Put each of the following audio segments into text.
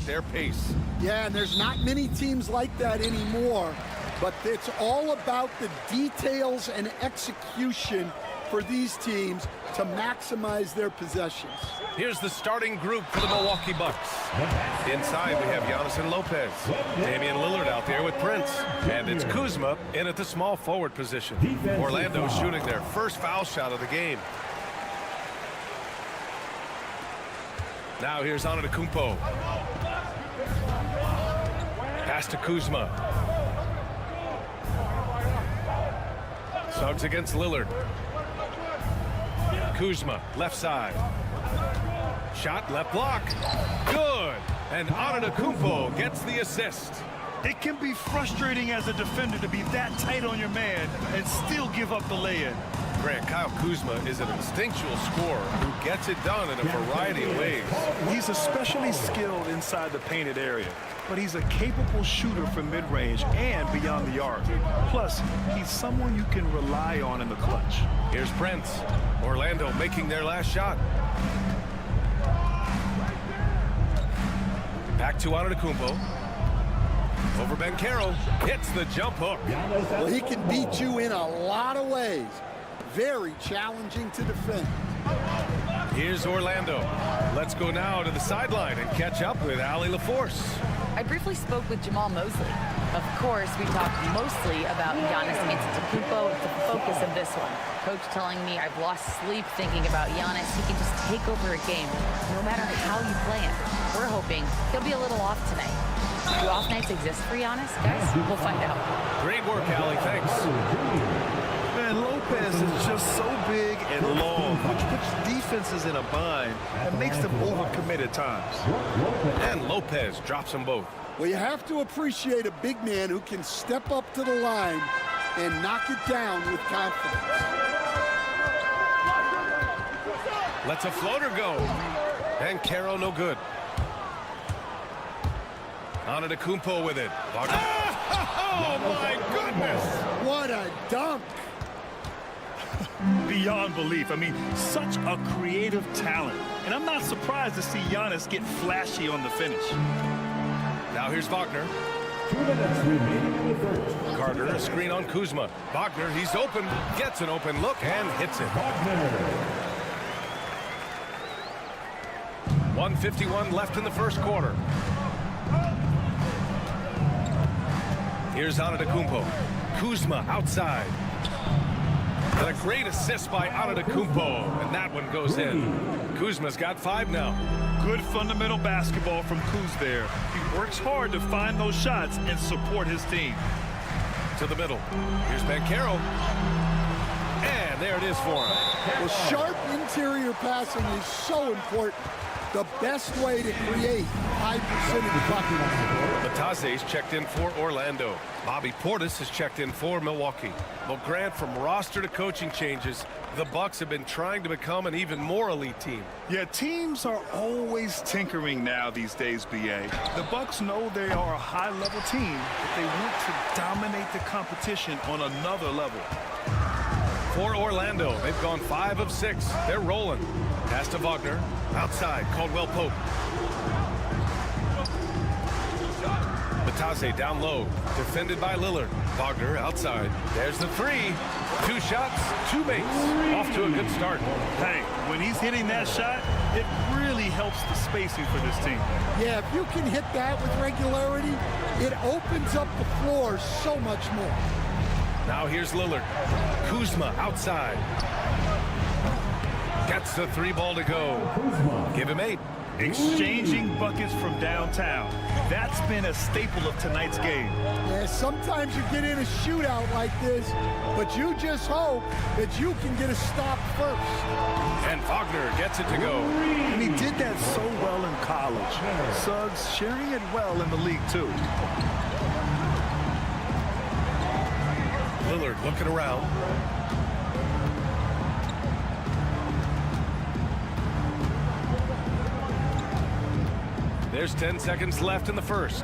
Their pace. Yeah, and there's not many teams like that anymore, but it's all about the details and execution for these teams to maximize their possessions. Here's the starting group for the Milwaukee Bucks. Inside, we have Giannis and Lopez. Damian Lillard out there with Prince. And it's Kuzma in at the small forward position. Orlando shooting their first foul shot of the game. Now here's Antetokounmpo. Pass to Kuzma. Suggs against Lillard. Kuzma, left side. Shot, left block. Good. And Antetokounmpo gets the assist. It can be frustrating as a defender to be that tight on your man and still give up the lay-in. Grant, Kyle Kuzma is an instinctual scorer who gets it done in a variety of ways. He's especially skilled inside the painted area, but he's a capable shooter from mid-range and beyond the arc. Plus, he's someone you can rely on in the clutch. Here's Prince. Orlando making their last shot. Back to Antetokounmpo. Over Banchero. Hits the jump hook. Well, he can beat you in a lot of ways. Very challenging to defend. Here's Orlando. Let's go now to the sideline and catch up with Allie LaForce. I briefly spoke with Jamal Mosley. Of course, we talked mostly about Giannis Antetokounmpo, the focus of this one. Coach telling me I've lost sleep thinking about Giannis. He can just take over a game, no matter how you play him. We're hoping he'll be a little off tonight. Do off nights exist for Giannis, guys? We'll find out. Great work, Allie. Thanks. Man, Lopez is just so big and long, which puts defenses in a bind and makes them overcommit at times. And Lopez drops them both. Well, you have to appreciate a big man who can step up to the line and knock it down with confidence. Lets a floater go. And Caro no good. Antetokounmpo with it. Oh, my goodness! What a dunk! Beyond belief. I mean, such a creative talent. And I'm not surprised to see Giannis get flashy on the finish. Now here's Wagner. 2 minutes remaining in the first. Carter, a screen on Kuzma. Wagner, he's open, gets an open look, and hits it. Wagner. 1:51 left in the first quarter. Here's Antetokounmpo. Kuzma outside. And a great assist by Antetokounmpo, and that one goes in. Kuzma's got 5 now. Good fundamental basketball from Kuz there. He works hard to find those shots and support his team. To the middle. Here's Banchero. And there it is for him. Well, sharp interior passing is so important. The best way to create high percentage buckets. Batase's checked in for Orlando. Bobby Portis has checked in for Milwaukee. Well, Grant, from roster to coaching changes, the Bucks have been trying to become an even more elite team. Yeah, teams are always tinkering now these days, B.A. The Bucks know they are a high-level team, but they want to dominate the competition on another level. For Orlando, they've gone 5 of 6. They're rolling. Pass to Wagner. Outside, Caldwell Pope. Batase down low. Defended by Lillard. Wagner outside. There's the 3. 2 shots, 2 makes. Off to a good start. Hey, when he's hitting that shot, it really helps the spacing for this team. Yeah, if you can hit that with regularity, it opens up the floor so much more. Now here's Lillard. Kuzma outside. Gets the 3 ball to go. Give him 8. Exchanging buckets from downtown. That's been a staple of tonight's game. Yeah, sometimes you get in a shootout like this, but you just hope that you can get a stop first. And Wagner gets it to go. And he did that so well in college. Suggs sharing it well in the league, too. Lillard looking around. There's 10 seconds left in the first.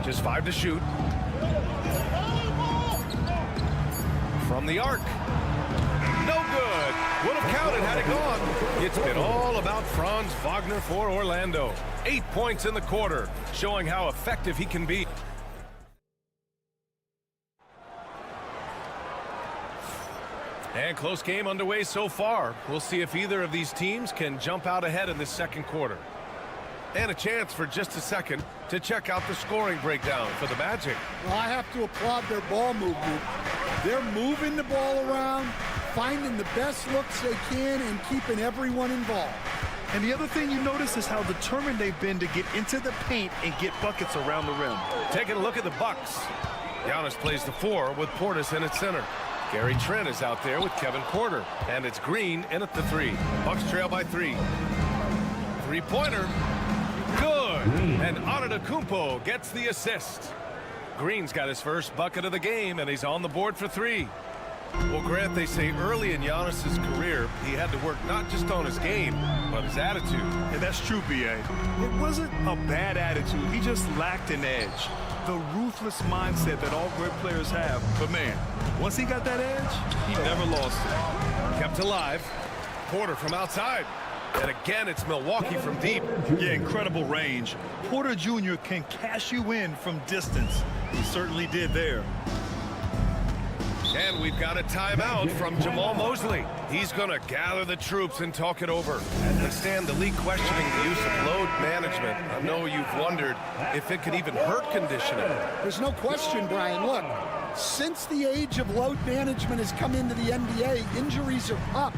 Just 5 to shoot. From the arc. No good. Would have counted had it gone. It's been all about Franz Wagner for Orlando. 8 points in the quarter, showing how effective he can be. And close game underway so far. We'll see if either of these teams can jump out ahead in this second quarter. And a chance for just a second to check out the scoring breakdown for the Magic. Well, I have to applaud their ball movement. They're moving the ball around, finding the best looks they can, and keeping everyone involved. And the other thing you notice is how determined they've been to get into the paint and get buckets around the rim. Taking a look at the Bucks. Giannis plays the 4 with Portis in at center. Gary Trent is out there with Kevin Porter. And it's Green in at the 3. Bucks trail by 3. 3-pointer. Good. And Antetokounmpo gets the assist. Green's got his first bucket of the game, and he's on the board for 3. Well, Grant, they say early in Giannis's career, he had to work not just on his game, but his attitude. And that's true, B.A. It wasn't a bad attitude. He just lacked an edge. The ruthless mindset that all great players have. But, man, once he got that edge, he never lost it. Kept alive. Porter from outside. And again, it's Milwaukee from deep. Yeah, incredible range. Porter Jr. can cash you in from distance. He certainly did there. And we've got a timeout from Jamal Mosley. He's going to gather the troops and talk it over. And Stan, the league questioning the use of load management. I know you've wondered if it could even hurt conditioning. There's no question, Brian. Look, since the age of load management has come into the NBA, injuries are up,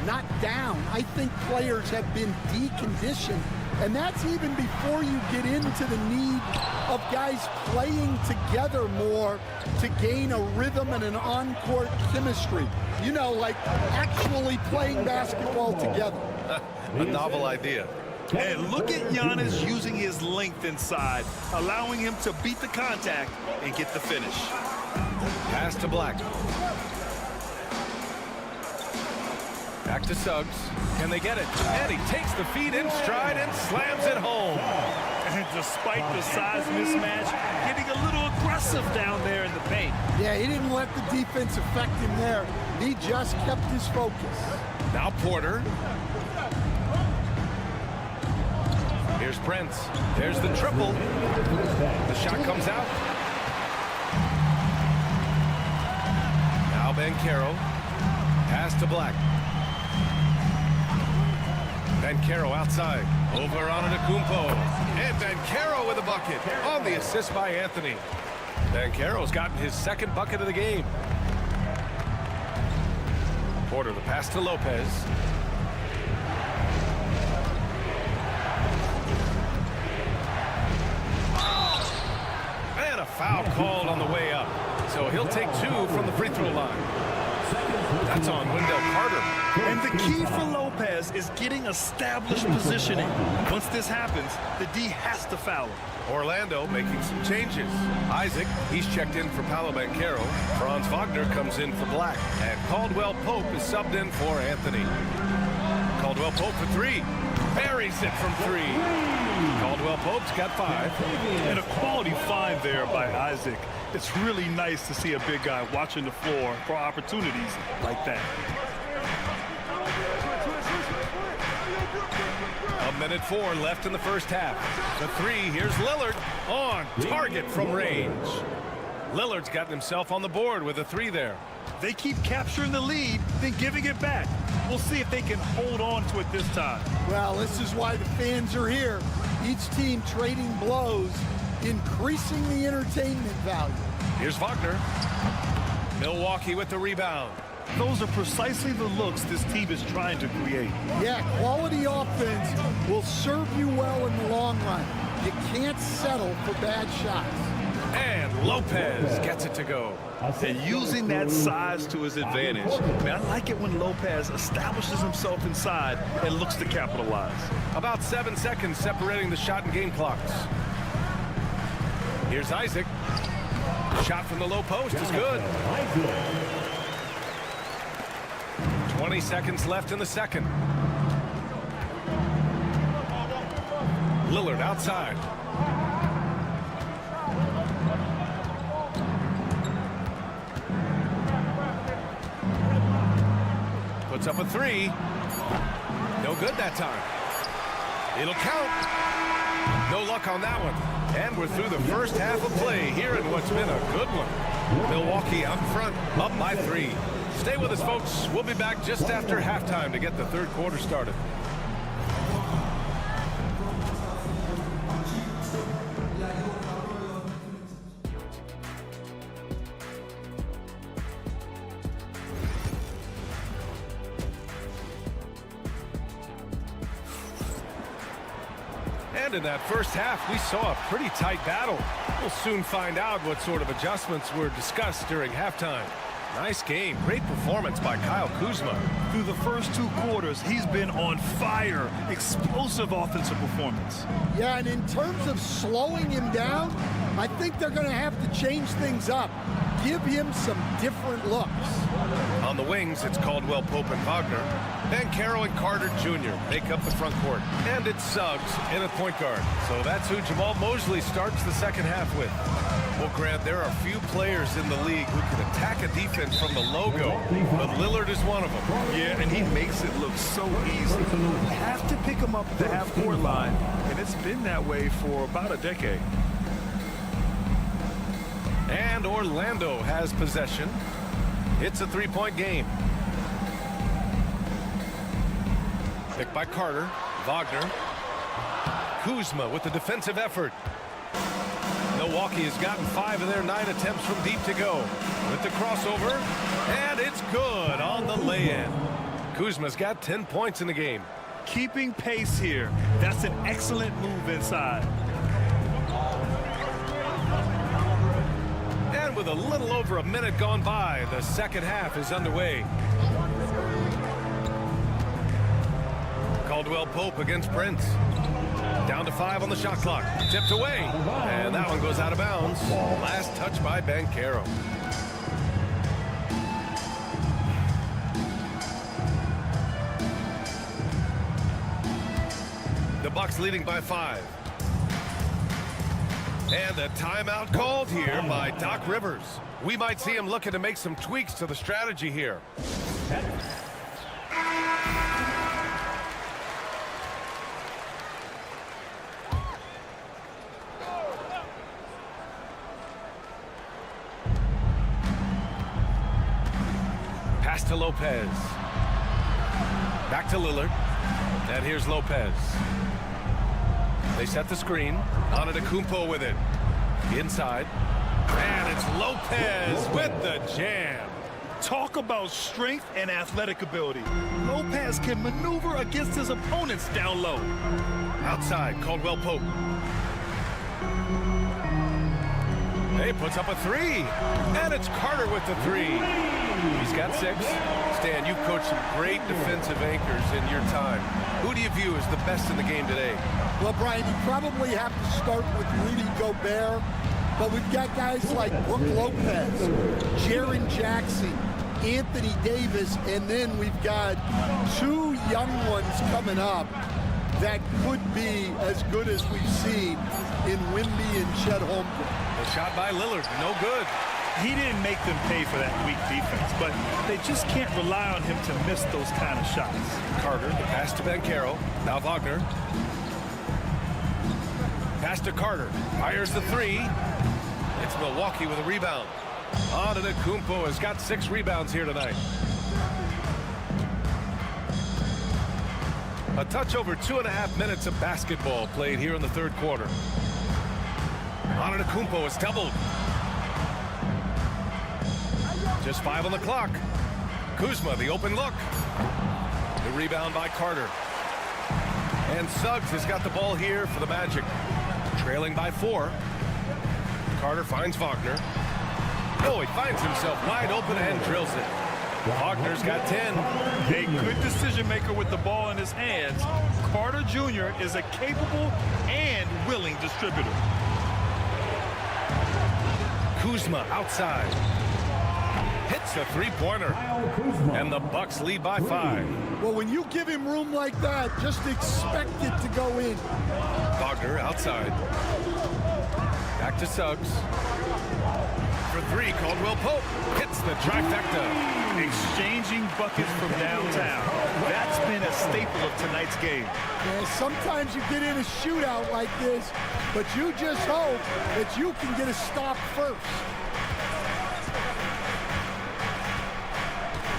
not down. I think players have been deconditioned, and that's even before you get into the need of guys playing together more to gain a rhythm and an on-court chemistry. You know, like actually playing basketball together. A novel idea. And look at Giannis using his length inside, allowing him to beat the contact and get the finish. Pass to Black. Back to Suggs. Can they get it? And he takes the feed in stride and slams it home. And despite the size mismatch, getting a little aggressive down there in the paint. Yeah, he didn't let the defense affect him there. He just kept his focus. Now Porter. Here's Prince. There's the triple. The shot comes out. Now Banchero. Pass to Black. Banchero outside. Over on Antetokounmpo. And Banchero with a bucket on the assist by Anthony. Banchero's gotten his second bucket of the game. Porter, the pass to Lopez. And a foul called on the way up. So he'll take 2 from the free throw line. That's on Wendell Carter. And the key for Lopez is getting established positioning. Once this happens, the D has to foul him. Orlando making some changes. Isaac, he's checked in for Paolo Banchero. Franz Wagner comes in for Black. And Caldwell Pope is subbed in for Anthony. Caldwell Pope for 3. Buries it from 3. Caldwell Pope's got 5. And a quality find there by Isaac. It's really nice to see a big guy watching the floor for opportunities like that. A minute 4 left in the first half. The 3, here's Lillard on target from range. Lillard's gotten himself on the board with a 3 there. They keep capturing the lead, then giving it back. We'll see if they can hold on to it this time. Well, this is why the fans are here. Each team trading blows, increasing the entertainment value. Here's Wagner. Milwaukee with the rebound. Those are precisely the looks this team is trying to create. Yeah, quality offense will serve you well in the long run. You can't settle for bad shots. And Lopez gets it to go. And using that size to his advantage. Man, I like it when Lopez establishes himself inside and looks to capitalize. About 7 seconds separating the shot and game clocks. Here's Isaac. Shot from the low post is good. 20 seconds left in the second. Lillard outside. Puts up a 3. No good that time. It'll count. No luck on that one. And we're through the first half of play here in what's been a good one. Milwaukee up front, up by 3. Stay with us, folks. We'll be back just after halftime to get the third quarter started. And in that first half, we saw a pretty tight battle. We'll soon find out what sort of adjustments were discussed during halftime. Nice game. Great performance by Kyle Kuzma. Through the first 2 quarters, he's been on fire. Explosive offensive performance. Yeah, and in terms of slowing him down, I think they're going to have to change things up. Give him some different looks. On the wings, it's Caldwell Pope and Wagner. Banchero and Carter Jr. make up the front court. And it's Suggs in at point guard. So that's who Jamal Mosley starts the second half with. Well, Grant, there are few players in the league who can attack a defense from the logo, but Lillard is one of them. Yeah, and he makes it look so easy. You have to pick him up at the half-court line, and it's been that way for about a decade. And Orlando has possession. It's a 3-point game. Picked by Carter. Wagner. Kuzma with the defensive effort. Milwaukee has gotten 5 of their 9 attempts from deep to go. With the crossover, and it's good on the lay-in. Kuzma's got 10 points in the game. Keeping pace here. That's an excellent move inside. And with a little over a minute gone by, the second half is underway. Caldwell Pope against Prince. Down to 5 on the shot clock. Tipped away. And that one goes out of bounds. Last touch by Banchero. The Bucks leading by 5. And a timeout called here by Doc Rivers. We might see him looking to make some tweaks to the strategy here. Pass to Lopez. Back to Lillard. And here's Lopez. They set the screen. Antetokounmpo with it. Inside. And it's Lopez with the jam. Talk about strength and athletic ability. Lopez can maneuver against his opponents down low. Outside, Caldwell Pope. He puts up a 3. And it's Carter with the 3. He's got 6. Stan, you've coached some great defensive anchors in your time. Who do you view as the best in the game today? Well, Brian, you probably have to start with Rudy Gobert, but we've got guys like Brook Lopez, Jaren Jackson, Anthony Davis, and then we've got 2 young ones coming up that could be as good as we've seen in Wemby and Chet Holmgren. The shot by Lillard, no good. He didn't make them pay for that weak defense, but they just can't rely on him to miss those kind of shots. Carter, the pass to Banchero. Now Wagner. Pass to Carter. Fires the 3. It's Milwaukee with a rebound. Antetokounmpo has got 6 rebounds here tonight. A touch over 2.5 minutes of basketball played here in the third quarter. Antetokounmpo is doubled. Just 5 on the clock. Kuzma, the open look. The rebound by Carter. And Suggs has got the ball here for the Magic. Trailing by 4. Carter finds Wagner. Oh, he finds himself wide open and drills it. Wagner's got 10. A good decision maker with the ball in his hands. Carter Jr. is a capable and willing distributor. Kuzma outside. Hits a three-pointer. And the Bucks lead by 5. Well, when you give him room like that, just expect it to go in. Wagner outside. Back to Suggs. For 3, Caldwell Pope hits the trifecta. Exchanging buckets from downtown. That's been a staple of tonight's game. Yeah, sometimes you get in a shootout like this, but you just hope that you can get a stop first.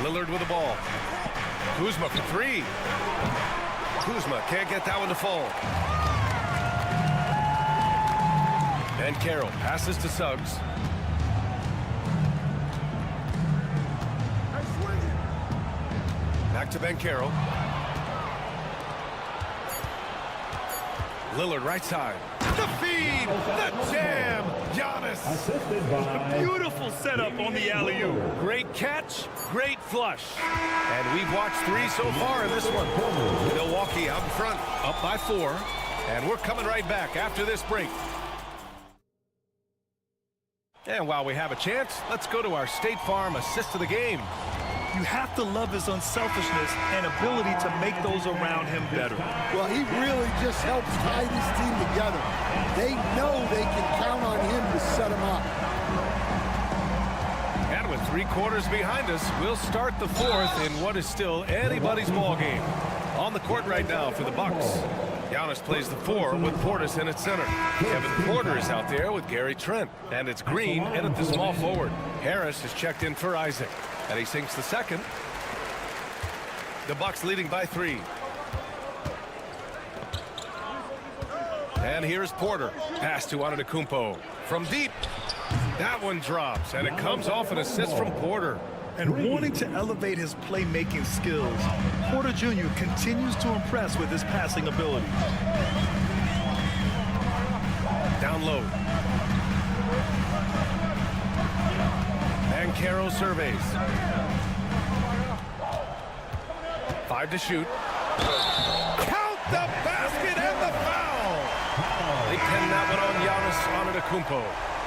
Lillard with the ball. Kuzma for 3. Kuzma can't get that one to fall. And Carroll passes to Suggs. Back to Ben Carroll. Lillard right side. The feed, the jam, Giannis. Assisted by Beautiful setup on the alley-oop. Great catch, great flush. And we've watched 3 so far in this one. Milwaukee out in front, up by 4. And we're coming right back after this break. And while we have a chance, let's go to our State Farm assist of the game. You have to love his unselfishness and ability to make those around him better. Well, he really just helps tie this team together. They know they can count on him to set them up. And with 3 quarters behind us, we'll start the 4th in what is still anybody's ball game. On the court right now for the Bucks. Giannis plays the 4 with Portis in at center. Kevin Porter is out there with Gary Trent. And it's Green in at the small forward. Harris has checked in for Isaac. And he sinks the second. The Bucks leading by 3. And here's Porter. Pass to Antetokounmpo. From deep. That one drops. And it comes off an assist from Porter. And wanting to elevate his playmaking skills, Porter Jr. continues to impress with his passing ability. Down low. And Carroll surveys. 5 to shoot. Count the basket and the foul! They pin that one on Giannis Antetokounmpo.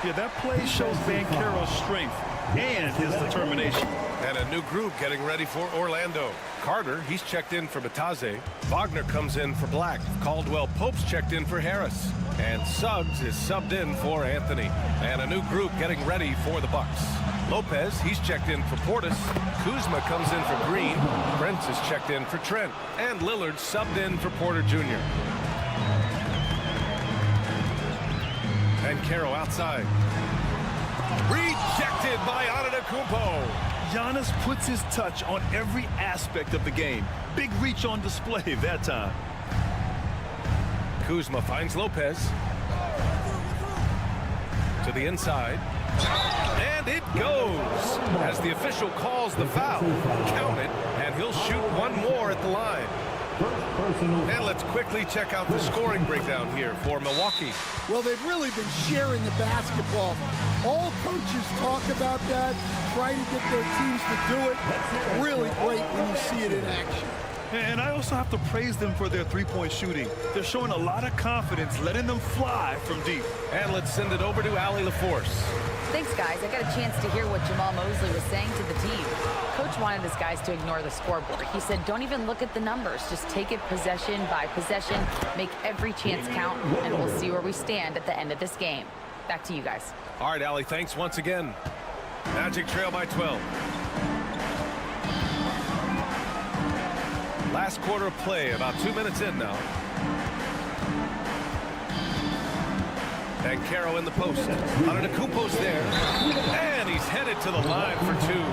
Yeah, that play shows Van Carroll's strength and his determination. And a new group getting ready for Orlando. Carter, he's checked in for Bataze. Wagner comes in for Black. Caldwell Pope's checked in for Harris. And Suggs is subbed in for Anthony. And a new group getting ready for the Bucks. Lopez, he's checked in for Portis. Kuzma comes in for Green. Prince is checked in for Trent. And Lillard subbed in for Porter Jr. And Carroll outside. Rejected by Antetokounmpo. Giannis puts his touch on every aspect of the game. Big reach on display that time. Kuzma finds Lopez. To the inside. And it goes. As the official calls the foul. Count it, and he'll shoot one more at the line. And let's quickly check out the scoring breakdown here for Milwaukee. Well, they've really been sharing the basketball. All coaches talk about that, try to get their teams to do it. Really great when you see it in action. And I also have to praise them for their three-point shooting. They're showing a lot of confidence, letting them fly from deep. And let's send it over to Allie LaForce. Thanks, guys. I got a chance to hear what Jamal Mosley was saying to the team. Coach wanted his guys to ignore the scoreboard. He said, don't even look at the numbers. Just take it possession by possession, make every chance count, and we'll see where we stand at the end of this game. Back to you guys. All right, Allie, thanks once again. Magic trail by 12. Last quarter of play, about 2 minutes in now. Banchero in the post. Antetokounmpo's there. And he's headed to the line for two.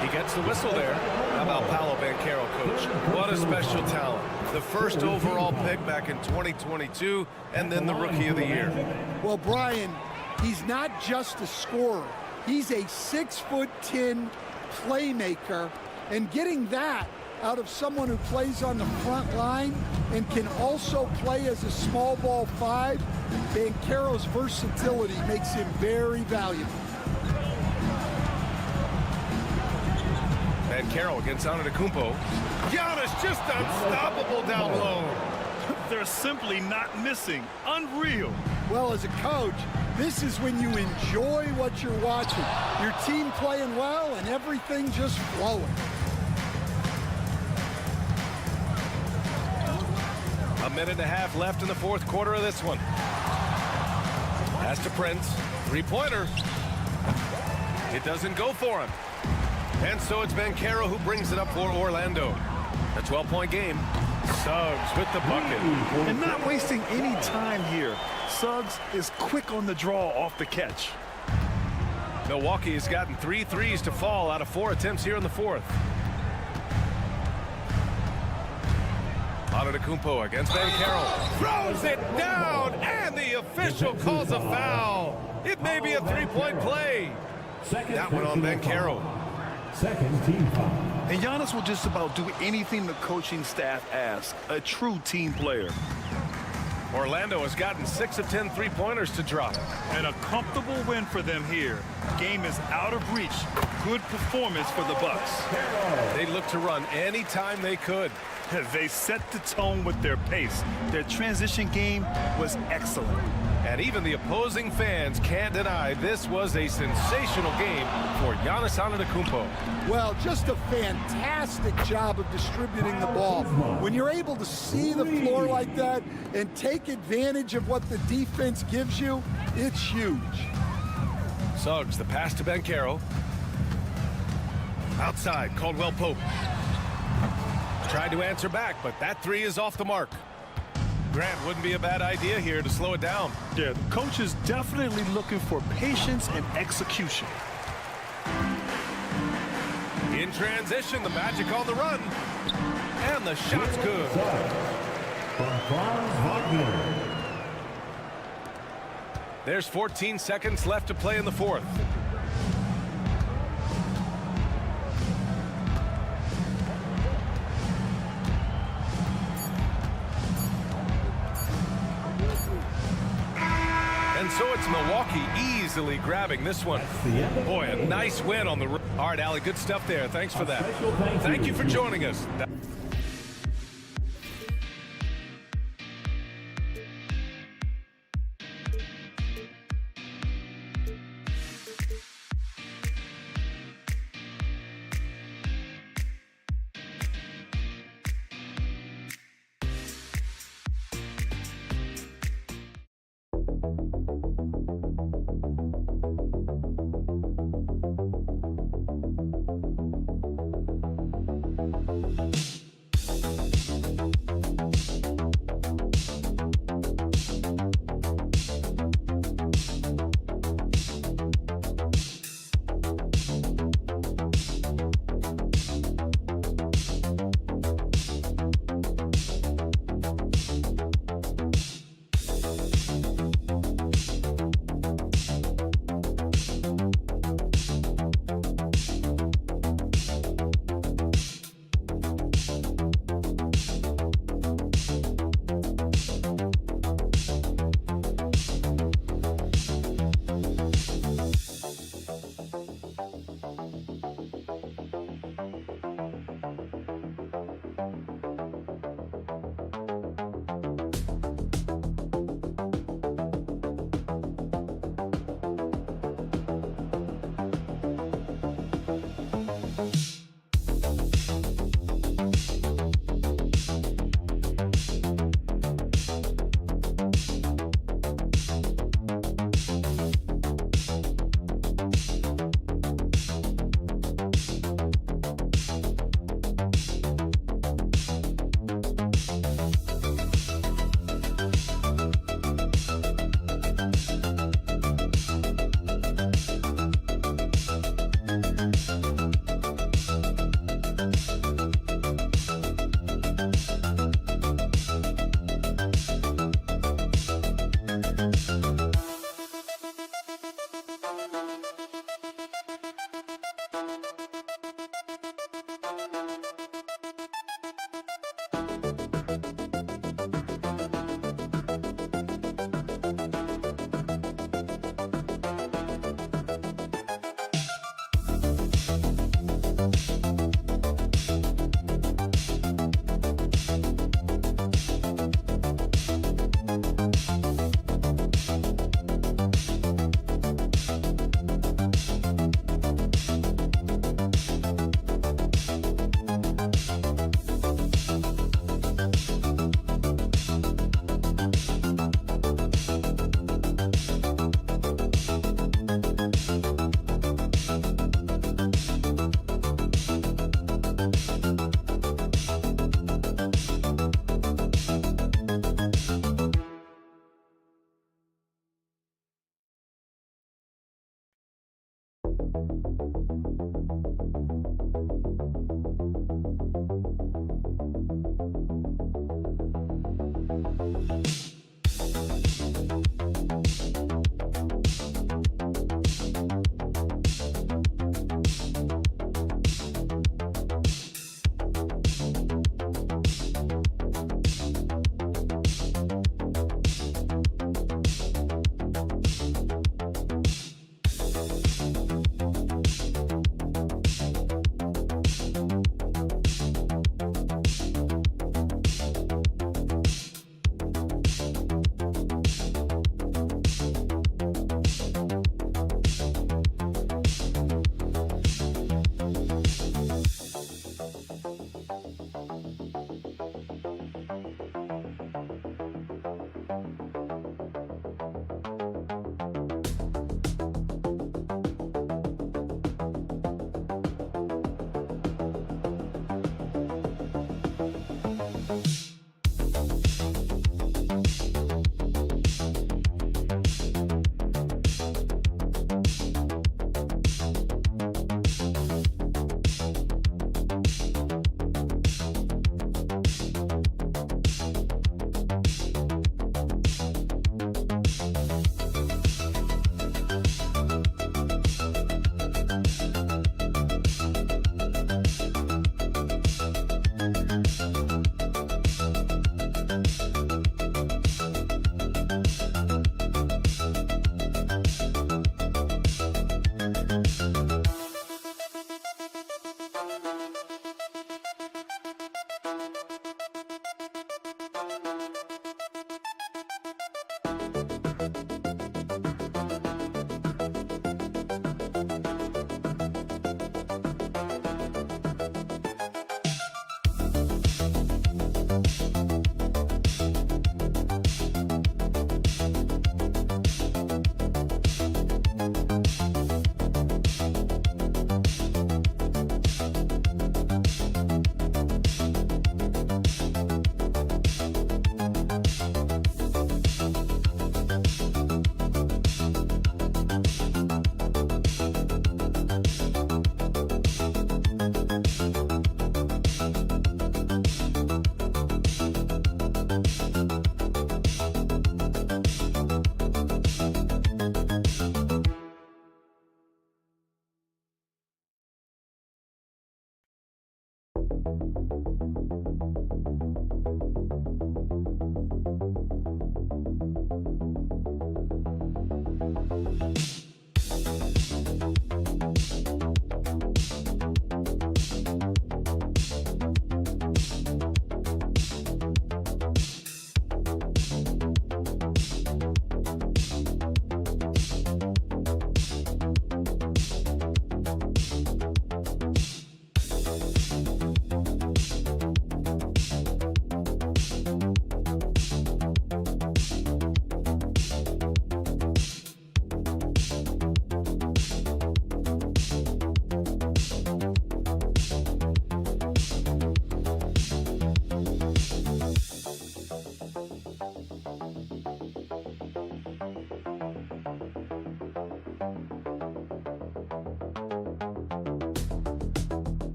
He gets the whistle there. How about Paolo Banchero, coach? What a special talent. The first overall pick back in 2022, and then the Rookie of the Year. Well, Brian, he's not just a scorer. He's a 6'10" playmaker, and getting that out of someone who plays on the front line and can also play as a small ball five, Banchero's versatility makes him very valuable. Banchero against Antetokounmpo. Giannis just unstoppable down low. They're simply not missing. Unreal. Well, as a coach, this is when you enjoy what you're watching. Your team playing well and everything just flowing. A minute and a half left in the fourth quarter of this one. Pass to Prince. Three-pointer. It doesn't go for him. And so it's Banchero who brings it up for Orlando. A 12-point game. Suggs with the bucket. And not wasting any time here. Suggs is quick on the draw off the catch. Milwaukee has gotten 3 threes to fall out of 4 attempts here in the fourth. Antetokounmpo against Banchero. Throws it down, and the official calls a foul. It may be a three-point play. That one on Banchero. Second team foul. And Giannis will just about do anything the coaching staff asks. A true team player. Orlando has gotten 6 of 10 three-pointers to drop. And a comfortable win for them here. Game is out of reach. Good performance for the Bucks. They look to run anytime they could. They set the tone with their pace. Their transition game was excellent. And even the opposing fans can't deny this was a sensational game for Giannis Antetokounmpo. Well, just a fantastic job of distributing the ball. When you're able to see the floor like that and take advantage of what the defense gives you, it's huge. Suggs, the pass to Banchero. Outside, Caldwell Pope. Tried to answer back, but that three is off the mark. Grant, wouldn't be a bad idea here to slow it down. Yeah, the coach is definitely looking for patience and execution. In transition, the Magic on the run. And the shot's good. From Franz Wagner. There's 14 seconds left to play in the fourth. And so it's Milwaukee easily grabbing this one. Boy, a nice win on the road. All right, Allie, good stuff there. Thanks for that. Thank you for joining us.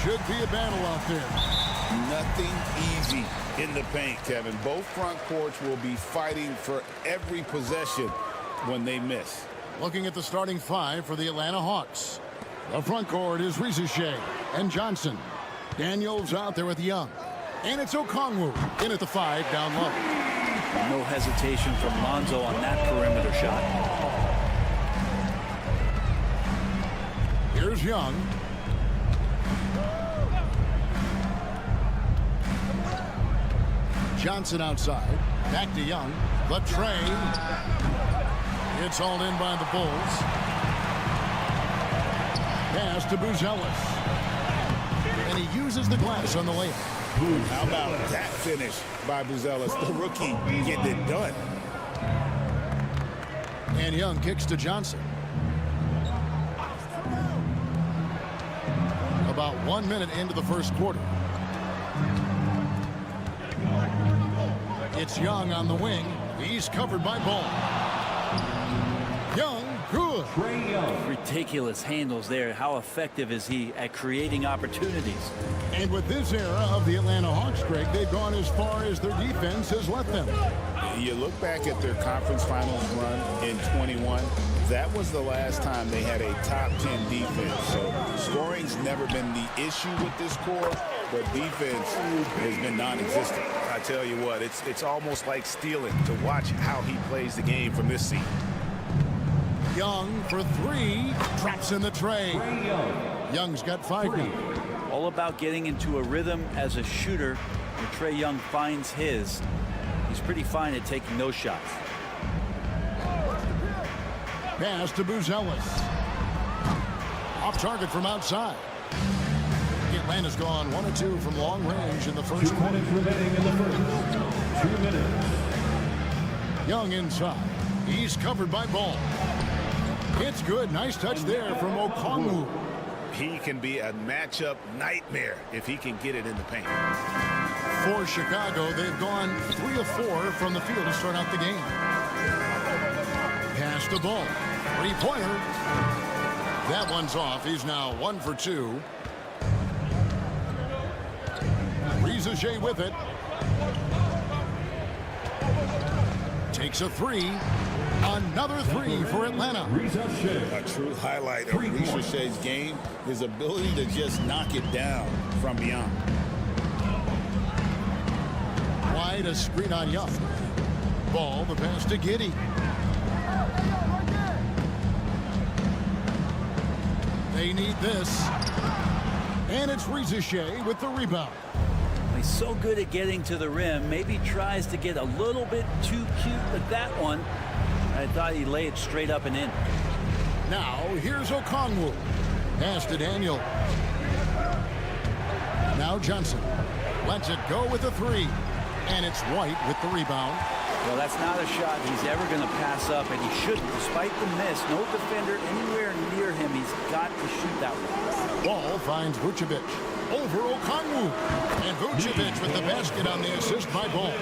Should be a battle out there. Nothing easy in the paint, Kevin. Both front courts will be fighting for every possession when they miss. Looking at the starting five for the Atlanta Hawks. The front court is Rizushea and Johnson. Daniels out there with Young. And it's Okongwu in at the 5 down low. No hesitation from Lonzo on that perimeter shot. Here's Young. Johnson outside. Back to Young. The tray. It's hauled in by the Bulls. Pass to Buzelis. And he uses the glass on the layup. How about that finish by Buzelis, the rookie, getting it done. And Young kicks to Johnson. About 1 minute into the first quarter. It's Young on the wing. He's covered by Ball. Young, good. Ridiculous handles there. How effective is he at creating opportunities? And with this era of the Atlanta Hawks, Greg, they've gone as far as their defense has let them. You look back at their conference finals run in 21, that was the last time they had a top 10 defense. So scoring's never been the issue with this core, but defense has been non-existent. I tell you what, it's almost like stealing to watch how he plays the game from this seat. Young for 3, traps in the tray. Young's got 5 now. All about getting into a rhythm as a shooter. When Trae Young finds his, he He's pretty fine at taking those shots. Pass to Buzelis. Off target from outside. Atlanta's gone 1 of 2 from long range in the first 2 minutes remaining in the first. 2 minutes. Young inside. He's covered by Ball. It's good. Nice touch there from Okongwu. He can be a matchup nightmare if he can get it in the paint. For Chicago, they've gone 3 of 4 from the field to start out the game. Pass the ball. 3-pointer. That one's off. He's now 1 for 2. Riza with it. Takes a 3. Another 3 for Atlanta. A true highlight of Riza game, his ability to just knock it down from beyond. Wide, a screen on Young. Ball, the pass to Giddey. They need this. And it's Riza with the rebound. He's so good at getting to the rim. Maybe tries to get a little bit too cute with that one. I thought he'd lay it straight up and in. Now, here's Okongwu. Pass to Daniel. Now Johnson. Lets it go with a 3. And it's White with the rebound. Well, that's not a shot he's ever going to pass up, and he shouldn't. Despite the miss, no defender anywhere near him. He's got to shoot that one. Ball finds Vucevic. Over Okongwu. And Vucevic with the basket on the assist by Ball.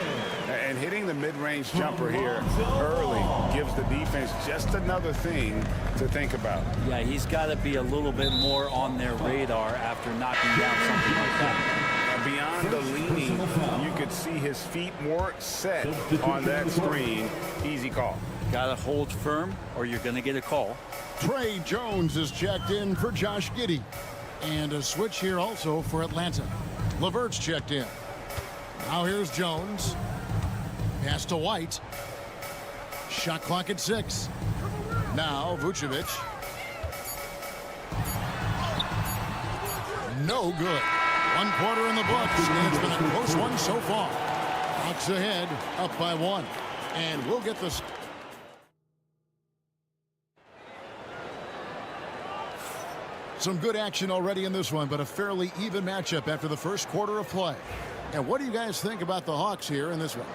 And hitting the mid-range jumper here early gives the defense just another thing to think about. Yeah, he's got to be a little bit more on their radar after knocking down something like that. Beyond the leaning, you could see his feet more set on that screen. Easy call. Got to hold firm or you're going to get a call. Trey Jones is checked in for Josh Giddey. And a switch here also for Atlanta. LeVert's checked in. Now here's Jones. Pass to White. Shot clock at 6. Now Vucevic. No good. 1 quarter in the books, and it's been a close one so far. Hawks ahead, up by 1. And we'll get this. Some good action already in this one, but a fairly even matchup after the first quarter of play. And what do you guys think about the Hawks here in this one?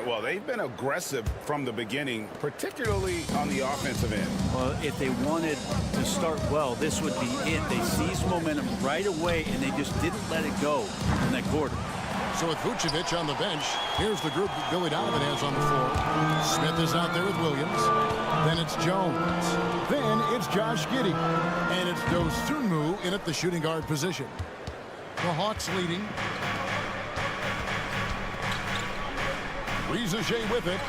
Well, they've been aggressive from the beginning, particularly on the offensive end. Well, if they wanted to start well, this would be it. They seized momentum right away, and they just didn't let it go in that quarter. So with Vucevic on the bench, here's the group that Billy Donovan has on the floor. Smith is out there with Williams. Then it's Jones. Then it's Josh Giddey. And it's Dosunmu in at the shooting guard position. The Hawks leading. Riza with it.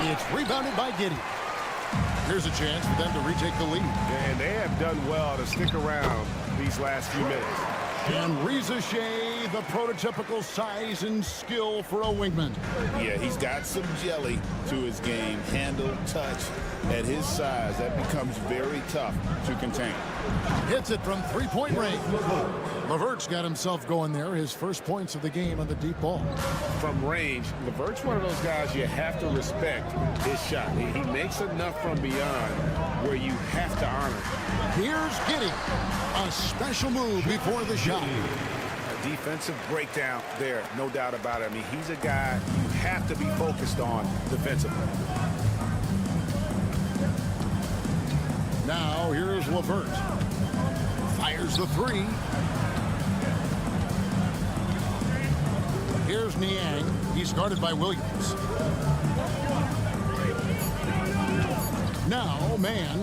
It's rebounded by Giddey. Here's a chance for them to retake the lead. And they have done well to stick around these last few minutes. And Riza the prototypical size and skill for a wingman. Yeah, he's got some jelly to his game. Handle, touch. At his size, that becomes very tough to contain. Hits it from three-point range. LeVert's got himself going there. His first points of the game on the deep ball. From range, LeVert's one of those guys you have to respect his shot. He makes enough from beyond where you have to honor. Here's Giddey. A special move before the shot. A defensive breakdown there, no doubt about it. I mean, he's a guy you have to be focused on defensively. Now here's LeVert. Fires the 3. Here's Niang. He's guarded by Williams. Now man.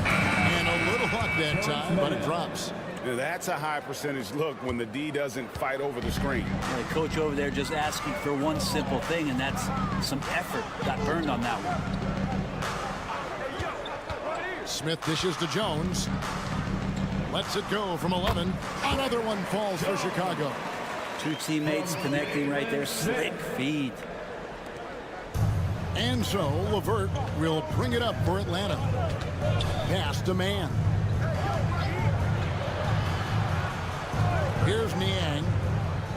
And a little luck that time, but it drops. Now, that's a high percentage look when the D doesn't fight over the screen. The coach over there just asking for one simple thing, and that's some effort. Got burned on that one. Smith dishes to Jones. Lets it go from 11. Another one falls for Chicago. Two teammates connecting right there. Slick feed. And so LeVert will bring it up for Atlanta. Pass to man. Here's Niang.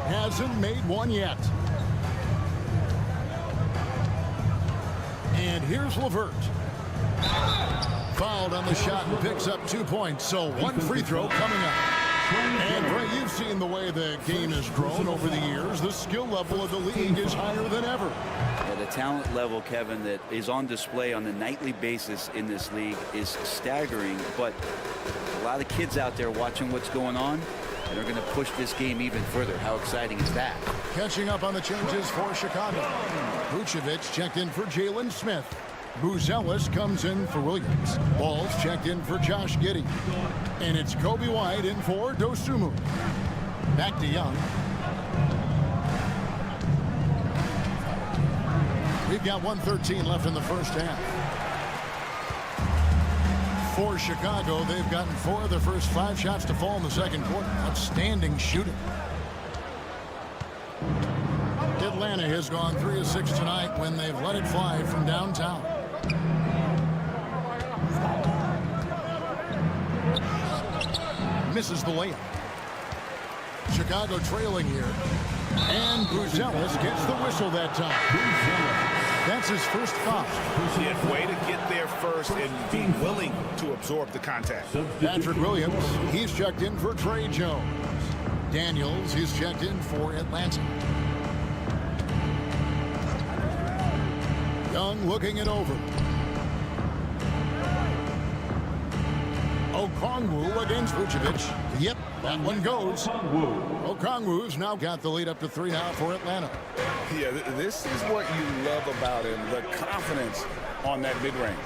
Hasn't made one yet. And here's LeVert. Fouled on the shot and picks up 2 points. So one free throw coming up. And Ray, you've seen the way the game has grown over the years. The skill level of the league is higher than ever. Yeah, the talent level, Kevin, that is on display on a nightly basis in this league is staggering. But a lot of kids out there watching what's going on and are going to push this game even further. How exciting is that? Catching up on the changes for Chicago. Vucevic checked in for Jalen Smith. Buzelis comes in for Williams. Balls checked in for Josh Giddey. And it's Kobe White in for Dosunmu. Back to Young. We've got 1:13 left in the first half. For Chicago, they've gotten 4 of their first 5 shots to fall in the second quarter. Outstanding shooting. Atlanta has gone 3 of 6 tonight when they've let it fly from downtown. Misses the layup. Chicago trailing here. And Buzelis gets the whistle that time. That's his first foul. Yeah, way to get there first and be willing to absorb the contact. Patrick Williams, he's checked in for Trey Jones. Daniels, he's checked in for Atlanta. Young looking it over. Okongwu against Vucevic. Yep, that one goes. Okongwu's now got the lead up to 3 now for Atlanta. Yeah, this is what you love about him, the confidence on that mid-range.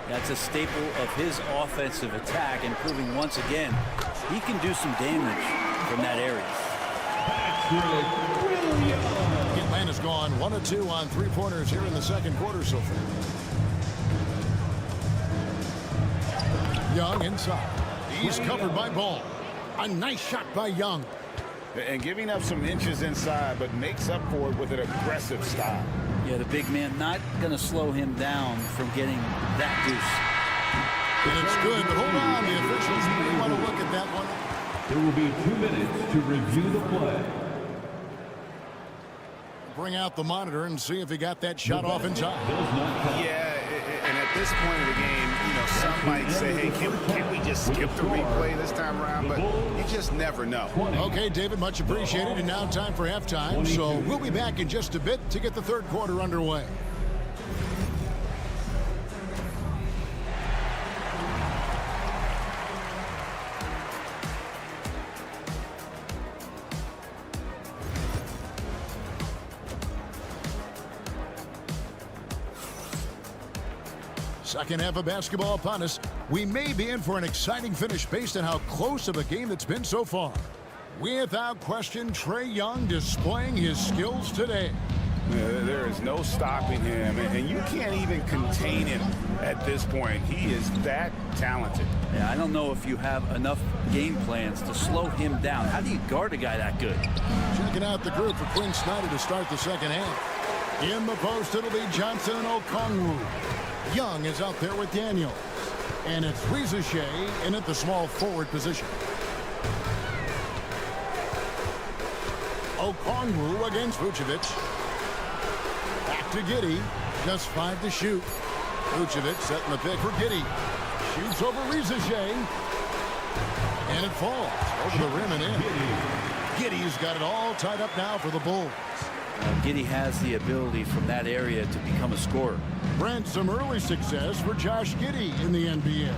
That's a staple of his offensive attack, and proving once again he can do some damage from that area. Atlanta's gone 1 of 2 on 3-pointers here in the second quarter so far. Young inside. He's covered by Ball. A nice shot by Young. And giving up some inches inside, but makes up for it with an aggressive style. Yeah, the big man not going to slow him down from getting that deuce. And it's good, but hold on. The officials may want to look at that one. There will be 2 minutes to review the play. Bring out the monitor and see if he got that shot off in time. Yeah, and at this point of the game, you know, some might say, hey, can't we just skip the replay this time around? But you just never know. Okay, David, much appreciated. And now time for halftime. So we'll be back in just a bit to get the third quarter underway. Second half of basketball upon us. We may be in for an exciting finish based on how close of a game it's been so far. Without question, Trae Young displaying his skills today. There is no stopping him, and you can't even contain him at this point. He is that talented. Yeah, I don't know if you have enough game plans to slow him down. How do you guard a guy that good? Checking out the group for Quinn Snyder to start the second half. In the post, it'll be Johnson and Okongwu. Young is out there with Daniels. And it's Reza Shea in at the small forward position. Okongwu against Vucevic. Back to Giddey. Just 5 to shoot. Vucevic setting the pick for Giddey. Shoots over Reza Shea. And it falls over the rim and in. Giddey's got it all tied up now for the Bulls. Giddey has the ability from that area to become a scorer. Brent, some early success for Josh Giddey in the NBA.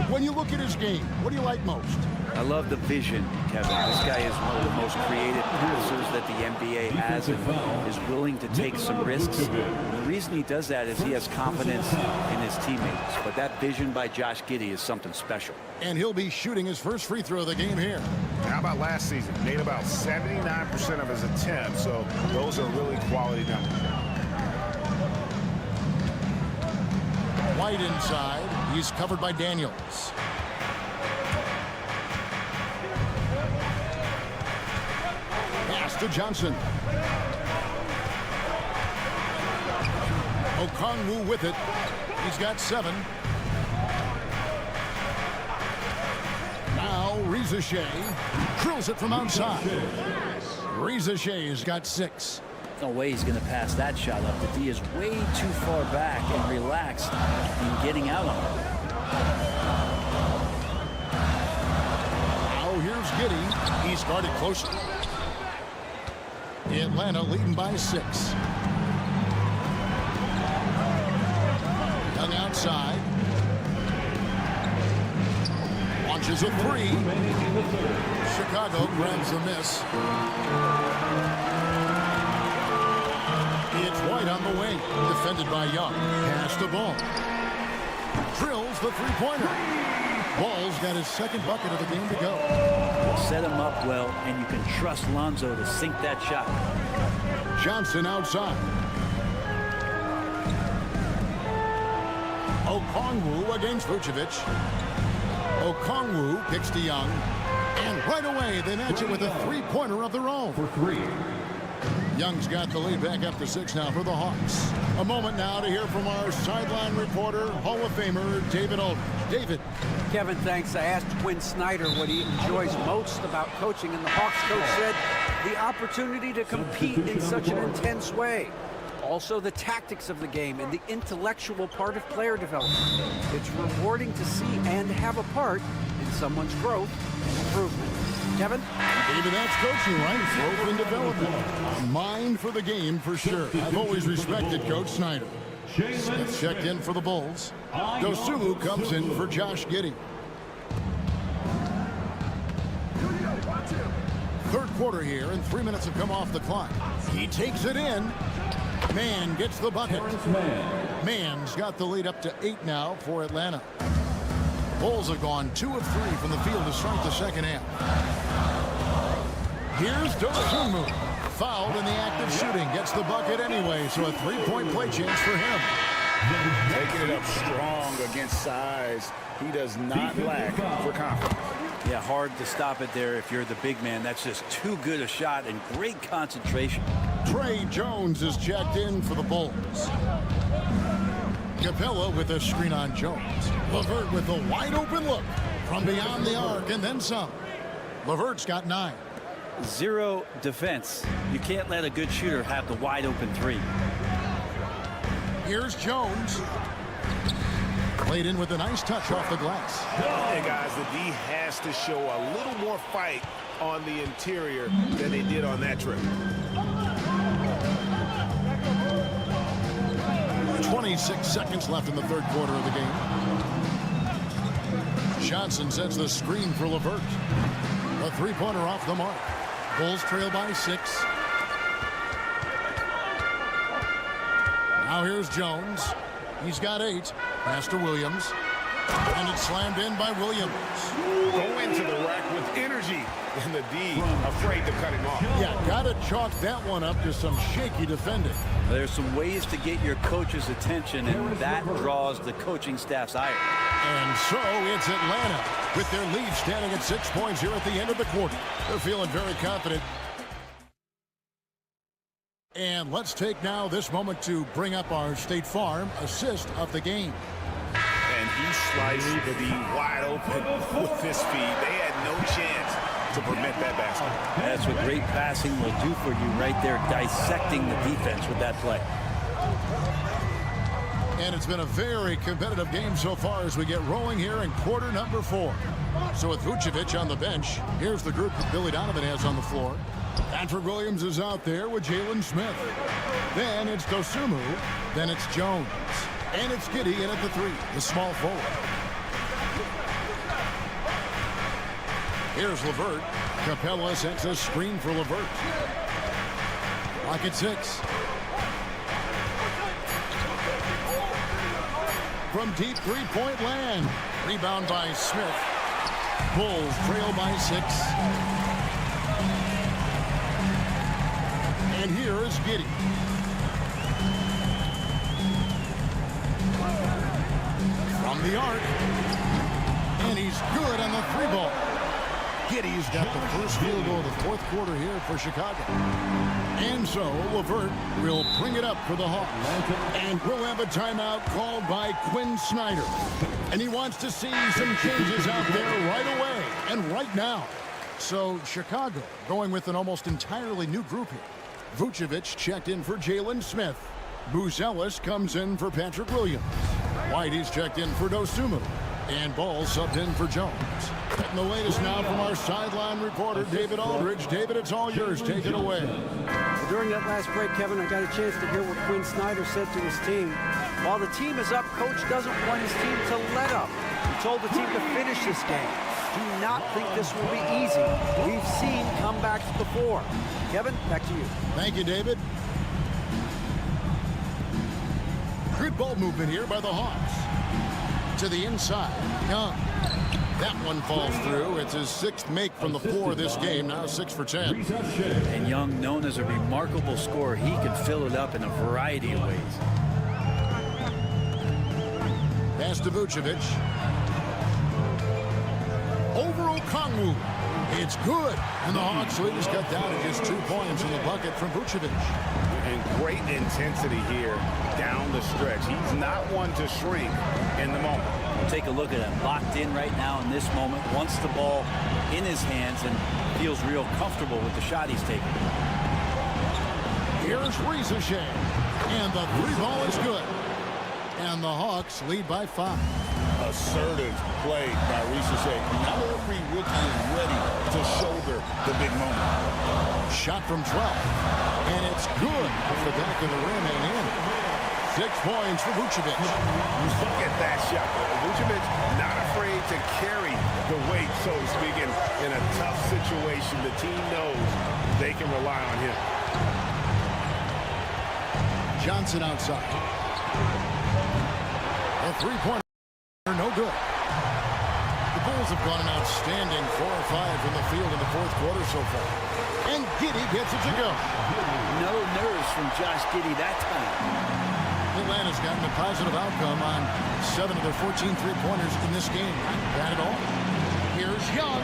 When you look at his game, what do you like most? I love the vision, Kevin. This guy is one of the most creative passers that the NBA has and is willing to take some risks. The reason he does that is he has confidence in his teammates. But that vision by Josh Giddey is something special. And he'll be shooting his first free throw of the game here. How about last season? Made about 79% of his attempts, so those are really quality numbers. White inside. He's covered by Daniels. Pass to Johnson. Okongwu with it. He's got 7. Now, Reza Shea drills it from outside. Reza Shea's got 6. No way he's going to pass that shot up. The D is way too far back and relaxed in getting out on it. Now here's Giddey. He's guarded closer. Atlanta leading by 6. Young outside. Launches a 3. Chicago grabs the miss. It's White on the wing, defended by Young. Pass the ball. Drills the three-pointer. Ball's got his second bucket of the game to go. Set him up well, and you can trust Lonzo to sink that shot. Johnson outside. Okongwu against Vucevic. Okongwu kicks to Young. And right away, they match it with a three-pointer of their own. For 3. Young's got the lead back up to 6 now for the Hawks. A moment now to hear from our sideline reporter, Hall of Famer David Aldridge. David. Kevin, thanks. I asked Quinn Snyder what he enjoys most about coaching, and the Hawks coach said the opportunity to compete in such an intense way. Also, the tactics of the game and the intellectual part of player development. It's rewarding to see and have a part in someone's growth and improvement. Kevin? David, that's coaching, right? Growth and development. Mind for the game, for sure. I've always respected Coach Snyder. Smith checked in for the Bulls. Dosunmu comes in for Josh Giddey. Third quarter here, and 3 minutes have come off the clock. He takes it in. Mann gets the bucket. Mann's got the lead up to 8 now for Atlanta. Bulls have gone 2 of 3 from the field to start the second half. Here's Dosunmu. Fouled in the act of shooting. Gets the bucket anyway, so a 3-point play chance for him. Taking it up strong against size. He does not lack for confidence. Yeah, hard to stop it there if you're the big man. That's just too good a shot and great concentration. Trey Jones is checked in for the Bulls. Capella with a screen on Jones. LeVert with a wide open look from beyond the arc and then some. LeVert's got 9. 0 defense. You can't let a good shooter have the wide open 3. Here's Jones. Played in with a nice touch off the glass. Hey guys, the D has to show a little more fight on the interior than they did on that trip. 26 seconds left in the third quarter of the game. Johnson sets the screen for LeVert. A three-pointer off the mark. Bulls trail by 6. Now here's Jones. He's got 8. Pass to Williams. And it's slammed in by Williams. Go into the rack with energy. And the D afraid to cut him off. Yeah, gotta chalk that one up to some shaky defending. There's some ways to get your coach's attention, and that draws the coaching staff's ire. And so it's Atlanta with their lead standing at 6 points here at the end of the quarter. They're feeling very confident. And let's take now this moment to bring up our State Farm assist of the game. And he sliced the D wide open with his feet. They had no chance to prevent that basket. That's what great passing will do for you right there, dissecting the defense with that play. And it's been a very competitive game so far as we get rolling here in quarter number 4. So with Vucevic on the bench, here's the group that Billy Donovan has on the floor. Patrick Williams is out there with Jalen Smith. Then it's Dosunmu. Then it's Jones. And it's Giddey in at the 3, the small forward. Here's LeVert. Capella sets a screen for LeVert. Clock at 6. From deep three-point land. Rebound by Smith. Bulls trail by 6. And here is Giddey. From the arc. And he's good on the 3-ball. Giddey's got the first field goal of the fourth quarter here for Chicago. And so LeVert will bring it up for the Hawks. And we'll have a timeout called by Quinn Snyder. And he wants to see some changes out there right away and right now. So Chicago going with an almost entirely new group here. Vucevic checked in for Jalen Smith. Buzelis comes in for Patrick Williams. Whitey's checked in for Dosunmu. And Ball subbed in for Jones. Getting the latest now from our sideline reporter, David Aldridge. David, it's all yours. Take it away. During that last break, Kevin, I got a chance to hear what Quinn Snyder said to his team. While the team is up, Coach doesn't want his team to let up. He told the team to finish this game. Do not think this will be easy. We've seen comebacks before. Kevin, back to you. Thank you, David. Good ball movement here by the Hawks. To the inside. Young. That one falls through. It's his 6th make from the floor this game. Now 6 for 10. And Young, known as a remarkable scorer, he can fill it up in a variety of ways. Pass to Vucevic. Over Okongwu. It's good. And the Hawks lead is cut down to just 2 points in the bucket from Vucevic. And great intensity here down the stretch. He's not one to shrink in the moment. Take a look at him, locked in right now in this moment, wants the ball in his hands and feels real comfortable with the shot he's taking. Here's Ricochet. And the 3-ball is good. And the Hawks lead by 5. Assertive play by Ricochet. Not every rookie is ready to shoulder the big moment. Shot from 12. And it's good. Off the back of the rim and in. 6 points for Vucevic. Look at that shot. Vucevic not afraid to carry the weight, so to speak, in a tough situation. The team knows they can rely on him. Johnson outside. A 3-pointer, no good. The Bulls have gone an outstanding 4 or 5 from the field in the 4th quarter so far. And Giddey gets it to go. No nerves from Josh Giddey that time. Atlanta's gotten a positive outcome on 7 of their 14 3-pointers in this game. Not bad at all. Here's Young.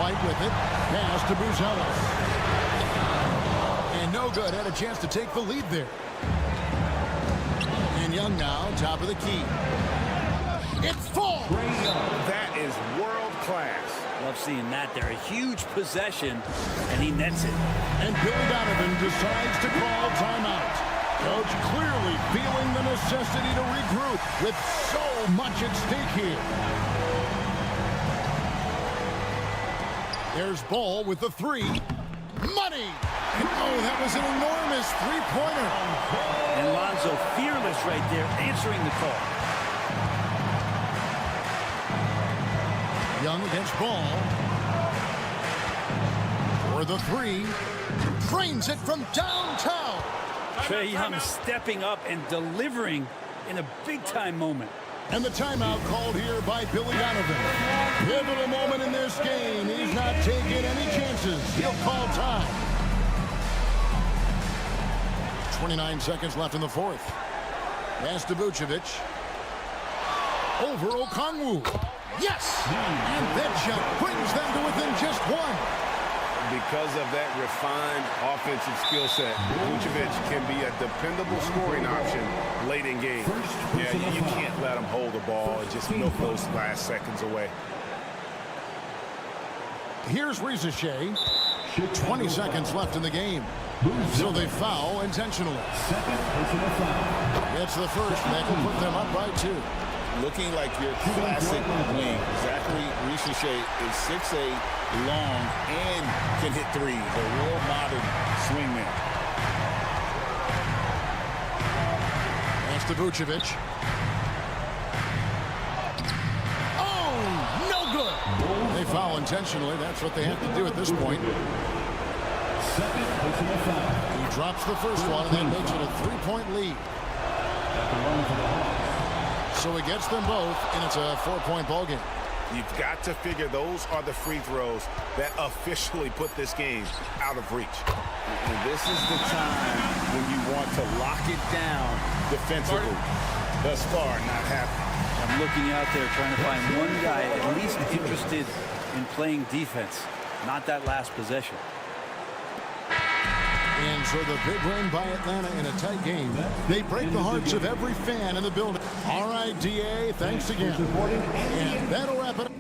White with it. Pass to Buzelis. And no good. Had a chance to take the lead there. And Young now, top of the key. It's full. That is world class. Love seeing that there. A huge possession, and he nets it. And Billy Donovan decides to call timeout. Coach clearly feeling the necessity to regroup with so much at stake here. There's Ball with the 3. Money! Oh, that was an enormous 3-pointer. And Lonzo fearless right there, answering the call. Young against Ball. For the 3. Drains it from downtown. Trae Young stepping up and delivering in a big-time moment. And the timeout called here by Billy Donovan. Pivotal moment in this game. He's not taking any chances. He'll call time. 29 seconds left in the 4th. Pass to Vucevic. Over Okongwu. Yes! And that shot brings them to within just 1. Because of that refined offensive skill set, Vucevic can be a dependable scoring option late in games. Yeah, you can't let him hold the ball and just milk those last seconds away. Here's Ricochet. 20 seconds left in the game. So they foul intentionally. It's the first, and that can put them up by 2. Looking like your classic wing. Zachary Ricochet is 6'8", long, and can hit threes. A real modern swingman. Pass to Vucevic. Oh, no good. They foul intentionally. That's what they have to do at this point. He drops the first one, and that makes it a 3-point lead. So he gets them both, and it's a 4-point ball game. You've got to figure those are the free throws that officially put this game out of reach. And this is the time when you want to lock it down defensively. Thus far, not happening. I'm looking out there trying to find one guy at least interested in playing defense, not that last possession. And so the big win by Atlanta in a tight game. They break the hearts of every fan in the building. All right, DA, thanks again. And that'll wrap it up.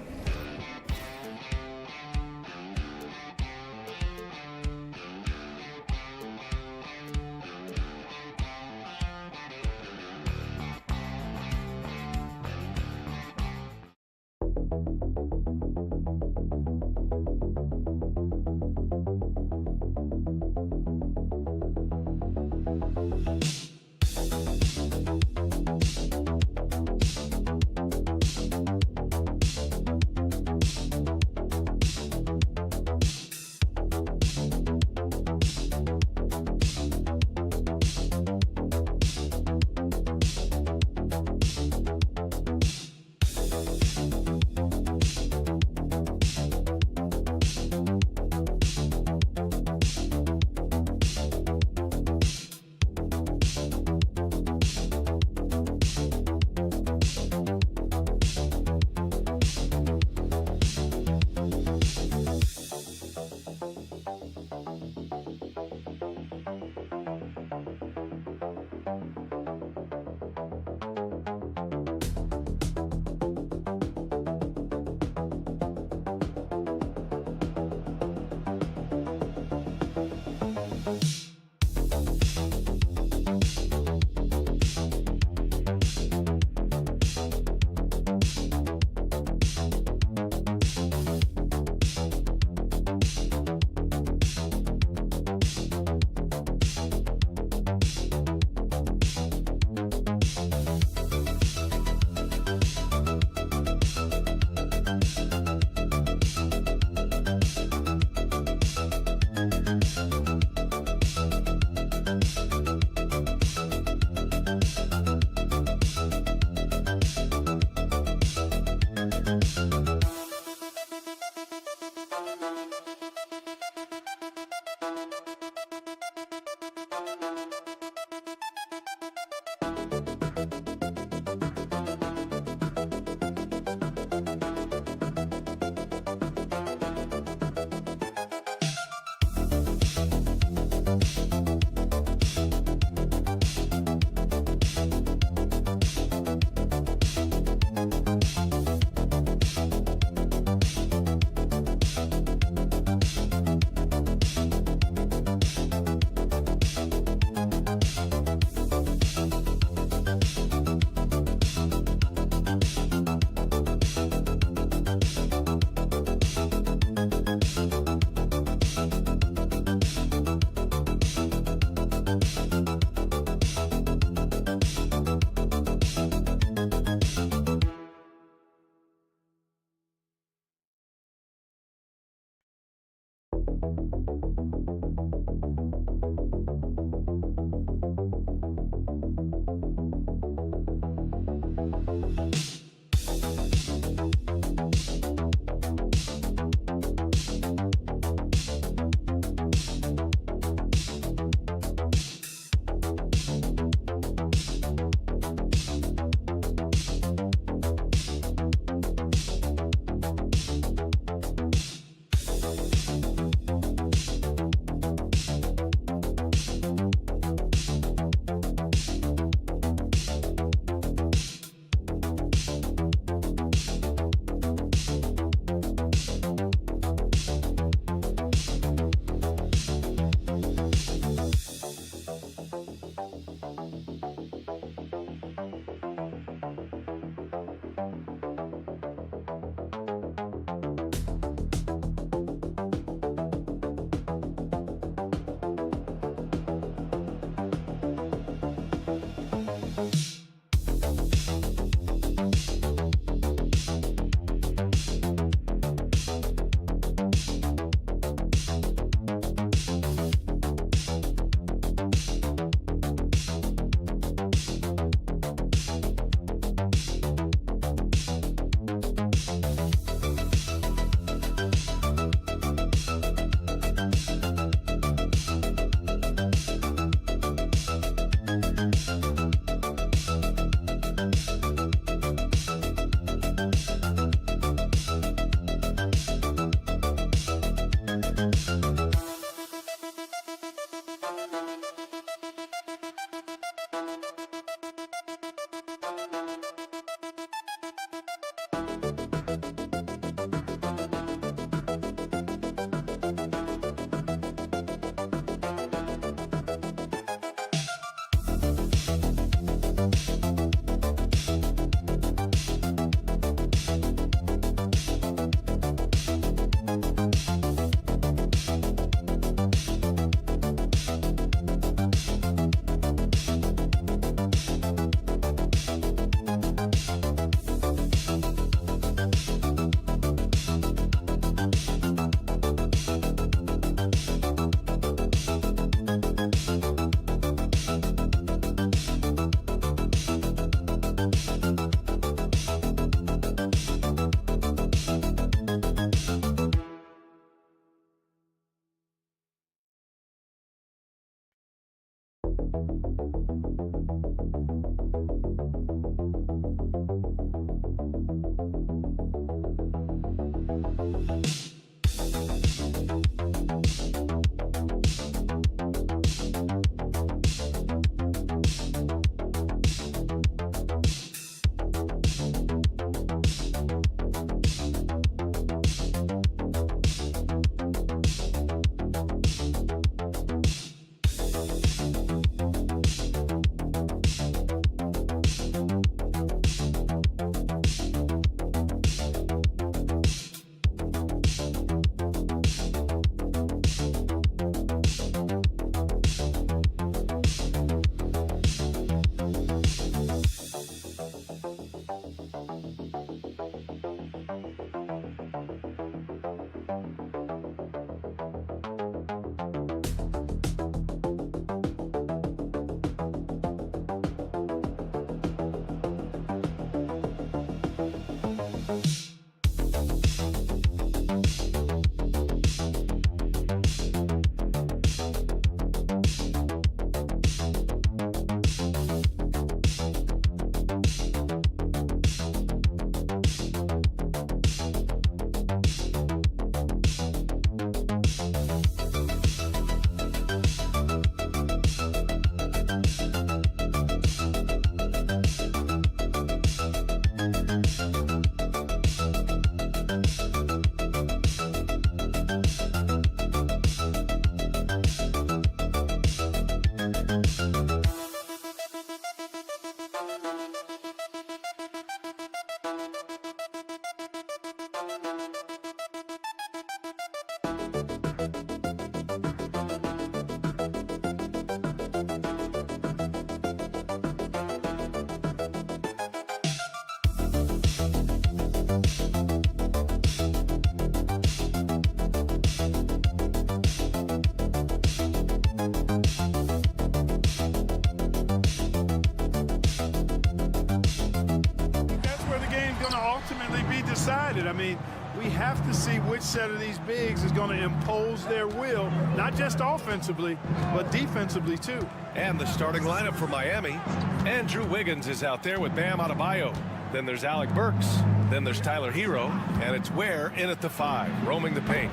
I mean, we have to see which set of these bigs is going to impose their will, not just offensively, but defensively too. And the starting lineup for Miami. Andrew Wiggins is out there with Bam Adebayo. Then there's Alec Burks. Then there's Tyler Hero. And it's Ware in at the 5, roaming the paint.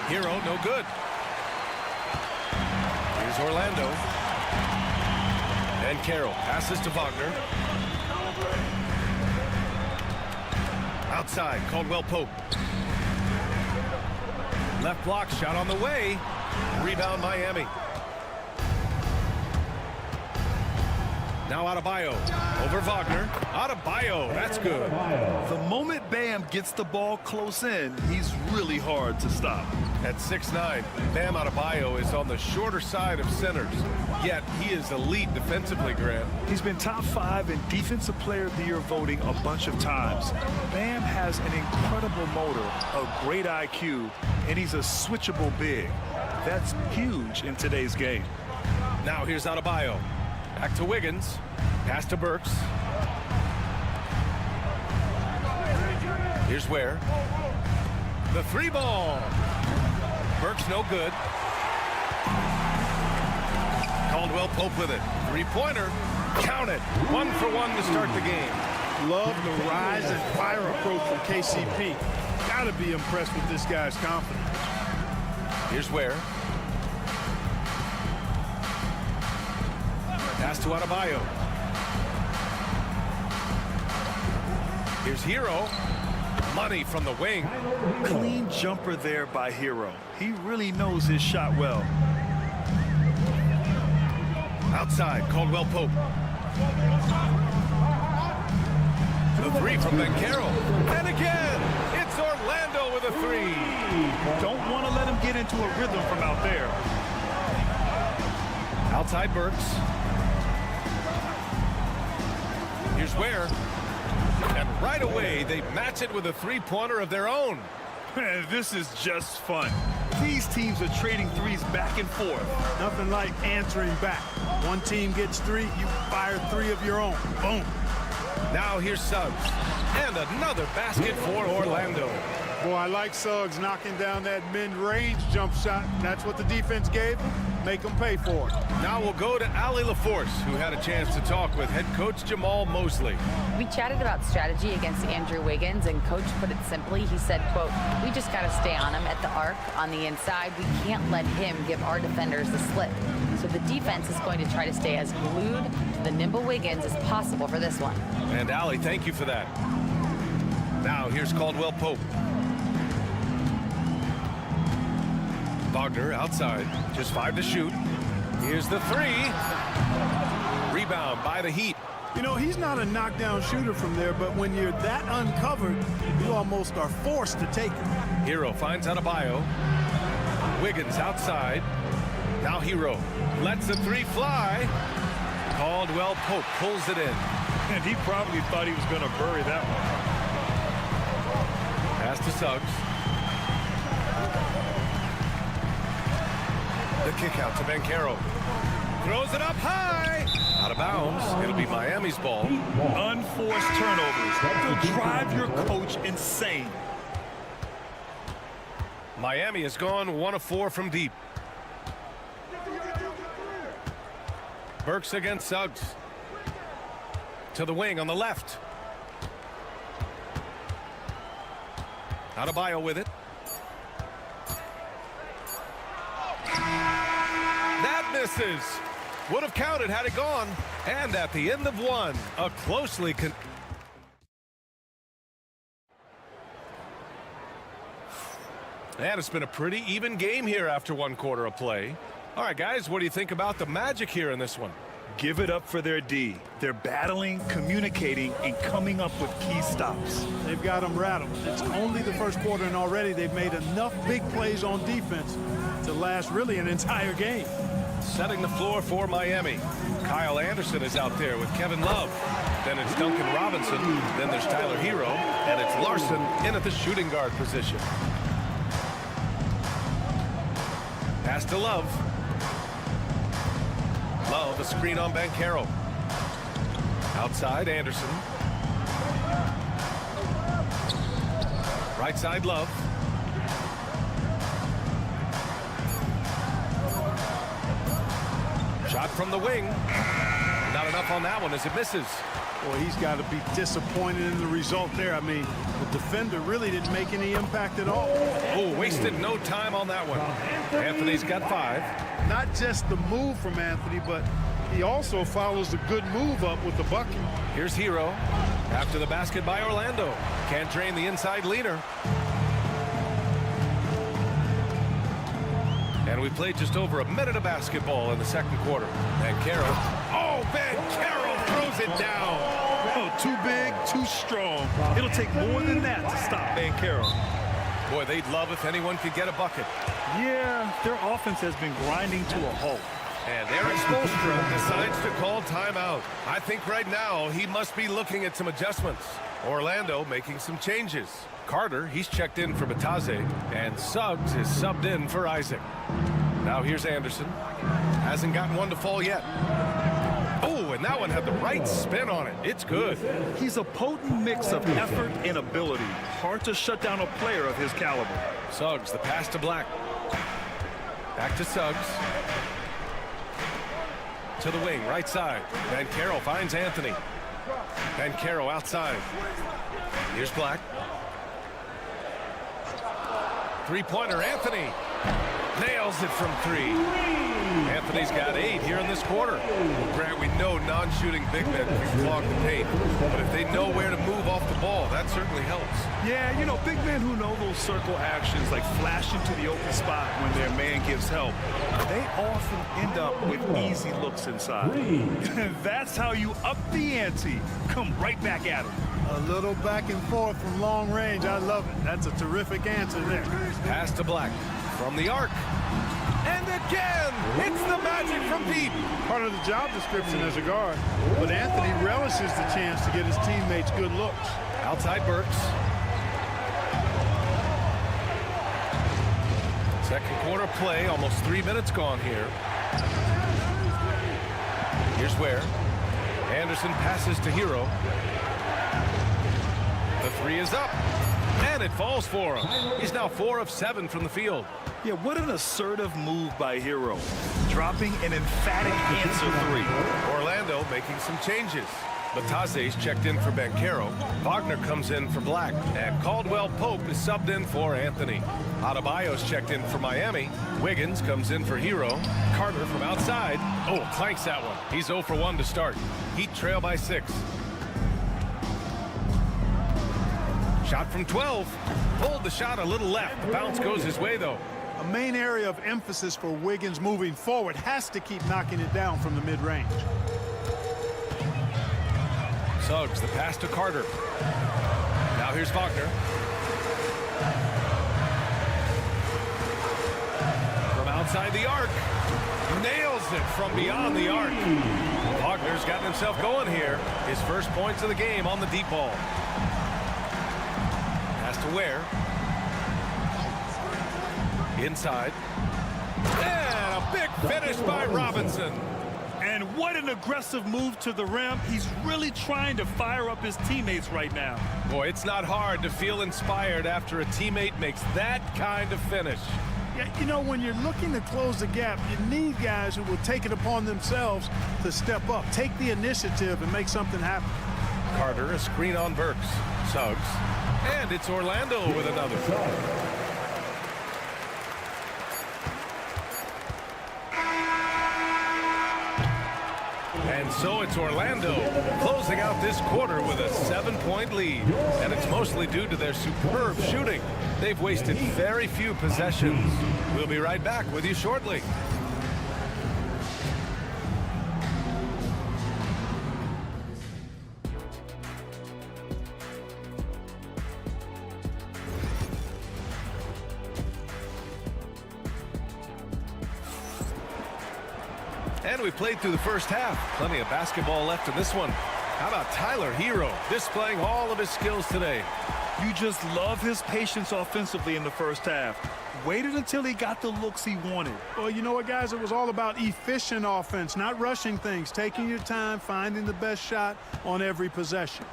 Hero, no good. Here's Orlando. And Carroll passes to Wagner. Outside, Caldwell Pope. Left block shot on the way. Rebound Miami. Now Adebayo over Wagner. Adebayo, that's good. The moment Bam gets the ball close in, he's really hard to stop. At 6'9", Bam Adebayo is on the shorter side of centers, yet he is elite defensively, Grant. He's been top 5 in Defensive Player of the Year voting a bunch of times. Bam has an incredible motor, a great IQ, and he's a switchable big. That's huge in today's game. Now here's Adebayo. Back to Wiggins. Pass to Burks. Here's Ware. The 3 ball. Burks no good. Caldwell Pope with it. 3-pointer. Count it. 1 for 1 to start the game. Love the rise and fire approach from KCP. Gotta be impressed with this guy's confidence. Here's Ware. Pass to Adebayo. Here's Hero. Money from the wing. Clean jumper there by Hero. He really knows his shot well. Outside, Caldwell Pope. The 3 from Ben Carroll. And again, it's Orlando with a 3. Don't want to let him get into a rhythm from out there. Outside Burks. Here's Ware. And right away, they match it with a 3-pointer of their own. This is just fun. These teams are trading threes back and forth. Nothing like answering back. One team gets 3, you fire 3 of your own. Boom. Now here's Suggs. And another basket for Orlando. Boy, I like Suggs knocking down that mid-range jump shot. That's what the defense gave him. Make them pay for it. Now we'll go to Allie LaForce, who had a chance to talk with head coach Jamal Mosley. We chatted about strategy against Andrew Wiggins, and coach put it simply. He said, quote, we just got to stay on him at the arc on the inside. We can't let him give our defenders the slip. So the defense is going to try to stay as glued to the nimble Wiggins as possible for this one. And Allie, thank you for that. Now here's Caldwell Pope. Wagner outside, just 5 to shoot. Here's the 3. Rebound by the Heat. You know, he's not a knockdown shooter from there, but when you're that uncovered, you almost are forced to take it. Hero finds Adebayo. Wiggins outside. Now Hero lets the 3 fly. Caldwell Pope pulls it in. And he probably thought he was going to bury that one. Pass to Suggs. The kick out to Banchero. Throws it up high. Out of bounds. It'll be Miami's ball. Unforced turnovers. They'll drive your coach insane. Miami has gone 1 of 4 from deep. Burks against Suggs. To the wing on the left. Adebayo with it. That misses. Would have counted had it gone. And at the end of 1, a closely and it's been a pretty even game here after 1 quarter of play. All right, guys, what do you think about the Magic here in this one? Give it up for their D. They're battling, communicating, and coming up with key stops. They've got them rattled. It's only the first quarter, and already they've made enough big plays on defense to last really an entire game. Setting the floor for Miami. Kyle Anderson is out there with Kevin Love. Then it's Duncan Robinson. Then there's Tyler Hero. And it's Larson in at the shooting guard position. Pass to Love. Love, a screen on Banchero. Outside, Anderson. Right side, Love. Shot from the wing. Not enough on that one as it misses. Boy, he's got to be disappointed in the result there. I mean, the defender really didn't make any impact at all. Oh, wasted no time on that one. Anthony's got 5. Not just the move from Anthony, but he also follows the good move up with the bucket. Here's Hero. After the basket by Orlando. Can't drain the inside leaner. And we played just over a minute of basketball in the second quarter. Banchero. Oh, Banchero throws it down. Oh, too big, too strong. It'll take more than that to stop Banchero. Boy, they'd love if anyone could get a bucket. Yeah, their offense has been grinding to a halt. And Eric Spoelstra decides to call timeout. I think right now he must be looking at some adjustments. Orlando making some changes. Carter, he's checked in for Bataze, and Suggs is subbed in for Isaac. Now here's Anderson. Hasn't gotten one to fall yet. Oh, and that one had the right spin on it. It's good. He's a potent mix of effort and ability. Hard to shut down a player of his caliber. Suggs, the pass to Black. Back to Suggs. To the wing, right side. Banchero finds Anthony. Banchero outside. Here's Black. Three-pointer, Anthony. Nails it from 3. Anthony's got 8 here in this quarter. Grant, we know non-shooting big men can clog the paint, but if they know where to move off the ball, that certainly helps. Yeah, you know, big men who know those circle actions, like flashing to the open spot when their man gives help, they often end up with easy looks inside. That's how you up the ante. Come right back at him. A little back and forth from long range. I love it. That's a terrific answer there. Pass to Black from the arc. And again, it's the Magic from deep. Part of the job description as a guard. But Anthony relishes the chance to get his teammates good looks. Outside Burks. Second quarter play, almost 3 minutes gone here. Here's where Anderson passes to Hero. The 3 is up. And it falls for him. He's now 4 of 7 from the field. Yeah, what an assertive move by Hero. Dropping an emphatic answer 3. Orlando making some changes. Batase's checked in for Banchero. Wagner comes in for Black. And Caldwell Pope is subbed in for Anthony. Adebayo's checked in for Miami. Wiggins comes in for Hero. Carter from outside. Oh, clanks that one. He's 0 for 1 to start. Heat trail by 6. Shot from 12. Pulled the shot a little left. The bounce goes his way, though. A main area of emphasis for Wiggins moving forward has to keep knocking it down from the mid-range. Suggs, the pass to Carter. Now here's Wagner. From outside the arc. Nails it from beyond the arc. Wagner's gotten himself going here. His first points of the game on the deep ball. Pass to Ware. Inside. And a big finish by Robinson. And what an aggressive move to the rim. He's really trying to fire up his teammates right now. Boy, it's not hard to feel inspired after a teammate makes that kind of finish. Yeah, you know, when you're looking to close the gap, you need guys who will take it upon themselves to step up, take the initiative, and make something happen. Carter, a screen on Burks. Suggs. And it's Orlando with another. And so it's Orlando closing out this quarter with a 7-point lead. And it's mostly due to their superb shooting. They've wasted very few possessions. We'll be right back with you shortly. And we played through the first half. Plenty of basketball left in this one. How about Tyler Hero displaying all of his skills today? You just love his patience offensively in the first half. Waited until he got the looks he wanted. Well, you know what, guys? It was all about efficient offense, not rushing things, taking your time, finding the best shot on every possession.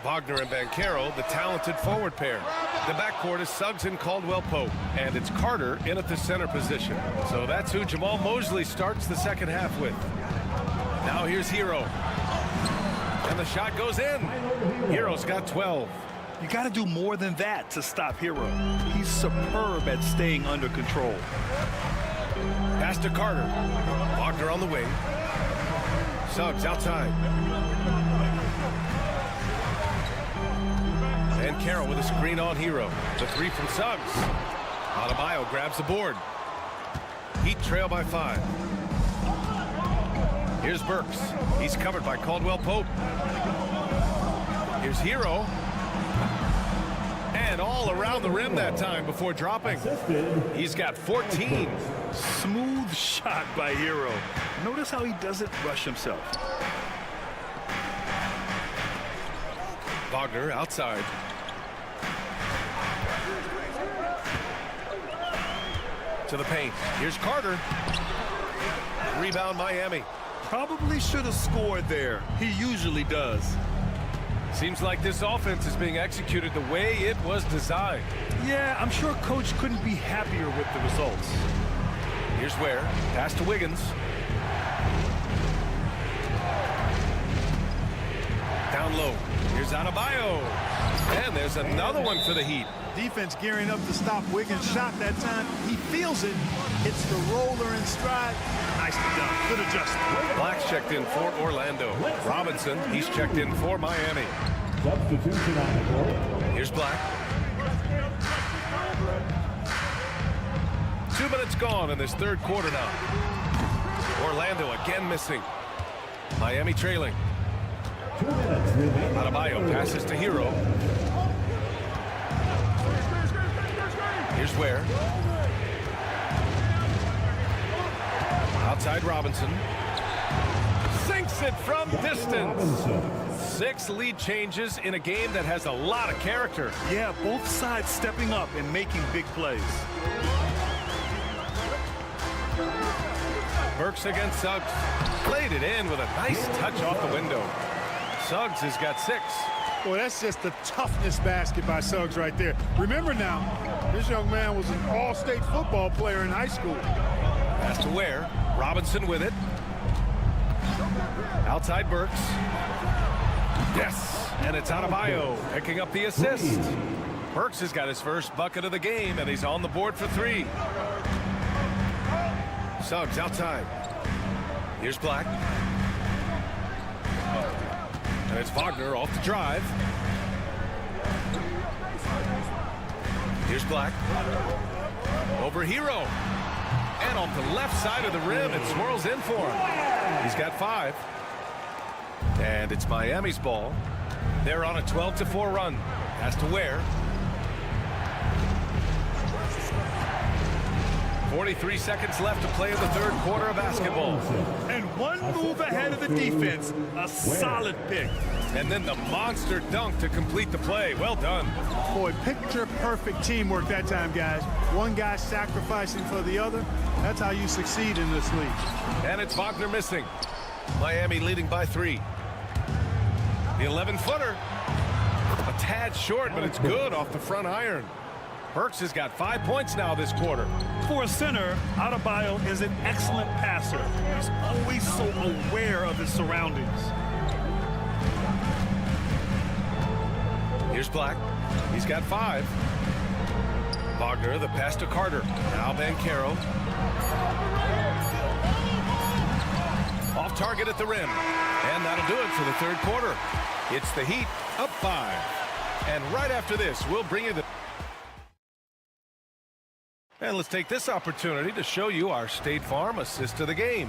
Wagner and Banchero, the talented forward pair. The backcourt is Suggs and Caldwell Pope, and it's Carter in at the center position. So that's who Jamal Mosley starts the second half with. Now here's Hero. And the shot goes in. Hero's got 12. You got to do more than that to stop Hero. He's superb at staying under control. Pass to Carter. Wagner on the wing. Suggs outside. And Carroll with a screen on Hero. The 3 from Suggs. Adebayo grabs the board. Heat trail by 5. Here's Burks. He's covered by Caldwell Pope. Here's Hero. And all around the rim that time before dropping. He's got 14. Smooth shot by Hero. Notice how he doesn't rush himself. Wagner outside. To the paint. Here's Carter. Rebound Miami. Probably should have scored there. He usually does. Seems like this offense is being executed the way it was designed. Yeah, I'm sure Coach couldn't be happier with the results. Here's Ware. Pass to Wiggins. Down low. Here's Adebayo. And there's another one for the Heat. Defense gearing up to stop Wiggins' shot that time. He feels it. Hits the roller in stride. Nicely done. Good adjustment. Black's checked in for Orlando. Robinson, he's checked in for Miami. Substitution on the court. Here's Black. 2 minutes gone in this third quarter now. Orlando again missing. Miami trailing. 2 minutes remaining. Adebayo passes to Hero. Here's Ware. Outside Robinson. Sinks it from distance. 6 lead changes in a game that has a lot of character. Yeah, both sides stepping up and making big plays. Burks against Suggs. Played it in with a nice touch off the window. Suggs has got 6. Boy, that's just the toughness basket by Suggs right there. Remember now, this young man was an all-state football player in high school. Pass to Ware. Robinson with it. Outside Burks. Yes, and it's Adebayo picking up the assist. Burks has got his first bucket of the game, and he's on the board for 3. Suggs outside. Here's Black. And it's Wagner off the drive. Here's Black. Over Hero. And off the left side of the rim, it swirls in for him. He's got 5. And it's Miami's ball. They're on a 12-4 run. Has to Ware. 43 seconds left to play in the third quarter of basketball. And one move ahead of the defense. A solid pick. And then the monster dunk to complete the play. Well done. Boy, picture-perfect teamwork that time, guys. One guy sacrificing for the other. That's how you succeed in this league. And it's Wagner missing. Miami leading by 3. The 11-footer. A tad short, but it's good off the front iron. Burks has got 5 points now this quarter. For a center, Adebayo is an excellent passer. He's always so aware of his surroundings. Here's Black. He's got 5. Wagner, the pass to Carter. Now Banchero. Off target at the rim. And that'll do it for the third quarter. It's the Heat up 5. And right after this, we'll bring you the... And let's take this opportunity to show you our State Farm assist of the game.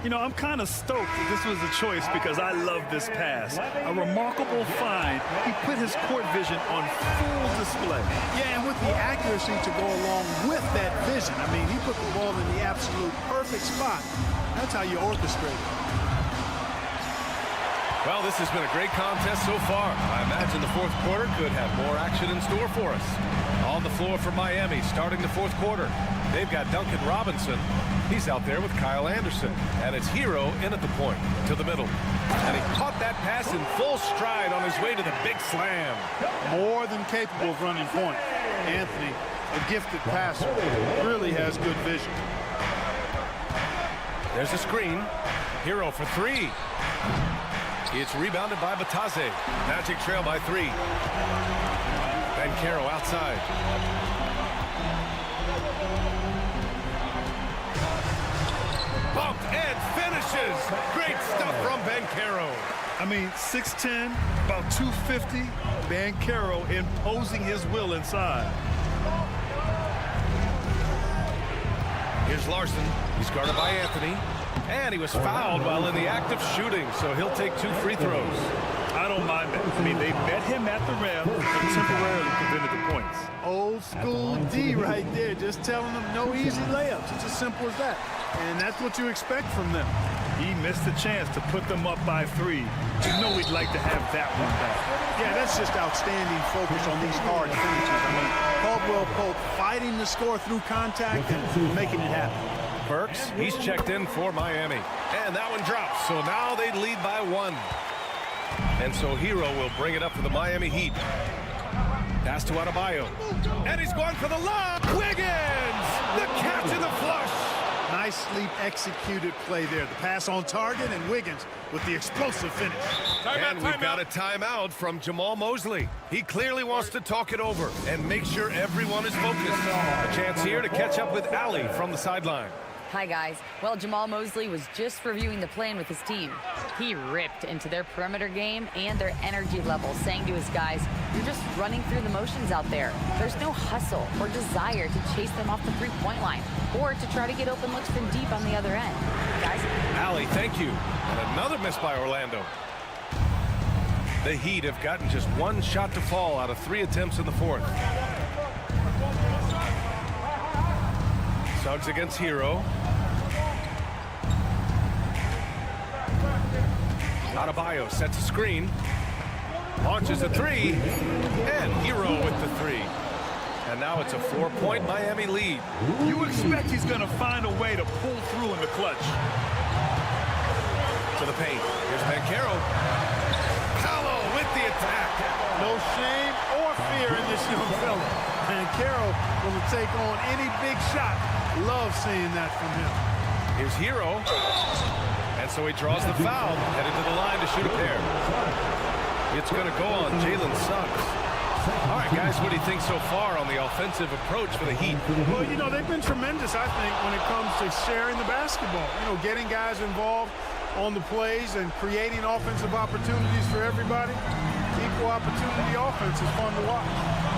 You know, I'm kind of stoked that this was a choice because I love this pass. A remarkable find. He put his court vision on full display. Yeah, and with the accuracy to go along with that vision. I mean, he put the ball in the absolute perfect spot. That's how you orchestrate it. Well, this has been a great contest so far. I imagine the fourth quarter could have more action in store for us. On the floor for Miami, starting the fourth quarter. They've got Duncan Robinson. He's out there with Kyle Anderson. And it's Hero in at the point, to the middle. And he caught that pass in full stride on his way to the big slam. More than capable of running point. Anthony, a gifted passer, really has good vision. There's a screen. Hero for 3. It's rebounded by Batase. Magic trail by 3. Banchero outside. Bumped and finishes. Great stuff from Banchero. I mean, 6'10", about 250. Banchero imposing his will inside. Here's Larson. He's guarded by Anthony. And he was fouled while in the act of shooting, so he'll take 2 free throws. I don't mind that. I mean, they met him at the rim and temporarily prevented the points. Old school D right there, just telling them no easy layups. It's as simple as that. And that's what you expect from them. He missed the chance to put them up by 3. You know we'd like to have that one back. Yeah, that's just outstanding focus on these hard finishes. I mean, Caldwell Pope fighting the score through contact and making it happen. Burks, he's checked in for Miami. And that one drops, so now they lead by 1. And so Hero will bring it up for the Miami Heat. Pass to Adebayo. And he's going for the lob. Wiggins! The catch and the flush. Nicely executed play there. The pass on target, and Wiggins with the explosive finish. And we've got a timeout from Jamal Mosley. He clearly wants to talk it over and make sure everyone is focused. A chance here to catch up with Allie from the sideline. Hi, guys. Well, Jamal Mosley was just reviewing the plan with his team. He ripped into their perimeter game and their energy level, saying to his guys, you're just running through the motions out there. There's no hustle or desire to chase them off the three-point line or to try to get open looks from deep on the other end. Guys? Allie, thank you. And another miss by Orlando. The Heat have gotten just 1 shot to fall out of 3 attempts in the fourth. Suggs against Hero. Adebayo sets a screen. Launches a 3. And Hero with the 3. And now it's a 4-point Miami lead. You expect he's going to find a way to pull through in the clutch. To the paint. Here's Banchero. Paolo with the attack. No shame or fear in this young fella. And Carroll will take on any big shot. Love seeing that from him. Here's Hero. And so he draws the foul, headed to the line to shoot a pair. It's going to go on Jalen Suggs. All right, guys, what do you think so far on the offensive approach for the Heat? Well, you know, they've been tremendous, I think, when it comes to sharing the basketball. You know, getting guys involved on the plays and creating offensive opportunities for everybody. Equal opportunity offense is fun to watch.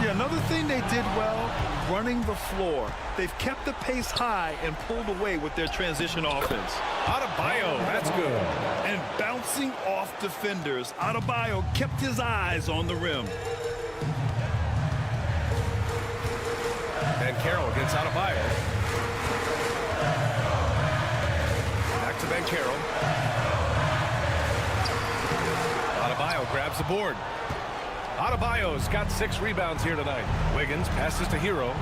Yeah, another thing they did well, running the floor. They've kept the pace high and pulled away with their transition offense. Adebayo, that's good. And bouncing off defenders, Adebayo kept his eyes on the rim. And Carroll against Adebayo. Back to Ben Carroll. Adebayo grabs the board. Adebayo's got 6 rebounds here tonight. Wiggins passes to Hero.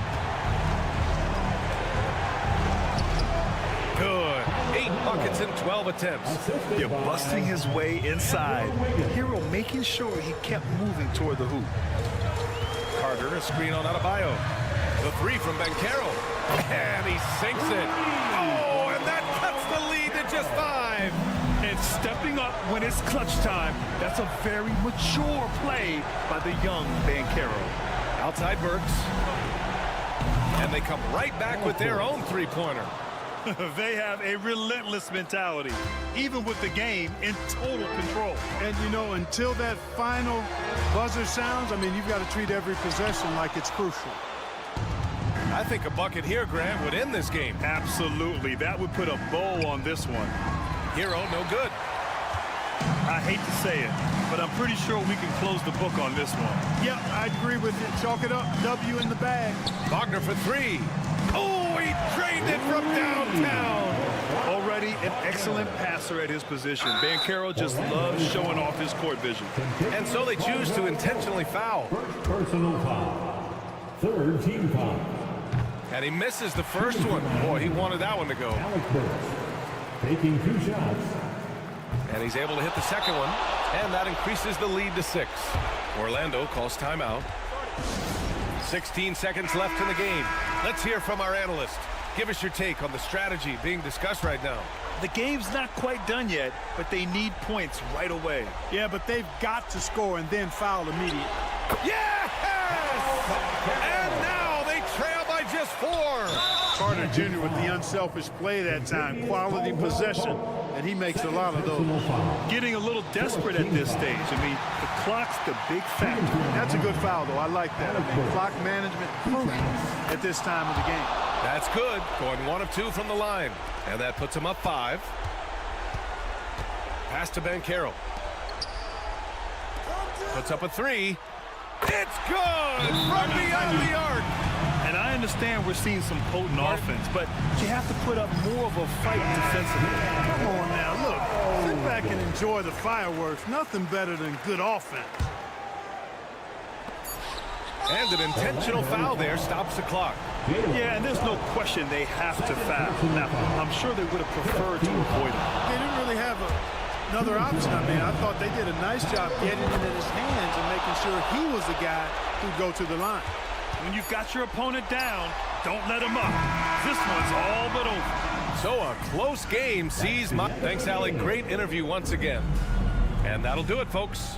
Good. 8 buckets in 12 attempts. You're busting his way inside. Hero making sure he kept moving toward the hoop. Carter, a screen on Adebayo. The 3 from Ben Carroll. And he sinks it. Oh, and that cuts the lead to just 5. And stepping up when it's clutch time. That's a very mature play by the young Ben Carroll. Outside Burks. And they come right back with their own 3-pointer. They have a relentless mentality, even with the game in total control. And, you know, until that final buzzer sounds, I mean, you've got to treat every possession like it's crucial. I think a bucket here, Grant, would end this game. Absolutely. That would put a bow on this one. Hero, no good. I hate to say it, but I'm pretty sure we can close the book on this one. Yep, I agree with you. Chalk it up. W in the bag. Wagner for 3. Oh, he drained it from downtown. Already an excellent passer at his position. Ben Carroll just loves showing off his court vision. And so they choose to intentionally foul. First personal foul. Third team foul. And he misses the first one. Boy, he wanted that one to go. Alec Burks taking 2 shots. And he's able to hit the second one. And that increases the lead to 6. Orlando calls timeout. 16 seconds left in the game. Let's hear from our analyst. Give us your take on the strategy being discussed right now. The game's not quite done yet, but they need points right away. Yeah, but they've got to score and then foul immediately. Yes! And now they trail by just 4. Carter Jr. with the unselfish play that time. Quality possession, and he makes a lot of those. Getting a little desperate at this stage. I mean, the clock's the big factor. That's a good foul, though. I like that. I mean, clock management at this time of the game. That's good. Going 1 of 2 from the line. And that puts him up 5. Pass to Ben Carroll. Puts up a 3. It's good from beyond the arc. And I understand we're seeing some potent offense, but you have to put up more of a fight defensively. Come on now, look. Sit back and enjoy the fireworks. Nothing better than good offense. And an intentional foul there stops the clock. Yeah, and there's no question they have to foul. Now, I'm sure they would have preferred to avoid it. They didn't really have another option. I mean, I thought they did a nice job getting it in his hands and making sure he was the guy who'd go to the line. When you've got your opponent down, don't let him up. This one's all but over. So a close game sees my... Thanks, Alec. Great interview once again. And that'll do it, folks.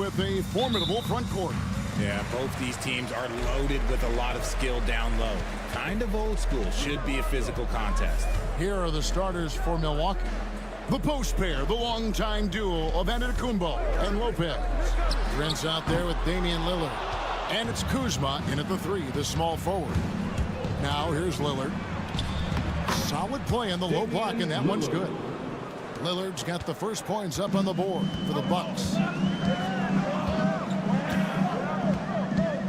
with a formidable front court. Yeah, both these teams are loaded with a lot of skill down low. Kind of old school. Should be a physical contest. Here are the starters for Milwaukee. The post pair, the longtime duo of Antetokounmpo and Lopez. Prince out there with Damian Lillard. And it's Kuzma in at the 3, the small forward. Now here's Lillard. Solid play on the low block, and that one's good. Lillard's got the first points up on the board for the Bucks.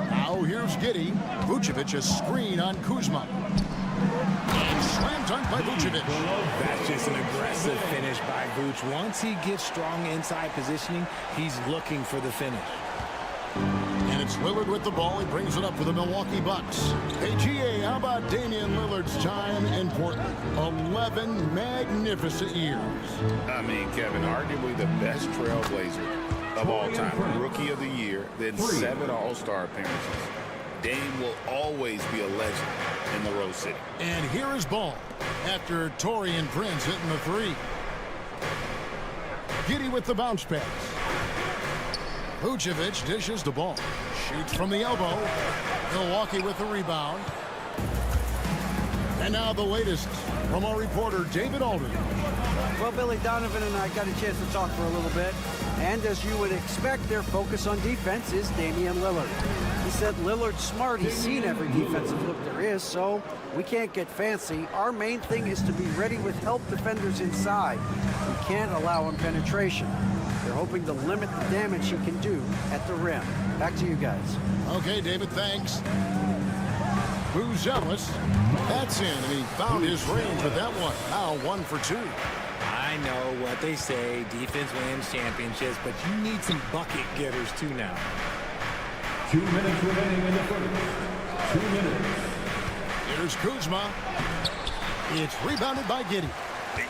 Now here's Giddey. Vucevic a screen on Kuzma. And slam dunk by Vucevic. That's just an aggressive finish by Vuce. Once he gets strong inside positioning, he's looking for the finish. And it's Lillard with the ball. He brings it up for the Milwaukee Bucks. Hey, GA, how about Damian Lillard's time in Portland? 11 magnificent years. I mean, Kevin, arguably the best trailblazer of all time. Rookie of the year, then 7 All-Star appearances. Dame will always be a legend in the Rose City. And here is Ball after Taurean Prince hitting the 3. Giddey with the bounce pass. Vucevic dishes the ball. Shoots from the elbow. Milwaukee with the rebound. And now the latest from our reporter, David Aldridge. Well, Billy Donovan and I got a chance to talk for a little bit. And as you would expect, their focus on defense is Damian Lillard. He said Lillard's smart. He's seen every defensive look there is, so we can't get fancy. Our main thing is to be ready with help defenders inside. We can't allow him penetration. They're hoping to limit the damage he can do at the rim. Back to you guys. Okay, David, thanks. Buzelis, that's in, and he found his range with that one. Now 1 for 2. I know what they say, defense wins championships, but you need some bucket getters too now. 2 minutes remaining in the first. 2 minutes. Here's Kuzma. It's rebounded by Giddey.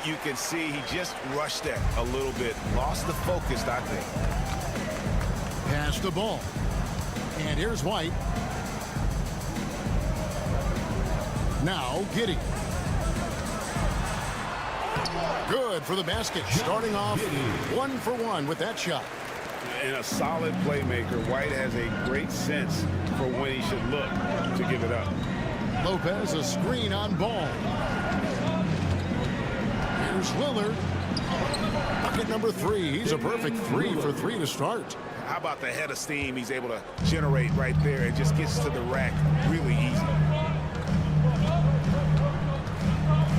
You can see he just rushed that a little bit. Lost the focus, I think. Pass the ball. And here's White. Now Giddey. Good for the basket. Starting off 1 for 1 with that shot. And a solid playmaker. White has a great sense for when he should look to give it up. Lopez a screen on Ball. Here's Lillard. Bucket number 3. He's a perfect 3 for 3 to start. How about the head of steam he's able to generate right there? It just gets to the rack really easy.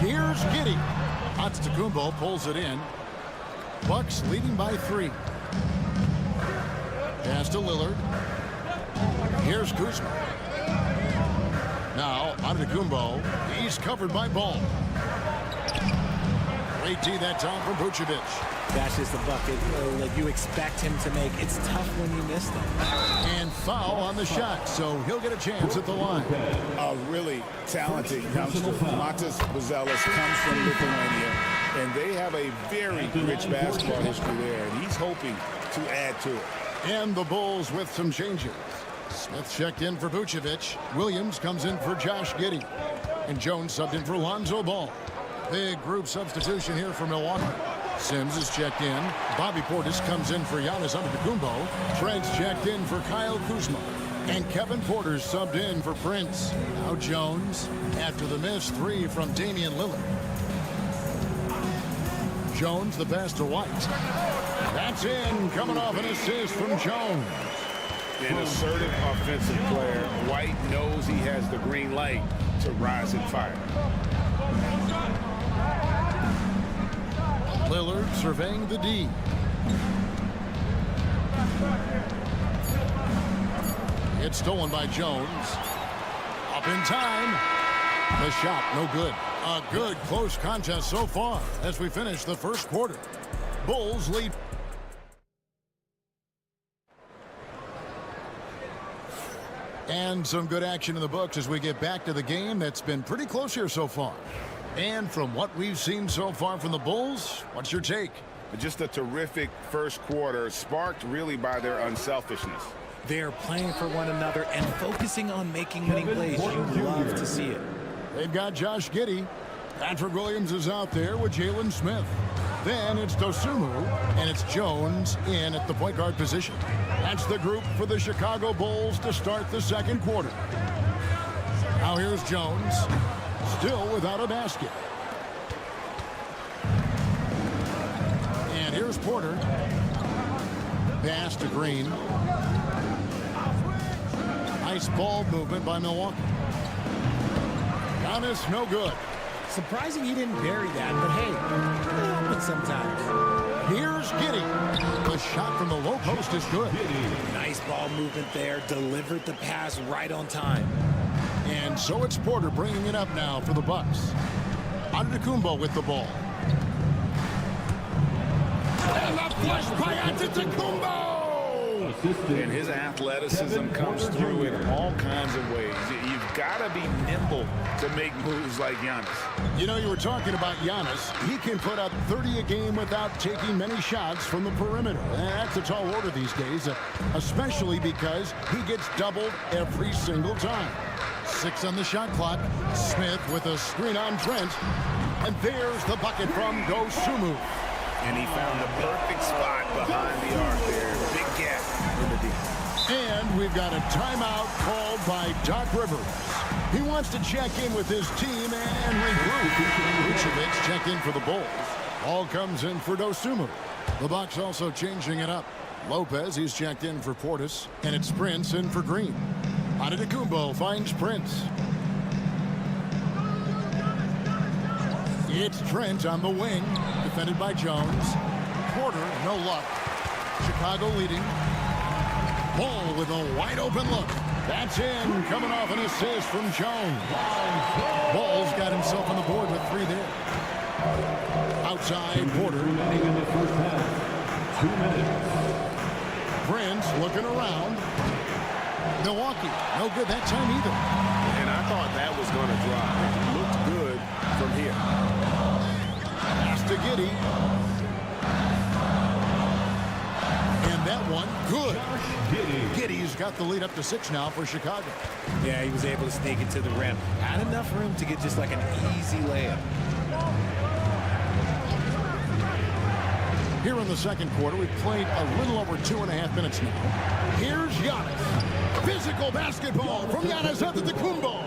Here's Giddey. Antetokounmpo pulls it in. Bucks leading by 3. Pass to Lillard. Here's Kuzma. Now Antetokounmpo. He's covered by Ball. Great D that time from Vucevic. That's just the bucket that you expect him to make. It's tough when you miss them. And foul on the shot, so he'll get a chance at the line. A really talented youngster. Matas Buzelis comes from Lithuania, and they have a very rich basketball history there, and he's hoping to add to it. And the Bulls with some changes. Smith checked in for Vucevic. Williams comes in for Josh Giddey. And Jones subbed in for Lonzo Ball. Big group substitution here for Milwaukee. Sims is checked in. Bobby Portis comes in for Giannis Antetokounmpo. Trent's checked in for Kyle Kuzma. And Kevin Porter's subbed in for Prince. Now Jones after the missed 3 from Damian Lillard. Jones the pass to White. That's in, coming off an assist from Jones. An assertive offensive player. White knows he has the green light to rise and fire. Lillard surveying the D. It's stolen by Jones. Up in time. The shot, no good. A good close contest so far as we finish the first quarter. Bulls lead. And some good action in the books as we get back to the game that's been pretty close here so far. And from what we've seen so far from the Bulls, what's your take? Just a terrific first quarter, sparked really by their unselfishness. They're playing for one another and focusing on making winning plays. You love to see it. They've got Josh Giddey. Patrick Williams is out there with Jalen Smith. Then it's Dosunmu, and it's Jones in at the point guard position. That's the group for the Chicago Bulls to start the second quarter. Now here's Jones, still without a basket. And here's Porter. Pass to Green. Nice ball movement by Milwaukee. Giannis, no good. Surprising he didn't bury that, but hey, it happens sometimes. Here's Giddey. The shot from the low post is good. Nice ball movement there. Delivered the pass right on time. And so it's Porter bringing it up now for the Bucks. Antetokounmpo with the ball. And the flush by Antetokounmpo! And his athleticism comes through in all kinds of ways. You've got to be nimble to make moves like Giannis. You know, you were talking about Giannis. He can put up 30 a game without taking many shots from the perimeter. That's a tall order these days, especially because he gets doubled every single time. 6 on the shot clock. Smith with a screen on Trent. And there's the bucket from Dosunmu. And he found the perfect spot behind the arc there. Big gap in the defense. And we've got a timeout called by Doc Rivers. He wants to check in with his team and regroup. Vucevic checked in for the Bulls. Ball comes in for Dosunmu. The Bucks also changing it up. Lopez, he's checked in for Portis. And it's Prince in for Green. Antetokounmpo finds Prince. It's Trent on the wing, defended by Jones. Porter, no luck. Chicago leading. Ball with a wide open look. That's in, coming off an assist from Jones. Ball's got himself on the board with 3 there. Outside, Porter. In the first half, 2 minutes. Prince looking around. Milwaukee, no good that time either. And I thought that was going to drive. Looked good from here. Pass to Giddey. And that one, good. Giddey's got the lead up to 6 now for Chicago. Yeah, he was able to sneak it to the rim. Had enough room to get just like an easy layup. Here in the second quarter, we've played a little over 2.5 minutes now. Here's Giannis. Physical basketball from Giannis Antetokounmpo.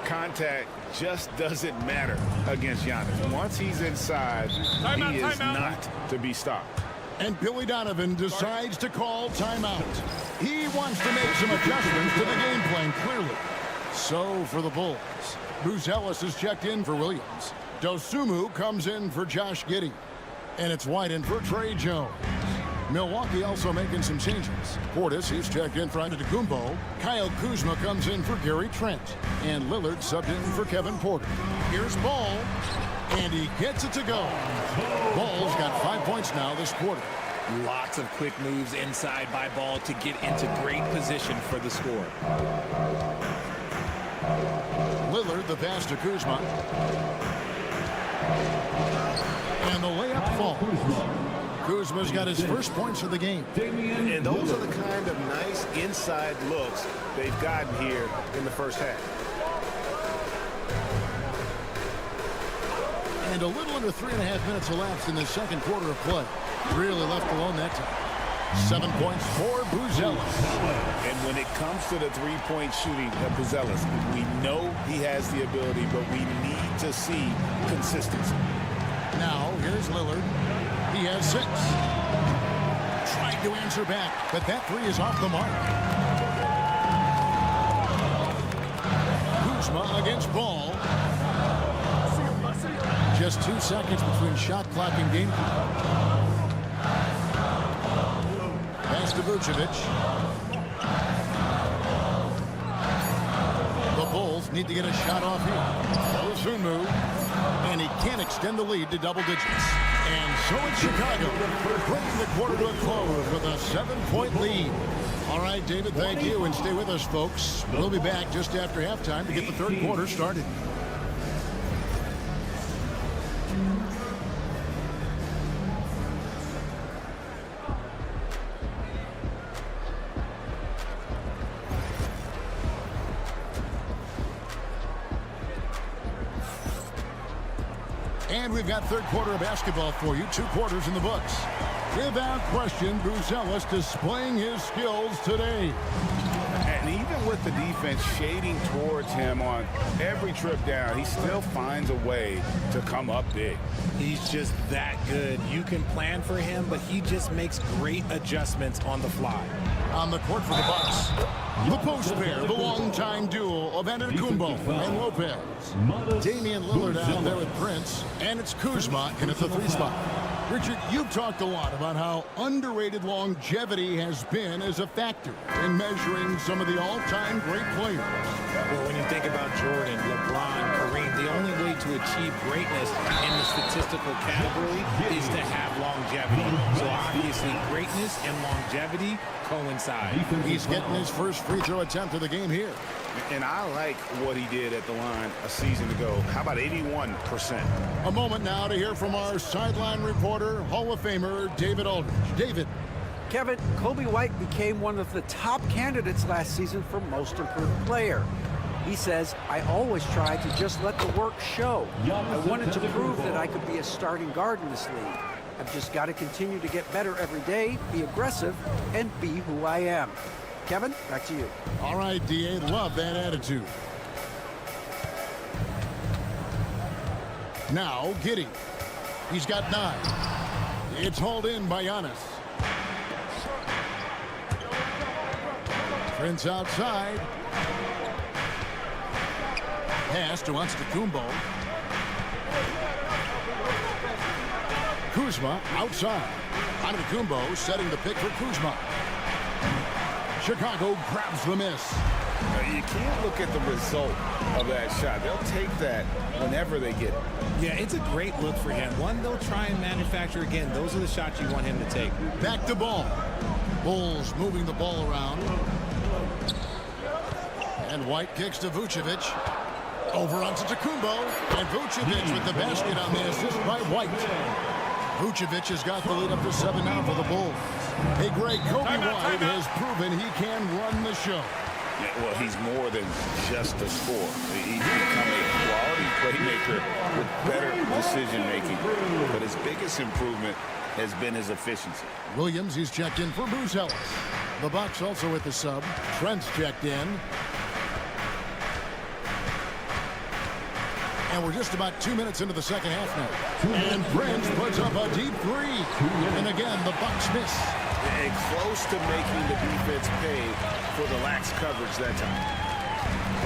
Contact just doesn't matter against Giannis. Once he's inside, he is not to be stopped. And Billy Donovan decides to call timeout. He wants to make some adjustments to the game plan, clearly. So for the Bulls, Buzelis is checked in for Williams. Dosunmu comes in for Josh Giddey. And it's White in for Trey Jones. Milwaukee also making some changes. Portis, he's checked in for Antetokounmpo. Kyle Kuzma comes in for Gary Trent. And Lillard subbed in for Kevin Porter. Here's Ball. And he gets it to go. Ball's got 5 points now this quarter. Lots of quick moves inside by Ball to get into great position for the score. Lillard, the pass to Kuzma. And the layup falls. Kuzma's got his first points of the game. And those are the kind of nice inside looks they've gotten here in the first half. And a little under 3.5 minutes elapsed in the second quarter of play. Really left alone that time. 7 points for Buzelis. And when it comes to the three-point shooting of Buzelis, we know he has the ability, but we need to see consistency. Now, here's Lillard. He has 6. Trying to answer back, but that 3 is off the mark. Kuzma against Ball. Just 2 seconds between shot clock and game clock. Pass to Vucevic. The Bulls need to get a shot off here. Dosunmu. And he can't extend the lead to double digits. And so it's Chicago, bringing the quarter to a close with a 7-point lead. All right, David, thank you, and stay with us, folks. We'll be back just after halftime to get the third quarter started. And we've got third quarter of basketball for you. 2 quarters in the books. Without question, Buzelis displaying his skills today. And even with the defense shading towards him on every trip down, he still finds a way to come up big. He's just that good. You can plan for him, but he just makes great adjustments on the fly. On the court for the Bucks, the post pair, the longtime duo of Antetokounmpo and Lopez. Damian Lillard out there with Prince, and it's Kuzma in at the 3 spot. Richard, you've talked a lot about how underrated longevity has been as a factor in measuring some of the all-time great players. Well, when you think about Jordan, LeBron, Kareem, the only way to achieve greatness in the statistical category is to have longevity. So obviously, greatness and longevity coincide. He's getting his first free throw attempt of the game here. And I like what he did at the line a season ago. How about 81%? A moment now to hear from our sideline reporter, Hall of Famer David Aldridge. David. Kevin, Kobe White became one of the top candidates last season for most improved player. He says, I always tried to just let the work show. I wanted to prove that I could be a starting guard in this league. I've just got to continue to get better every day, be aggressive, and be who I am. Kevin, back to you. All right, D.A., love that attitude. Now, Giddey. He's got 9. It's hauled in by Giannis. Prince outside. Pass to Antetokounmpo. Kuzma outside. Antetokounmpo setting the pick for Kuzma. Chicago grabs the miss. You can't look at the result of that shot. They'll take that whenever they get it. Yeah, it's a great look for him. One they'll try and manufacture again. Those are the shots you want him to take. Back to ball. Bulls moving the ball around. And White kicks to Vucevic. Over onto Antetokounmpo. And Vucevic with the basket on the assist by White. Vucevic has got the lead up to 7 now for the Bulls. Hey, Greg, Kobe White has proven he can run the show. Yeah, well, he's more than just a scorer. He's become a quality playmaker with better decision-making. But his biggest improvement has been his efficiency. Williams, he's checked in for Buzelis. The Bucks also with the sub. Trent's checked in. And we're just about 2 minutes into the second half now. And Prince puts up a deep 3. And again, the Bucks miss. And close to making the defense pay for the lax coverage that time.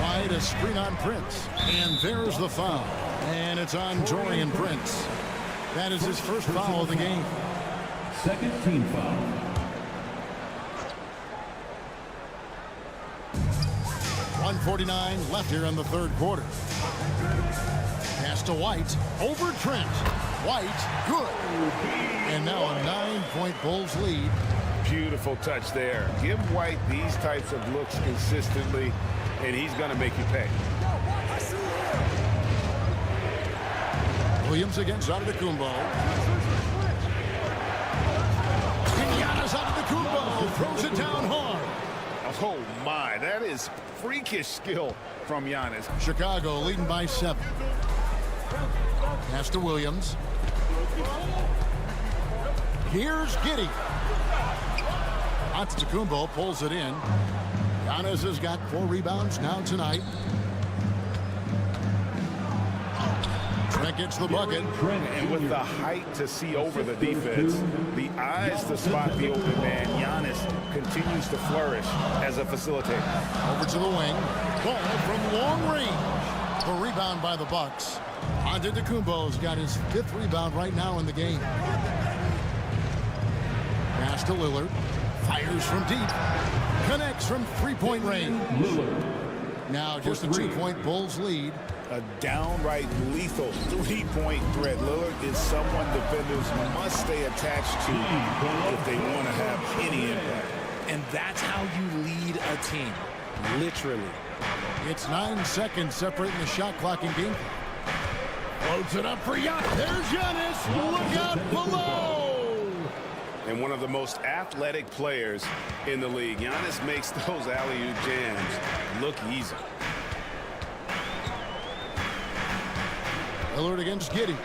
White, a screen on Prince. And there's the foul. And it's on Taurean Prince. That is his first foul of the game. Second team foul. .149 left here in the third quarter. Pass to White. Over Trent. White, good. And now a 9-point Bulls lead. Beautiful touch there. Give White these types of looks consistently, and he's going to make you pay. Williams against Antetokounmpo. Giannis Antetokounmpo throws it down hard. Oh, my. That is freakish skill from Giannis. Chicago leading by 7. Pass to Williams. Here's Giddey. Antetokounmpo pulls it in. Giannis has got 4 rebounds now tonight. Trent gets the bucket. And with the height to see over the defense, the eyes to spot the open man, Giannis continues to flourish as a facilitator. Over to the wing. Ball from long range. The rebound by the Bucks. Antetokounmpo's got his 5th rebound right now in the game. Pass to Lillard. Fires from deep. Connects from 3-point range. Now just a 2-point Bulls lead. A downright lethal 3-point threat. Lillard is someone defenders must stay attached to if they want to have any impact. And that's how you lead a team. Literally. It's 9 seconds separating the shot clock and game. Floats it up for Giannis. There's Giannis. Look out below. And one of the most athletic players in the league. Giannis makes those alley-oop jams look easy. Lillard against Giddey.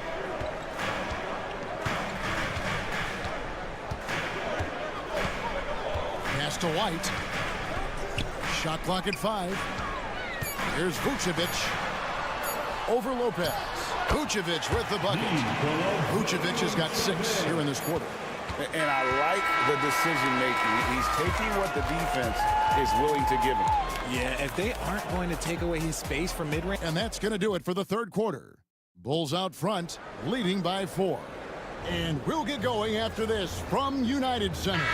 Pass to White. Shot clock at 5. Here's Vucevic. Over Lopez. Vucevic with the bucket. Vucevic has got 6 here in this quarter. And I like the decision-making. He's taking what the defense is willing to give him. Yeah, if they aren't going to take away his space from mid-range. And that's going to do it for the third quarter. Bulls out front, leading by 4. And we'll get going after this from United Center.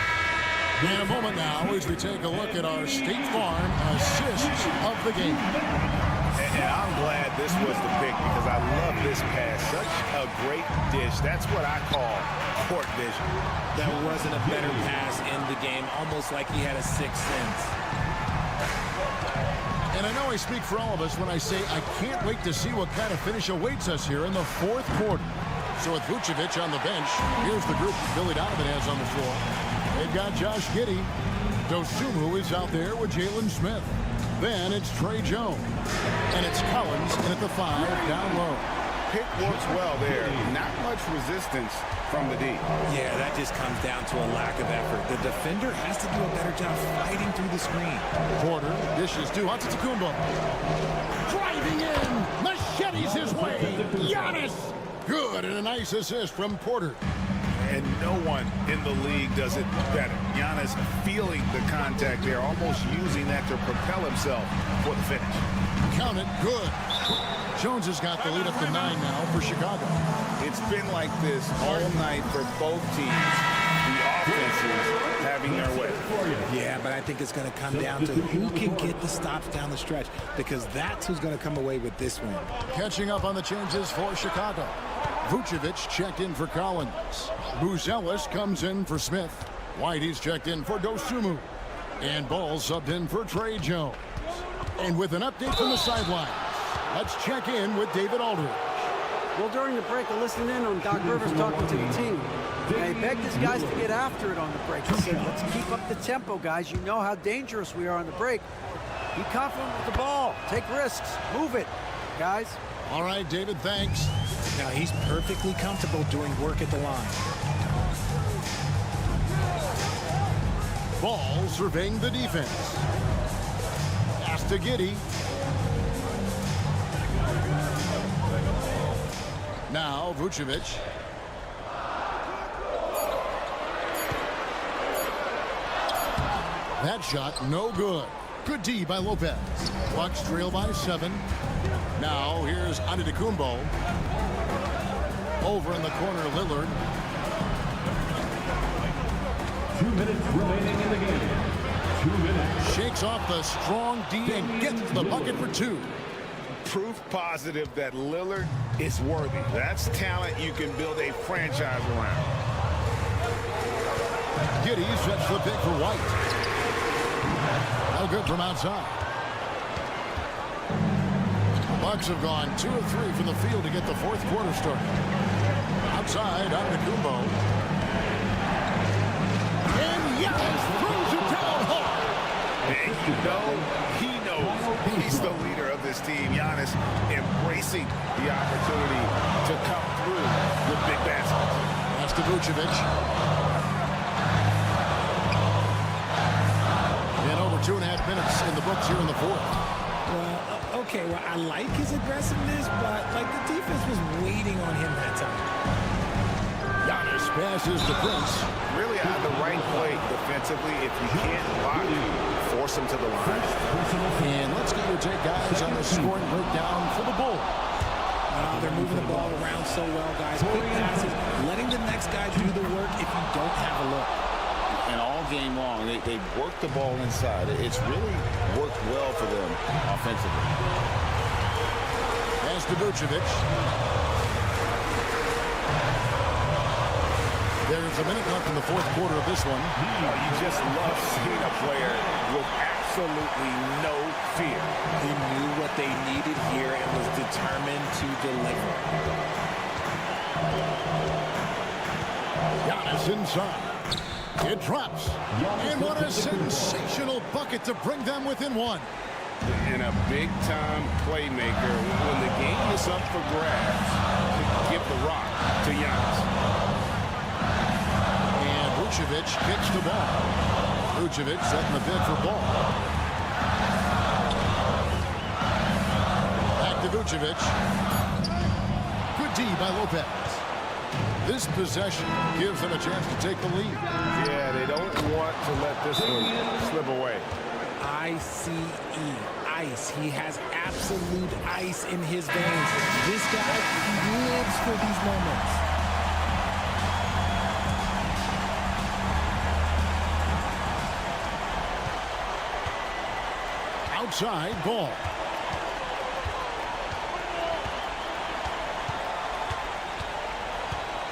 In a moment now as we take a look at our State Farm assists of the game. And I'm glad this was the pick because I love this pass. Such a great dish. That's what I call court vision. That wasn't a better pass in the game, almost like he had a sixth sense. And I know I speak for all of us when I say I can't wait to see what kind of finish awaits us here in the fourth quarter. So with Vucevic on the bench, here's the group Billy Donovan has on the floor. They've got Josh Giddey. Dosunmu is out there with Jalen Smith. Then it's Trey Jones. And it's Collins in at the 5 down low. Pick works well there. Not much resistance from the D. Yeah, that just comes down to a lack of effort. The defender has to do a better job fighting through the screen. Porter dishes to Antetokounmpo. Driving in. Machetes his way. Giannis. Good, and a nice assist from Porter. And no one in the league does it better. Giannis feeling the contact there, almost using that to propel himself for the finish. Count it, good. Jones has got the lead up to 9 now for Chicago. It's been like this all night for both teams. The offenses having their way. Yeah, but I think it's going to come down to who can get the stops down the stretch, because that's who's going to come away with this win. Catching up on the changes for Chicago. Vucevic checked in for Collins. Buzelis comes in for Smith. Whitey's checked in for Dosunmu. And Ball subbed in for Trey Jones. And with an update from the sidelines, let's check in with David Aldridge. Well, during the break, I listened in on Doc Rivers talking to the team. And he begged his guys to get after it on the break. He said, let's keep up the tempo, guys. You know how dangerous we are on the break. Be confident with the ball. Take risks. Move it, guys. All right, David, thanks. Now, he's perfectly comfortable doing work at the line. Ball surveying the defense. Pass to Giddey. Now, Vucevic. That shot, no good. Good D by Lopez. Bucks trail by 7. Now, here's Antetokounmpo. Over in the corner, Lillard. 2 minutes remaining in the game. 2 minutes. Shakes off the strong D and gets the bucket for 2. Proof positive that Lillard is worthy. That's talent you can build a franchise around. Giddey sets the pick for White. No good from outside. The Bucks have gone 2 of 3 from the field to get the fourth quarter started. Outside, Antetokounmpo. And Giannis throws it down hard. And you know, he knows he's the leader of this team. Giannis embracing the opportunity to come through with big baskets. That's to Vucevic. And over 2.5 minutes in the books here in the fourth. Well, okay, well, I like his aggressiveness, but, like, the defense was waiting on him that time. Giannis passes to Prince. Really out of the right play defensively. If you can't block, force him to the line. And let's get your take, guys, on the scoring breakdown for the Bulls. They're moving the ball around so well, guys. Quick passes, letting the next guy do the work if you don't have a look. And all game long, they work the ball inside. It's really worked well for them offensively. Pass to Vucevic. There's a minute left in the fourth quarter of this one. You just love seeing a player with absolutely no fear. He knew what they needed here and was determined to deliver. Giannis inside. It drops. And what a sensational bucket to bring them within 1. And a big-time playmaker when the game is up for grabs. Give the rock to Giannis. And Vucevic kicks the ball. Vucevic setting the bid for ball. Back to Vucevic. Good D by Lopez. This possession gives them a chance to take the lead. Yeah, they don't want to let this one slip away. ICE, ice. He has absolute ice in his veins. This guy lives for these moments. Outside ball.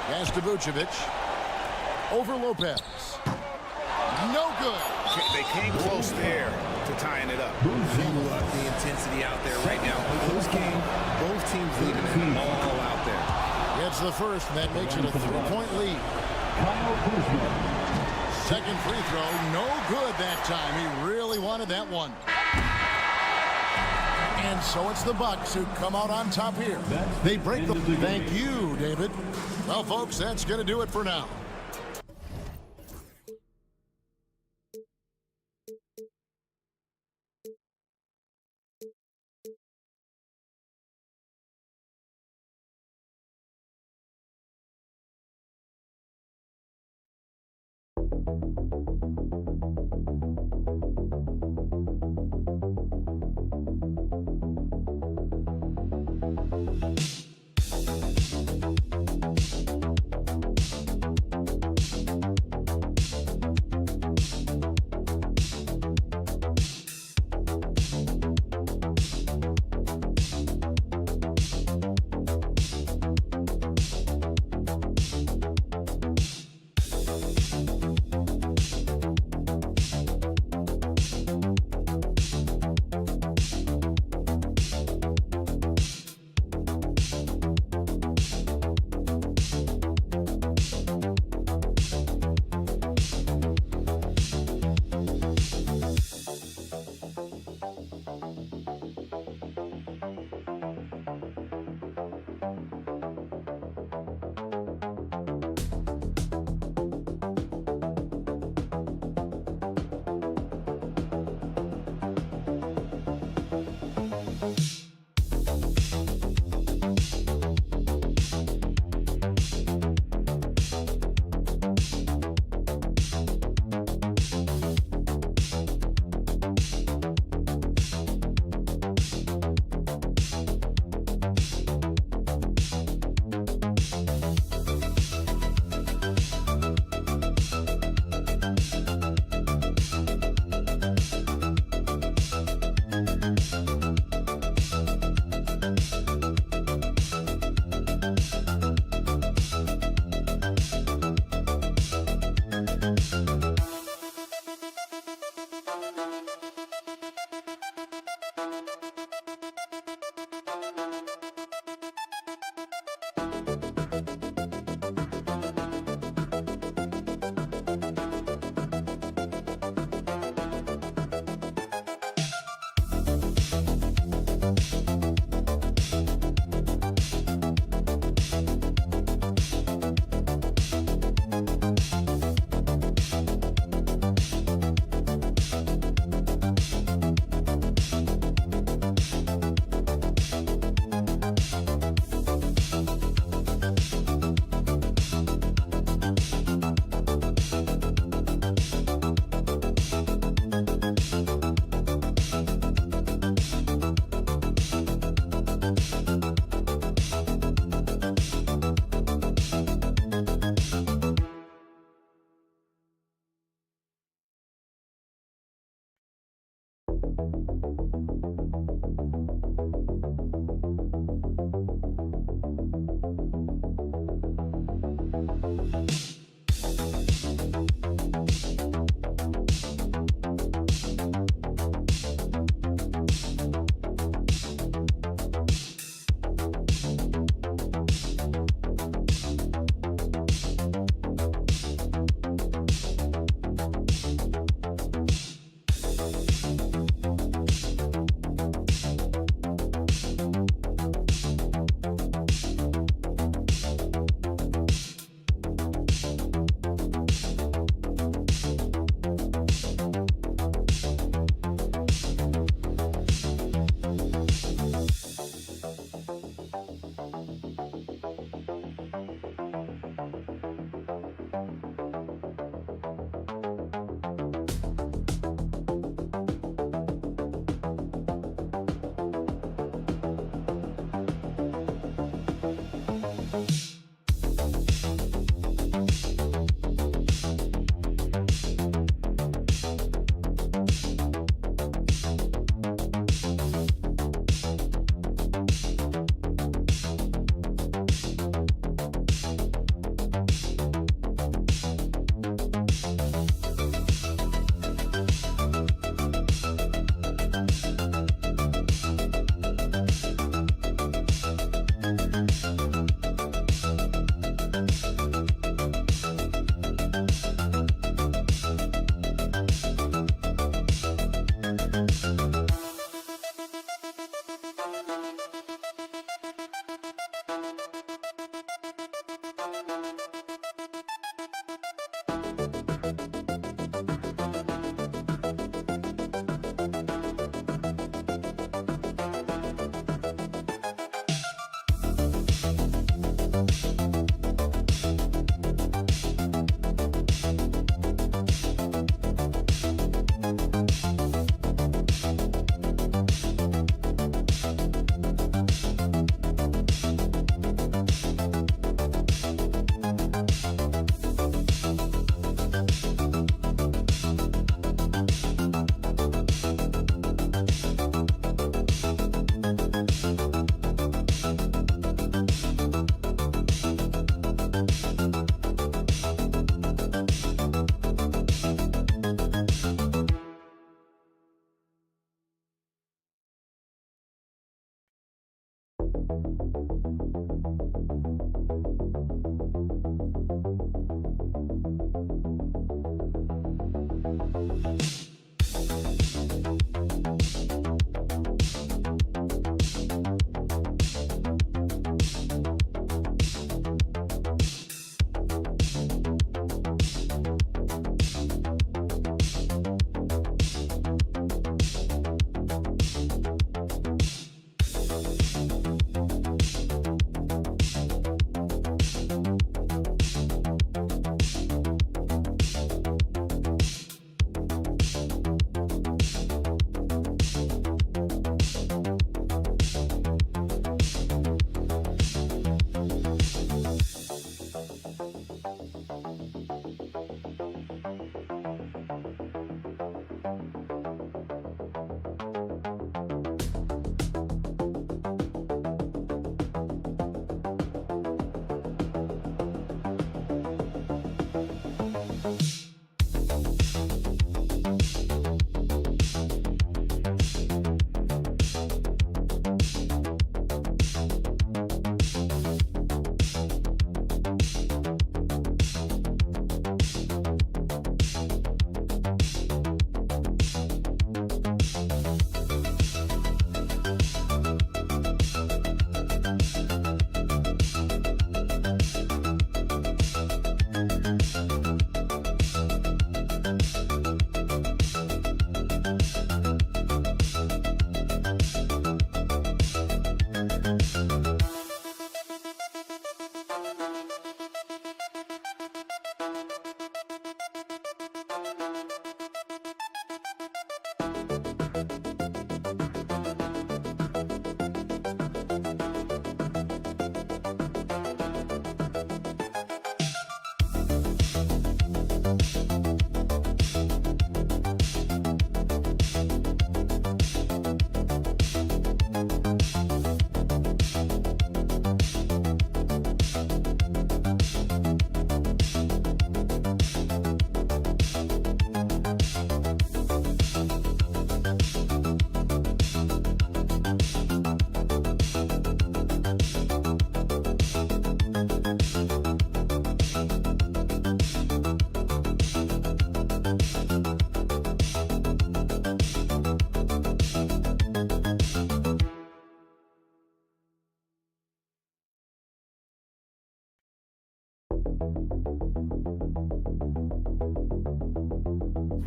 Pass to Vucevic. Over Lopez. No good. They came close there to tying it up. The intensity out there right now. Close game. Both teams leaving it all out there. Gets the first, and that makes it a 3-point lead. Second free throw, no good that time. He really wanted that one. And so it's the Bucks who come out on top here. They break the... Thank you, David. Well, folks, that's going to do it for now.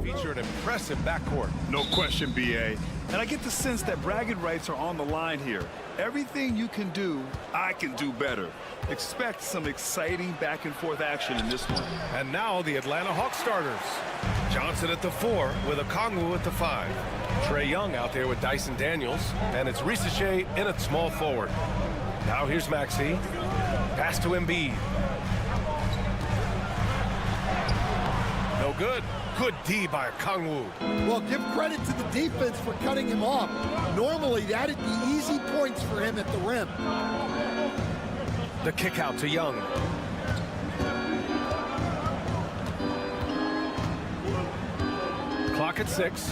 Feature an impressive backcourt. No question, B.A. And I get the sense that bragging rights are on the line here. Everything you can do, I can do better. Expect some exciting back-and-forth action in this one. And now the Atlanta Hawks starters. Johnson at the 4 with Okongwu at the 5. Trae Young out there with Dyson Daniels. And it's Risache in at small forward. Now here's Maxey. Pass to Embiid. No good. Good D by Okongwu. Well, give credit to the defense for cutting him off. Normally, that'd be easy points for him at the rim. The kick out to Young. Clock at 6.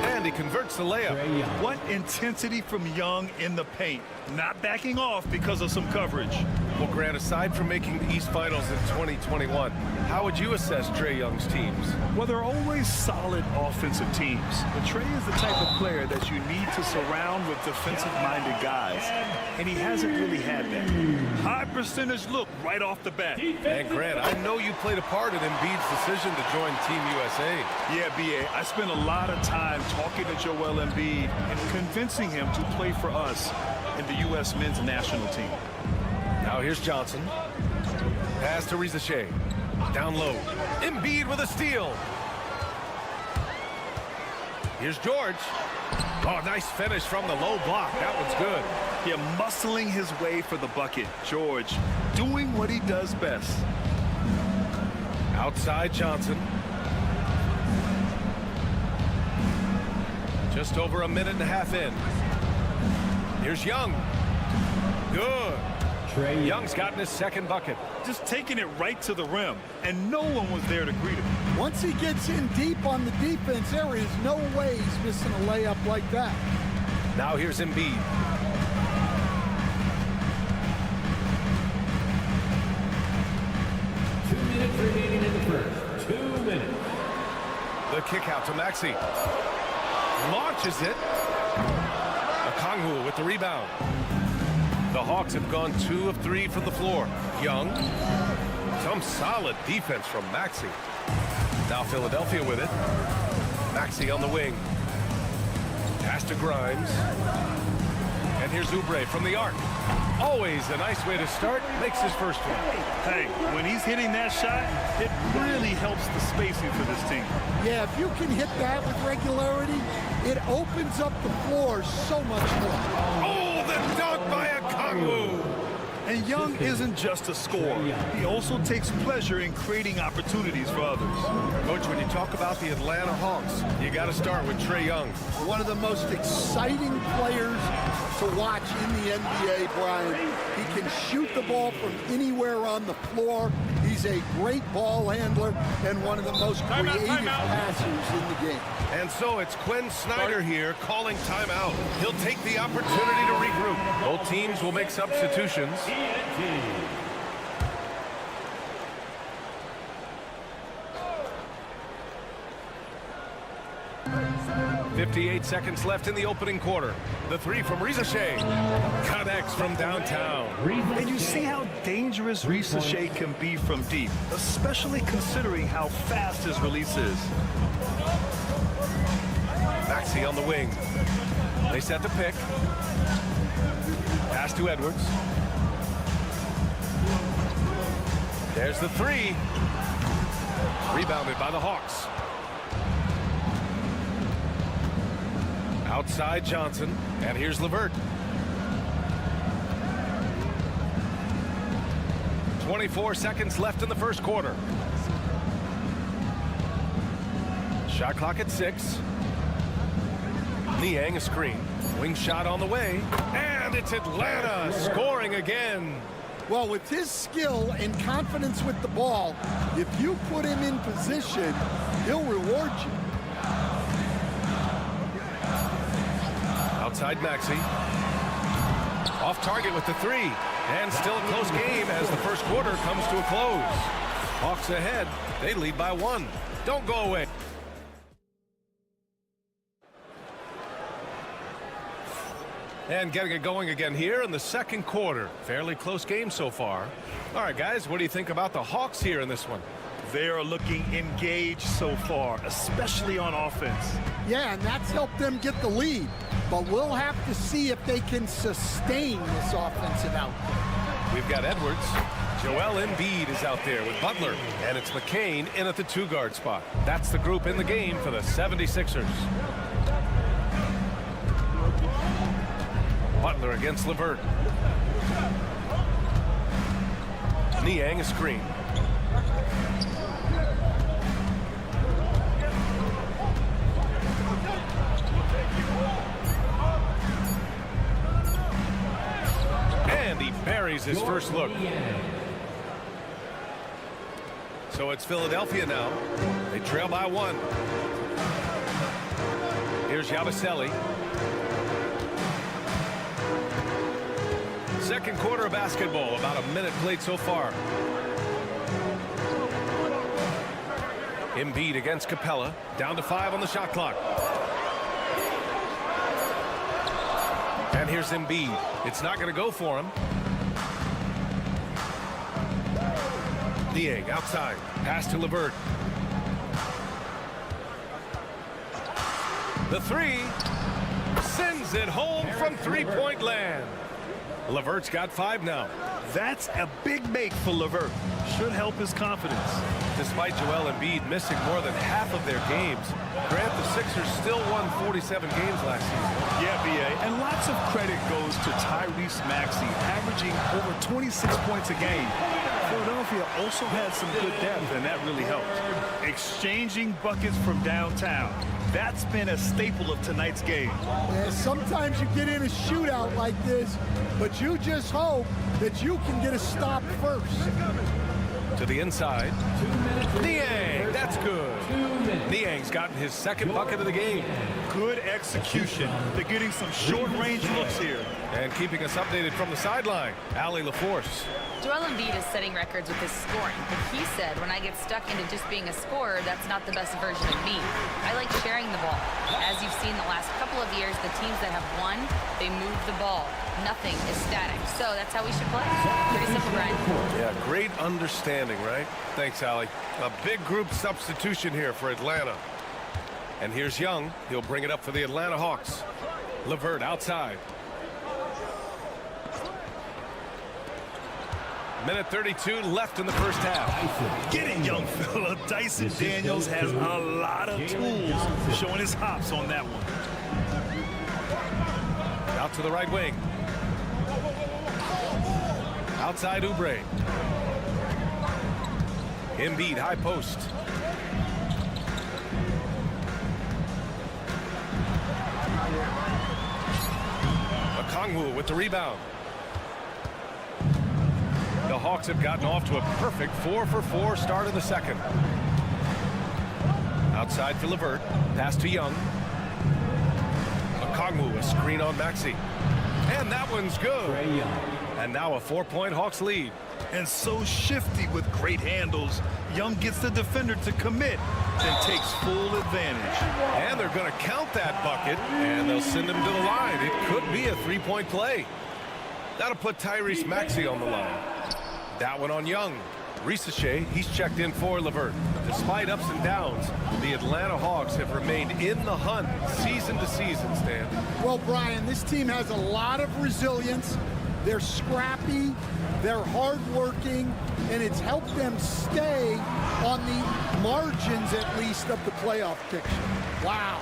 And he converts the layup. What intensity from Young in the paint. Not backing off because of some coverage. Well, Grant, aside from making the East Finals in 2021, how would you assess Trae Young's teams? Well, they're always solid offensive teams. But Trae is the type of player that you need to surround with defensive-minded guys. And he hasn't really had that. High percentage look right off the bat. And Grant, I know you played a part in Embiid's decision to join Team USA. Yeah, B.A., I spent a lot of time talking to Joel Embiid and convincing him to play for us in the U.S. men's national team. Now here's Johnson. Pass to Risache. Down low. Embiid with a steal. Here's George. Oh, nice finish from the low block. That one's good. Yeah, muscling his way for the bucket. George doing what he does best. Outside Johnson. Just over a minute and a half in. Here's Young. Good. Young's gotten his second bucket. Just taking it right to the rim, and no one was there to greet him. Once he gets in deep on the defense, there is no way he's missing a layup like that. Now here's Embiid. Remaining in the first. 2 minutes. The kick out to Maxey. Launches it. Okongwu with the rebound. The Hawks have gone 2 of 3 from the floor. Young. Some solid defense from Maxey. Now Philadelphia with it. Maxey on the wing. Pass to Grimes. And here's Oubre from the arc. Always a nice way to start. Makes his first one. Hey, when he's hitting that shot, it really helps the spacing for this team. Yeah, if you can hit that with regularity, it opens up the floor so much more. Oh, the dunk by Okongwu. And Young isn't just a scorer. He also takes pleasure in creating opportunities for others. Coach, when you talk about the Atlanta Hawks, you got to start with Trae Young. One of the most exciting players to watch in the NBA, Brian. He can shoot the ball from anywhere on the floor. He's a great ball handler and one of the most creative passers in the game. And so it's Quinn Snyder here calling timeout. He'll take the opportunity to regroup. Both teams will make substitutions. 58 seconds left in the opening quarter. The three from Risache. Connects from downtown. And you see how dangerous Risache can be from deep, especially considering how fast his release is. Maxey on the wing. They set the pick. Pass to Edwards. There's the three. Rebounded by the Hawks. Outside Johnson, and here's LeVert. 24 seconds left in the first quarter. Shot clock at 6. Niang a screen. Wing shot on the way, and it's Atlanta scoring again. Well, with his skill and confidence with the ball, if you put him in position, he'll reward you. Outside Maxey. Off target with the three. And still a close game as the first quarter comes to a close. Hawks ahead. They lead by 1. Don't go away. And getting it going again here in the second quarter. Fairly close game so far. All right, guys, what do you think about the Hawks here in this one? They are looking engaged so far, especially on offense. Yeah, and that's helped them get the lead. But we'll have to see if they can sustain this offensive output. We've got Edwards. Joel Embiid is out there with Butler. And it's McCain in at the 2-guard spot. That's the group in the game for the 76ers. Butler against LeVert. Niang a screen. And he buries his first look. So it's Philadelphia now. They trail by 1. Here's Yabusele. Second quarter of basketball, about a minute played so far. Embiid against Capella, down to 5 on the shot clock. And here's Embiid. It's not going to go for him. Niang outside, pass to LeVert. The three sends it home from three-point land. LeVert's got 5 now. That's a big make for LeVert. Should help his confidence. Despite Joel Embiid missing more than half of their games, Grant, the Sixers still won 47 games last season. Yeah, B.A., and lots of credit goes to Tyrese Maxey, averaging over 26 points a game. Philadelphia also had some good depth, and that really helped. Exchanging buckets from downtown. That's been a staple of tonight's game. Yeah, sometimes you get in a shootout like this, but you just hope that you can get a stop first. To the inside. Niang, that's good. Niang's gotten his second bucket of the game. Good execution. They're getting some short-range looks here. And keeping us updated from the sideline, Ali LaForce. Joel Embiid is setting records with his scoring, but he said, when I get stuck into just being a scorer, that's not the best version of me. I like sharing the ball. As you've seen the last couple of years, the teams that have won, they move the ball. Nothing is static. So that's how we should play. Pretty simple, Brian. Yeah, great understanding, right? Thanks, Ali. A big group substitution here for Atlanta. And here's Young. He'll bring it up for the Atlanta Hawks. LeVert outside. Minute 32 left in the first half. Get it, young fella. Dyson Daniels has a lot of tools, showing his hops on that one. Out to the right wing. Outside Oubre. Embiid, high post. Okongwu with the rebound. The Hawks have gotten off to a perfect 4-for-4 start of the second. Outside for LeVert. Pass to Young. Okongwu, a screen on Maxey. And that one's good. And now a 4-point Hawks lead. And so shifty with great handles. Young gets the defender to commit, then takes full advantage. And they're going to count that bucket, and they'll send him to the line. It could be a three-point play. That'll put Tyrese Maxey on the line. That one on Young. Risache, he's checked in for LeVert. Despite ups and downs, the Atlanta Hawks have remained in the hunt season to season, Stan. Well, Brian, this team has a lot of resilience. They're scrappy, they're hardworking, and it's helped them stay on the margins, at least, of the playoff picture. Wow.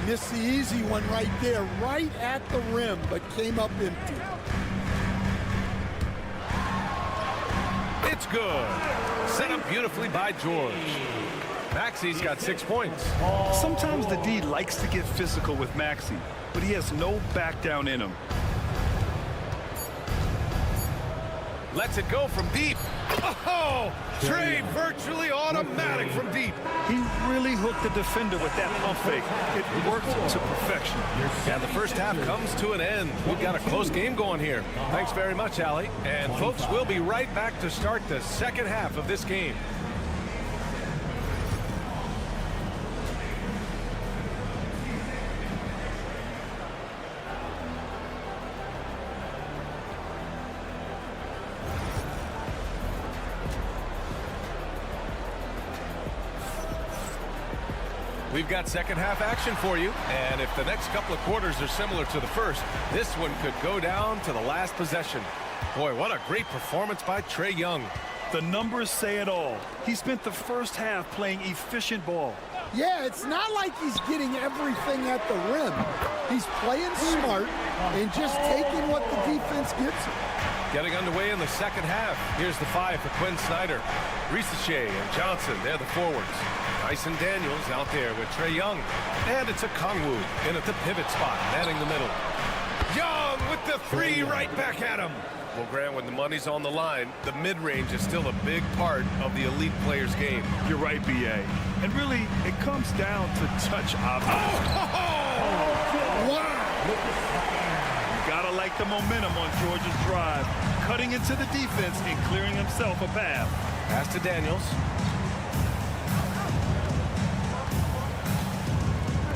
Missed the easy one right there, right at the rim, but came up empty. It's good. Set up beautifully by George. Maxey's got 6 points. Sometimes the D likes to get physical with Maxey, but he has no back down in him. Lets it go from deep. Oh, trade virtually automatic from deep. He really hooked the defender with that pump fake. It worked to perfection. And the first half comes to an end. We've got a close game going here. Thanks very much, Ali. And folks, we'll be right back to start the second half of this game. We've got second half action for you, and if the next couple of quarters are similar to the first, this one could go down to the last possession. Boy, what a great performance by Trae Young. The numbers say it all. He spent the first half playing efficient ball. Yeah, it's not like he's getting everything at the rim. He's playing smart and just taking what the defense gives him. Getting underway in the second half. Here's the five for Quinn Snyder. Risache and Johnson, they're the forwards. Dyson Daniels out there with Trae Young. And it's Okongwu in at the pivot spot, manning the middle. Young with the three right back at him. Well, Grant, when the money's on the line, the mid-range is still a big part of the elite player's game. You're right, B.A. And really, it comes down to touch options. Wow! You gotta like the momentum on George's drive. Cutting into the defense and clearing himself a path. Pass to Daniels.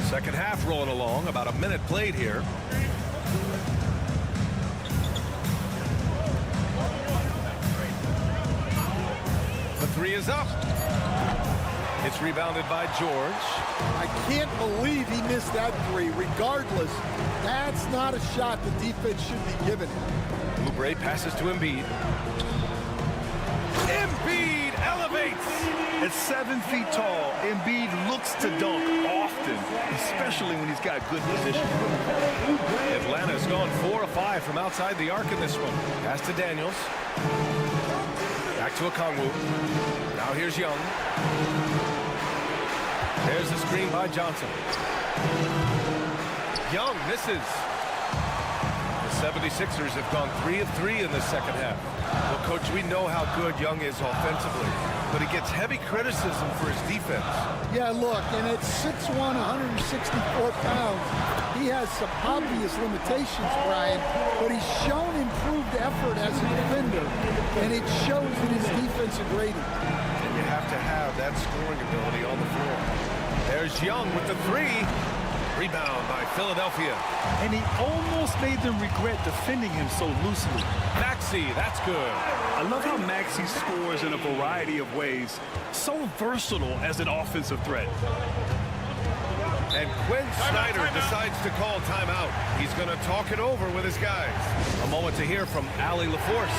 Second half rolling along, about a minute played here. The three is up. It's rebounded by George. I can't believe he missed that three. Regardless, that's not a shot the defense should be giving him. Oubre passes to Embiid. Embiid elevates. At 7 feet tall, Embiid looks to dunk often, especially when he's got good position. Atlanta's gone 4 of 5 from outside the arc in this one. Pass to Daniels. Back to Okongwu. Now here's Young. There's the screen by Johnson. Young misses. The 76ers have gone 3 of 3 in the second half. Well, Coach, we know how good Young is offensively, but he gets heavy criticism for his defense. Yeah, look, and at 6'1", 164 pounds, he has some obvious limitations, Brian, but he's shown improved effort as a defender, and it shows in his defensive rating. And you have to have that scoring ability on the floor. There's Young with the 3. Rebound by Philadelphia. And he almost made them regret defending him so loosely. Maxey, that's good. I love how Maxey scores in a variety of ways. So versatile as an offensive threat. And Quinn Snyder decides to call timeout. He's going to talk it over with his guys. A moment to hear from Allie LaForce.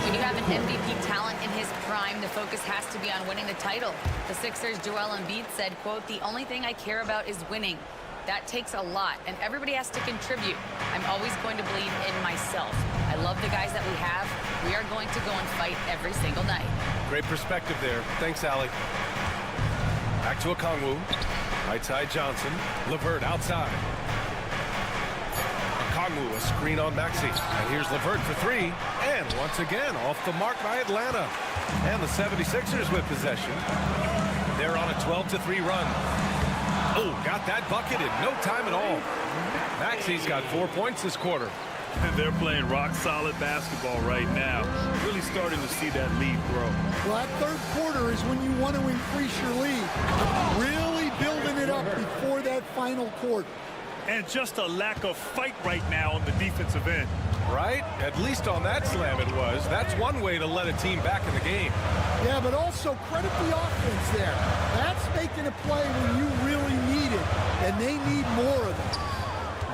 When you have an MVP talent in his prime, the focus has to be on winning the title. The Sixers' Joel Embiid said, quote, "The only thing I care about is winning. That takes a lot, and everybody has to contribute. I'm always going to believe in myself. I love the guys that we have. We are going to go and fight every single night." Great perspective there. Thanks, Allie. Back to Okongwu. Right side Johnson. LeVert outside. Okongwu, a screen on Maxey. And here's LeVert for 3. And once again, off the mark by Atlanta. And the 76ers with possession. They're on a 12-3 run. Oh, got that bucket in no time at all. Maxey's got 4 points this quarter. And they're playing rock-solid basketball right now. Really starting to see that lead grow. Well, that third quarter is when you want to increase your lead. Really building it up before that final quarter. And just a lack of fight right now on the defensive end. Right? At least on that slam it was. That's one way to let a team back in the game. Yeah, but also credit the offense there. That's making a play when you really need it, and they need more of it.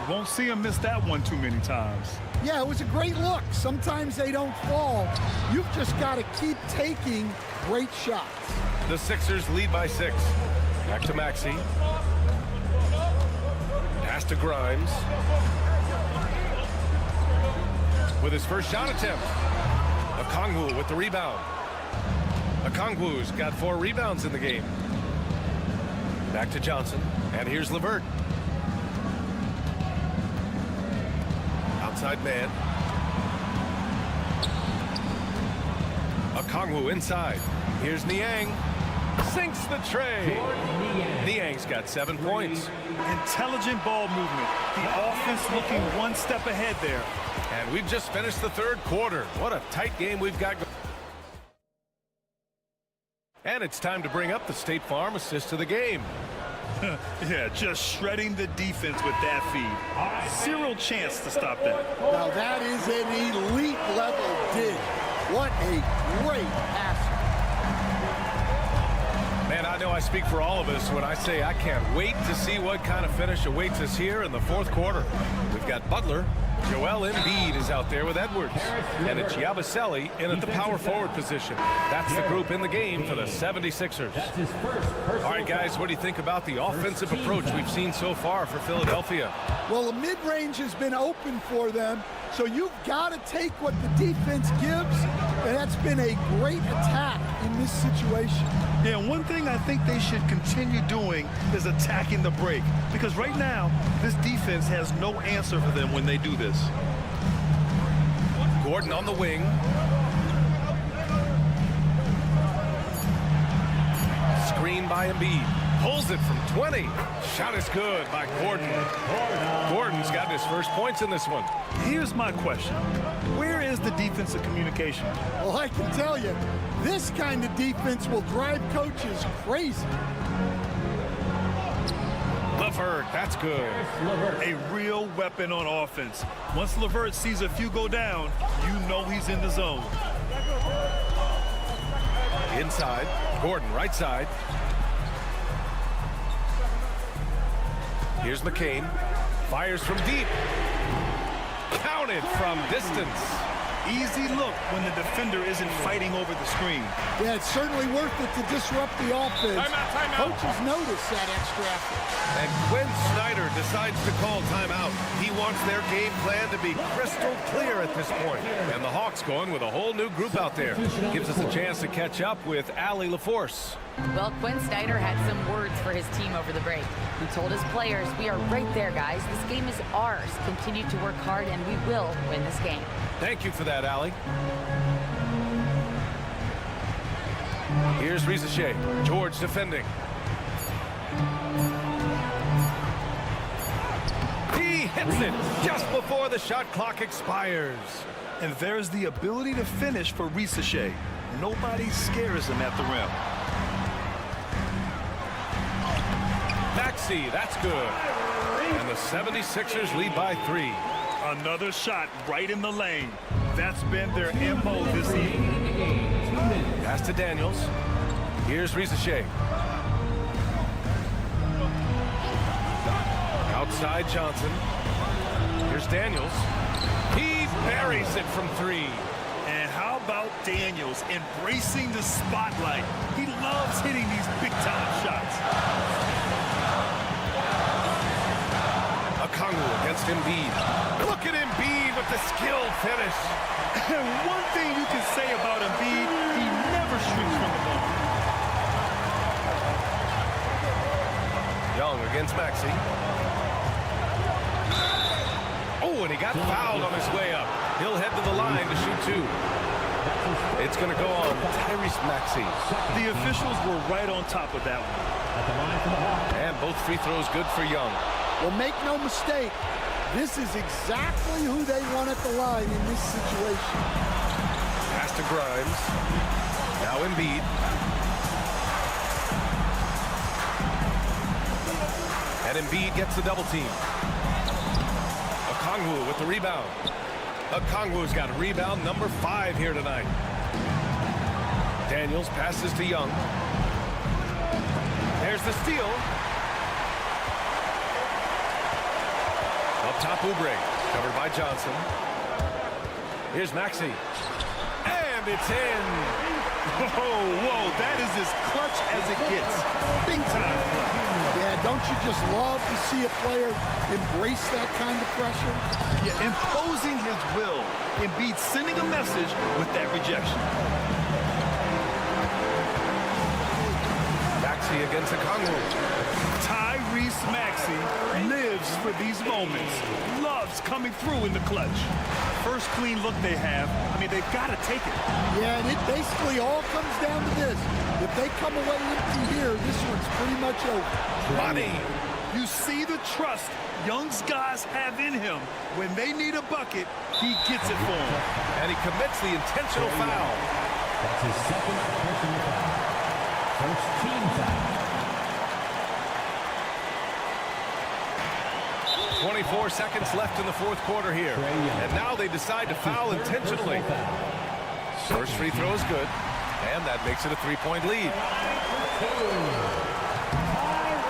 You won't see them miss that one too many times. Yeah, it was a great look. Sometimes they don't fall. You've just got to keep taking great shots. The Sixers lead by 6. Back to Maxey. Pass to Grimes. With his first shot attempt. Okongwu with the rebound. Okongwu's got 4 rebounds in the game. Back to Johnson. And here's LeVert. Outside man. Okongwu inside. Here's Niang. Sinks the tray. Niang's got 7 points. Intelligent ball movement. The offense looking one step ahead there. And we've just finished the third quarter. What a tight game we've got going. And it's time to bring up the State Farm assist of the game. Yeah, just shredding the defense with that feed. Zero chance to stop that. Now that is an elite level dig. What a great passer. Man, I know I speak for all of us when I say I can't wait to see what kind of finish awaits us here in the fourth quarter. We've got Butler. Joel Embiid is out there with Edwards. And it's Yabusele in at the power forward position. That's the group in the game for the 76ers. All right, guys, what do you think about the offensive approach we've seen so far for Philadelphia? Well, the mid-range has been open for them, so you've got to take what the defense gives, and that's been a great attack in this situation. Yeah, one thing I think they should continue doing is attacking the break, because right now, this defense has no answer for them when they do this. Gordon on the wing. Screen by Embiid. Pulls it from 20. Shot is good by Gordon. Gordon's got his first points in this one. Here's my question. Where is the defensive communication? Well, I can tell you, this kind of defense will drive coaches crazy. LeVert, that's good. A real weapon on offense. Once LeVert sees a few go down, you know he's in the zone. Inside, Gordon right side. Here's McCain. Fires from deep. Counted from distance. Easy look when the defender isn't fighting over the screen. Yeah, it's certainly worth it to disrupt the offense. Timeout. Coaches notice that extra effort. And Quinn Snyder decides to call timeout. He wants wants their game plan to be crystal clear at this point. And the Hawks going with a whole new group out there. Gives us a chance to catch up with Allie LaForce. Well, Quinn Snyder had some words for his team over the break. He told his players, we are right there, guys. This game is ours. Continue to work hard, and we will win this game. Thank you for that, Allie. Here's Rizachet. George defending. He hits it just before the shot clock expires. And there's the ability to finish for Rizachet. Nobody scares him at the rim. Maxey, that's good. And the 76ers lead by 3. Another shot right in the lane. That's been their MO this evening. Pass to Daniels. Here's Rizachet. Outside Johnson. Here's Daniels. He buries it from 3. And how about Daniels embracing the spotlight? He loves hitting these big-time shots. Okongwu against Embiid. Look at Embiid with the skilled finish. And one thing you can say about Embiid, he never shrinks from the ball. Young against Maxey. Oh, and he got fouled on his way up. He'll head to the line to shoot 2. It's going to go on Tyrese Maxey. The officials were right on top of that one. And both free throws good for Young. Well, make no mistake, this is exactly who they want at the line in this situation. Pass to Grimes. Now Embiid. And Embiid gets the double team. Okongwu with the rebound. Okongwu's got rebound number 5 here tonight. Daniels passes to Young. There's the steal. Up top, Oubre, covered by Johnson. Here's Maxey. And it's in. Whoa, that is as clutch as it gets. Big time clutch. Yeah, don't you just love to see a player embrace that kind of pressure? Yeah, imposing his will. Embiid sending a message with that rejection. Maxey against Okongwu. Tyrese Maxey lives for these moments. Loves coming through in the clutch. First clean look they have. I mean, they've got to take it. Yeah, and it basically all comes down to this. If they come away empty here, this one's pretty much over. Money. You see the trust Young's guys have in him. When they need a bucket, he gets it for them. And he commits the intentional foul. That's his second personal foul. First team foul. 24 seconds left in the 4th quarter here. And now they decide to foul intentionally. First free throw is good. And that makes it a 3-point lead.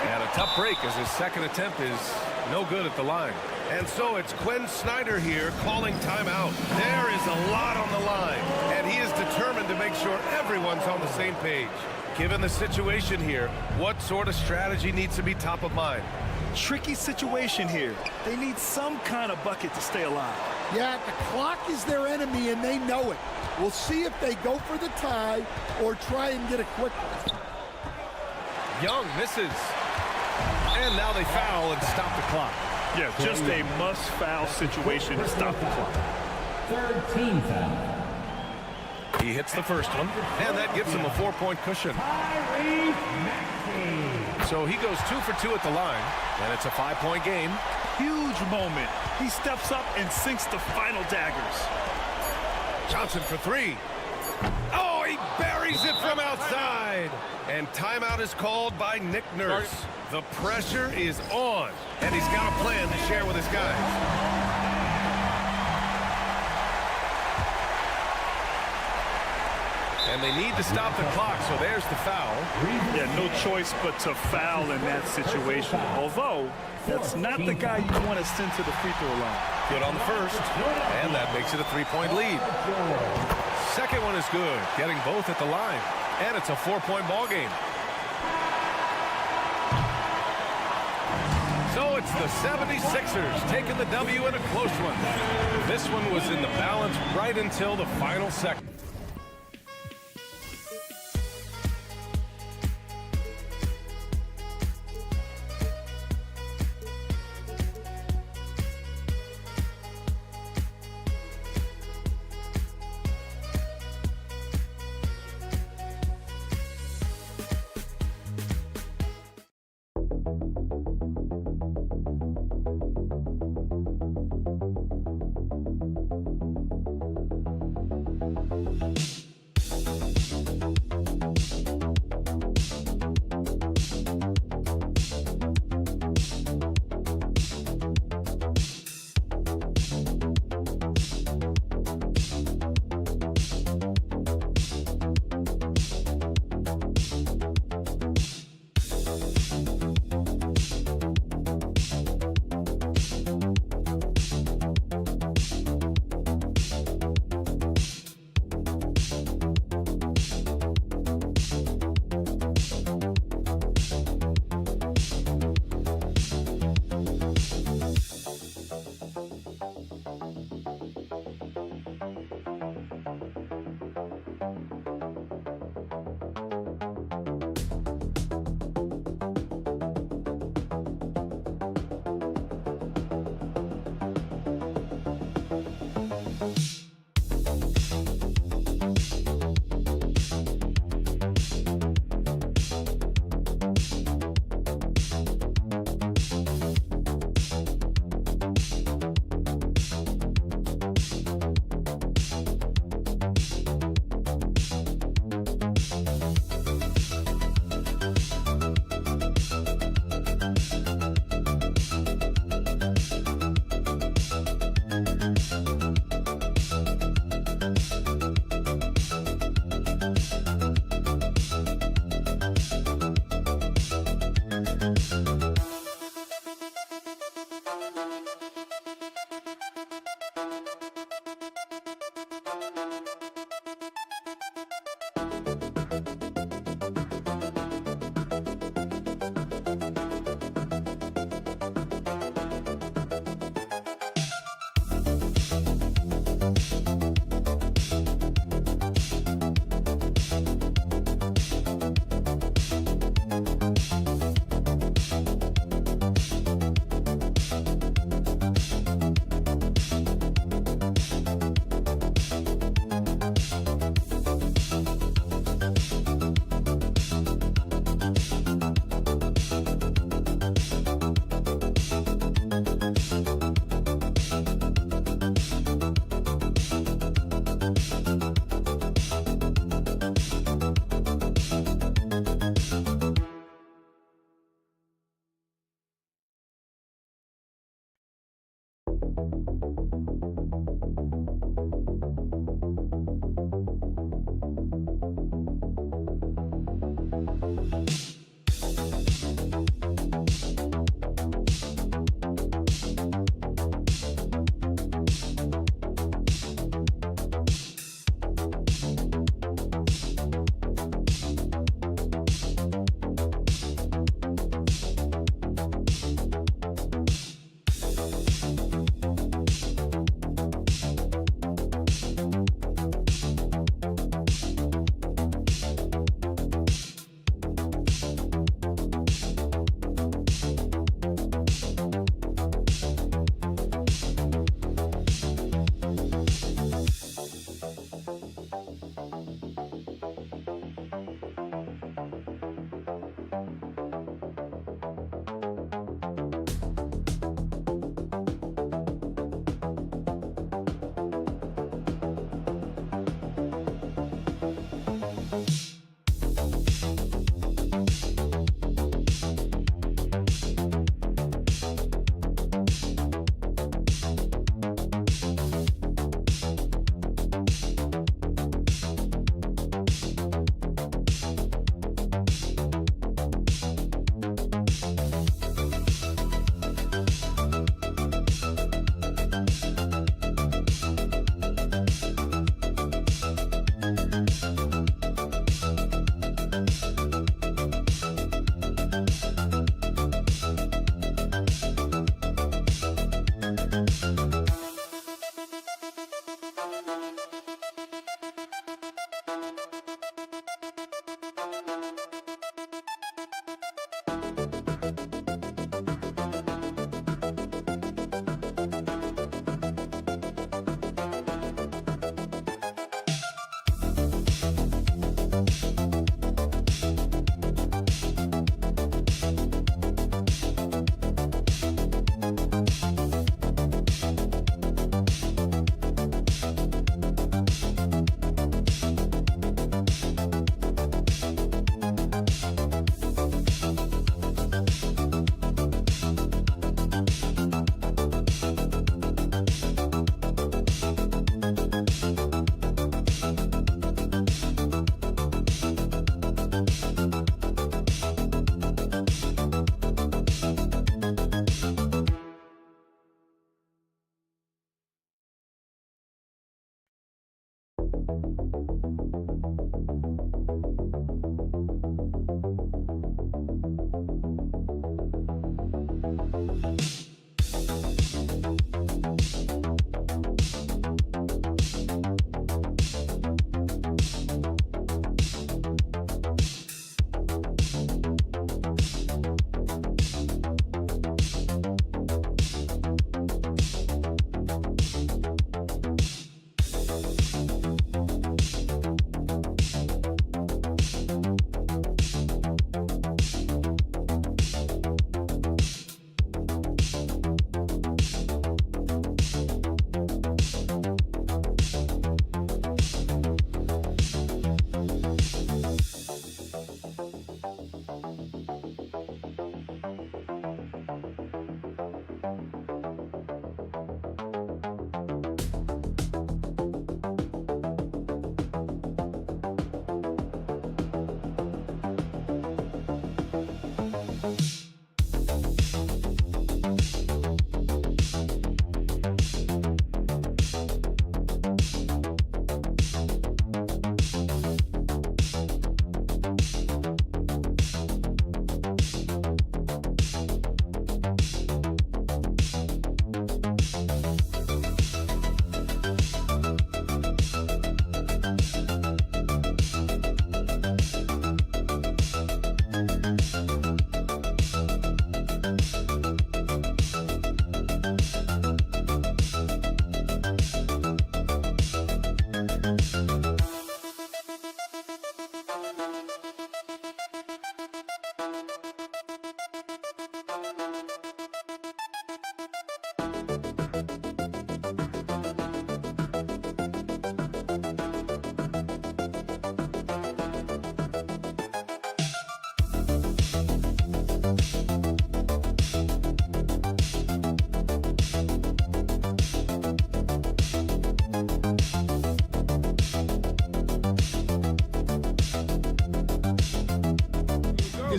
And a tough break as his second attempt is no good at the line. And so it's Quinn Snyder here calling timeout. There is a lot on the line. And he is determined to make sure everyone's on the same page. Given the situation here, what sort of strategy needs to be top of mind? Tricky situation here. They need some kind of bucket to stay alive. Yeah, the clock is their enemy, and they know it. We'll see if they go for the tie or try and get a quick one. Young misses. And now they foul and stop the clock. Yeah, just a must-foul situation to stop the clock. Third team foul. He hits the first one, and that gives him a 4-point cushion. So he goes 2 for 2 at the line, and it's a 5-point game. Huge moment. He steps up and sinks the final daggers. Johnson for 3. Oh, he buries it from outside. And timeout is called by Nick Nurse. The pressure is on, and he's got a plan to share with his guys. And they need to stop the clock, so there's the foul. Yeah, no choice but to foul in that situation. Although, that's not the guy you want to send to the free throw line. Good on the first, and that makes it a 3-point lead. Second one is good, getting both at the line. And it's a 4-point ball game. So it's the 76ers taking the W in a close one. This one was in the balance right until the final second.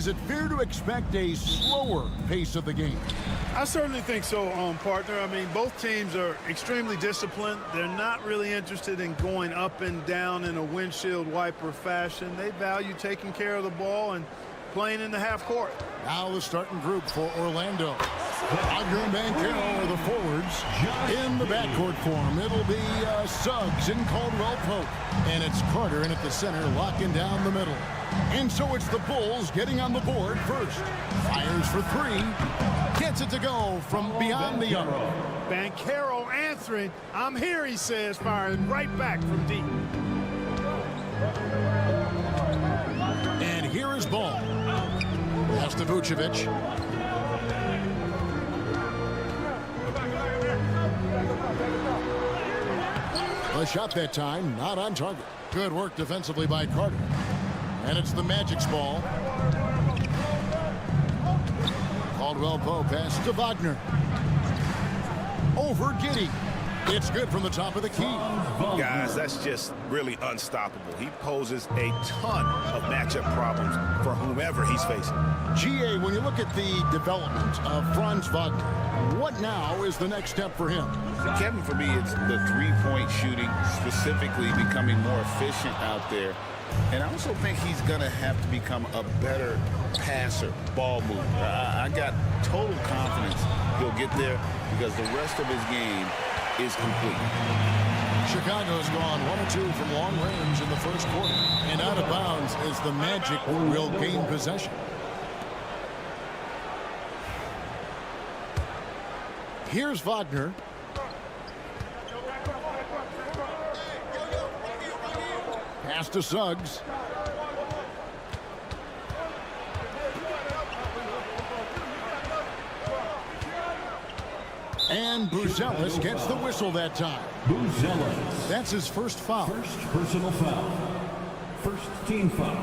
Is it fair to expect a slower pace of the game? I certainly think so, partner. I mean, both teams are extremely disciplined. They're not really interested in going up and down in a windshield wiper fashion. They value taking care of the ball and playing in the half court. Now the starting group for Orlando. Wagner and Banchero are the forwards. In the backcourt form, it'll be Suggs and Caldwell Pope. And it's Carter in at the center, locking down the middle. And so it's the Bulls getting on the board first. Fires for three. Gets it to go from beyond the arc. Banchero answering. I'm here, he says, firing right back from deep. And here is Ball. Pass to Vucevic. The shot that time, not on target. Good work defensively by Carter. And it's the Magic's ball. Caldwell Pope pass to Wagner. Over Giddey. It's good from the top of the key. Guys, that's just really unstoppable. He poses a ton of matchup problems for whomever he's facing. GA, when you look at the development of Franz Wagner, what now is the next step for him? Kevin, for me, it's the three-point shooting, specifically becoming more efficient out there. And I also think he's going to have to become a better passer, ball mover. I got total confidence he'll get there because the rest of his game is complete. Chicago's gone 1 or 2 from long range in the first quarter. And out of bounds as the Magic will gain possession. Here's Wagner. Pass to Suggs. And Buzelis gets the whistle that time. Buzelis. That's his first foul. First personal foul. First team foul.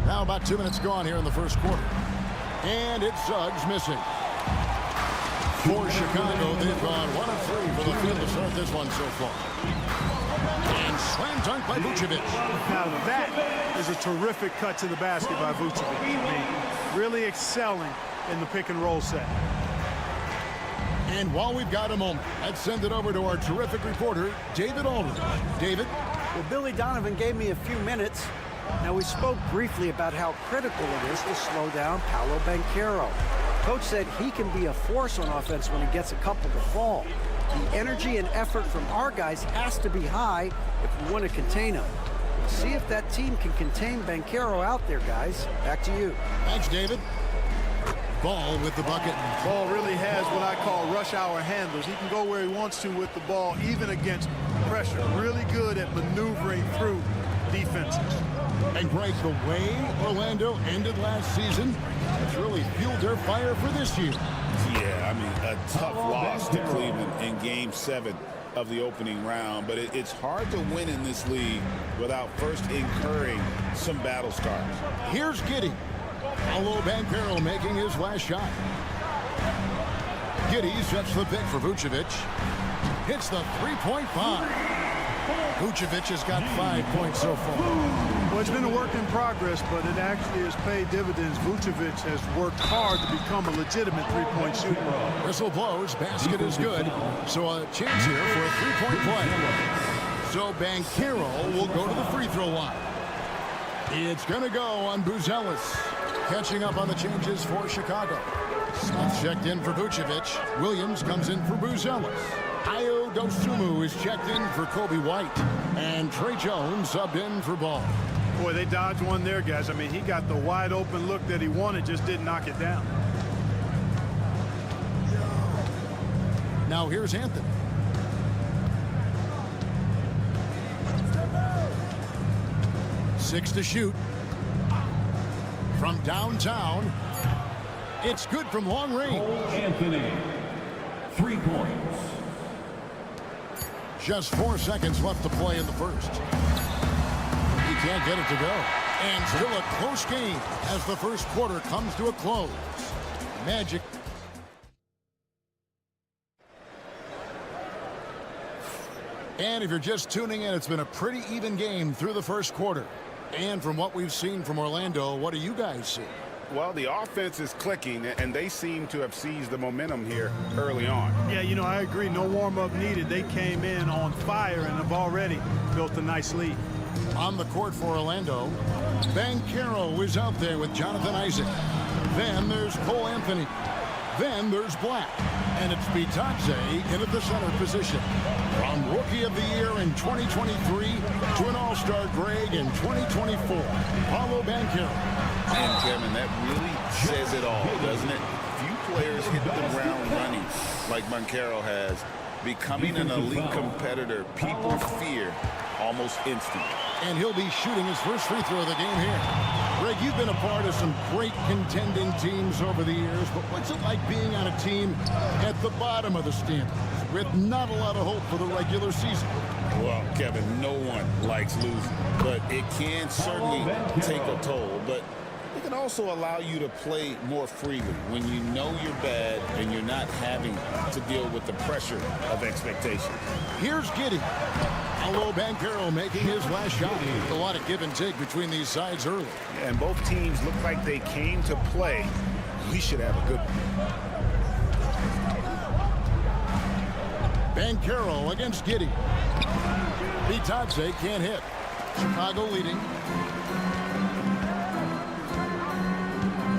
Now about 2 minutes gone here in the first quarter. And it's Suggs missing. For Chicago, they've gone 1 of 3 from the field to start this one so far. And slam dunk by Vucevic. Now that is a terrific cut to the basket by Vucevic. I mean, really excelling in the pick and roll set. And while we've got a moment, let's send it over to our terrific reporter, David Aldridge. David? Well, Billy Donovan gave me a few minutes. Now, we spoke briefly about how critical it is to slow down Paolo Banchero. Coach said he can be a force on offense when he gets a couple to fall. The energy and effort from our guys has to be high if we want to contain him. We'll see if that team can contain Banchero out there, guys. Back to you. Thanks, David. Ball with the bucket. Ball really has what I call rush hour handles. He can go where he wants to with the ball, even against pressure. Really good at maneuvering through defenses. And Greg, the way Orlando ended last season, it's really fueled their fire for this year. Yeah, I mean, a tough loss to Cleveland in Game 7 of the opening round, but it's hard to win in this league without first incurring some battle scars. Here's Giddey. Paolo Banchero making his last shot. Giddey sets the pick for Vucevic. Hits the three-point bomb. Vucevic has got 5 points so far. Well, it's been a work in progress, but it actually has paid dividends. Vucevic has worked hard to become a legitimate three-point shooter. Whistle blows, basket is good. So a chance here for a three-point play. So Banchero will go to the free throw line. It's going to go on Buzelis. Catching up on the changes for Chicago. Smith checked in for Vucevic. Williams comes in for Buzelis. Ayo Dosunmu is checked in for Kobe White. And Trey Jones subbed in for Ball. Boy, they dodged one there, guys. I mean, he got the wide open look that he wanted, just didn't knock it down. Now here's Anthony. Six to shoot. From downtown, it's good from long range. Anthony, 3 points. Just 4 seconds left to play in the first. He can't get it to go. And still a close game as the first quarter comes to a close. Magic. And if you're just tuning in, it's been a pretty even game through the first quarter. And from what we've seen from Orlando, what do you guys see? Well, the offense is clicking, and they seem to have seized the momentum here early on. Yeah, you know, I agree. No warm-up needed. They came in on fire and have already built a nice lead. On the court for Orlando, Banchero is out there with Jonathan Isaac. Then there's Cole Anthony. Then there's Black. And it's Bitadze in at the center position. From Rookie of the Year in 2023 to an All-Star grade in 2024, Paolo Banchero. And Kevin, that really says it all, doesn't it? Few players hit the ground running like Banchero has. Becoming an elite competitor, people fear almost instant. And he'll be shooting his first free throw of the game here. Greg, you've been a part of some great contending teams over the years, but what's it like being on a team at the bottom of the standings with not a lot of hope for the regular season? Well, Kevin, no one likes losing, but it can certainly take a toll. But it can also allow you to play more freely when you know you're bad and you're not having to deal with the pressure of expectations. Here's Giddey. Paolo Banchero making his last shot. A lot of give and take between these sides early. And both teams look like they came to play. We should have a good one. Banchero against Giddey. Bitadze can't hit. Chicago leading.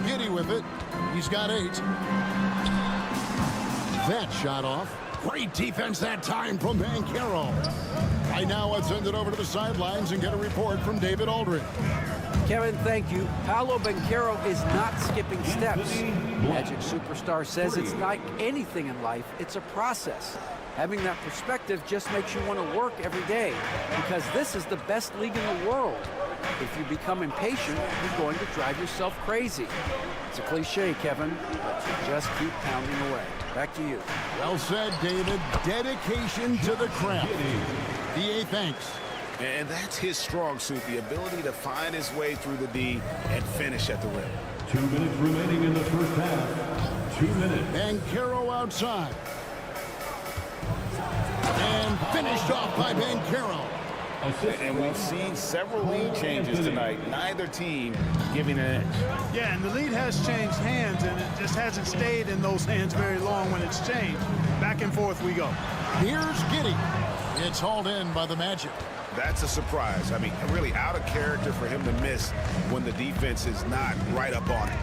Giddey with it. He's got 8. That shot off. Great defense that time from Banchero. Right now, let's send it over to the sidelines and get a report from David Aldridge. Kevin, thank you. Paolo Banchero is not skipping steps. Magic Superstar says it's like anything in life, it's a process. Having that perspective just makes you want to work every day because this is the best league in the world. If you become impatient, you're going to drive yourself crazy. It's a cliche, Kevin, but you just keep pounding away. Back to you. Well said, David. Dedication to the craft. DA, thanks. And that's his strong suit, the ability to find his way through the D and finish at the rim. 2 minutes remaining in the first half. 2 minutes. Banchero outside. And finished off by Banchero. And we've seen several lead changes tonight. Neither team giving an edge. Yeah, and the lead has changed hands, and it just hasn't stayed in those hands very long when it's changed. Back and forth we go. Here's Giddey. It's hauled in by the Magic. That's a surprise. I mean, really out of character for him to miss when the defense is not right up on it.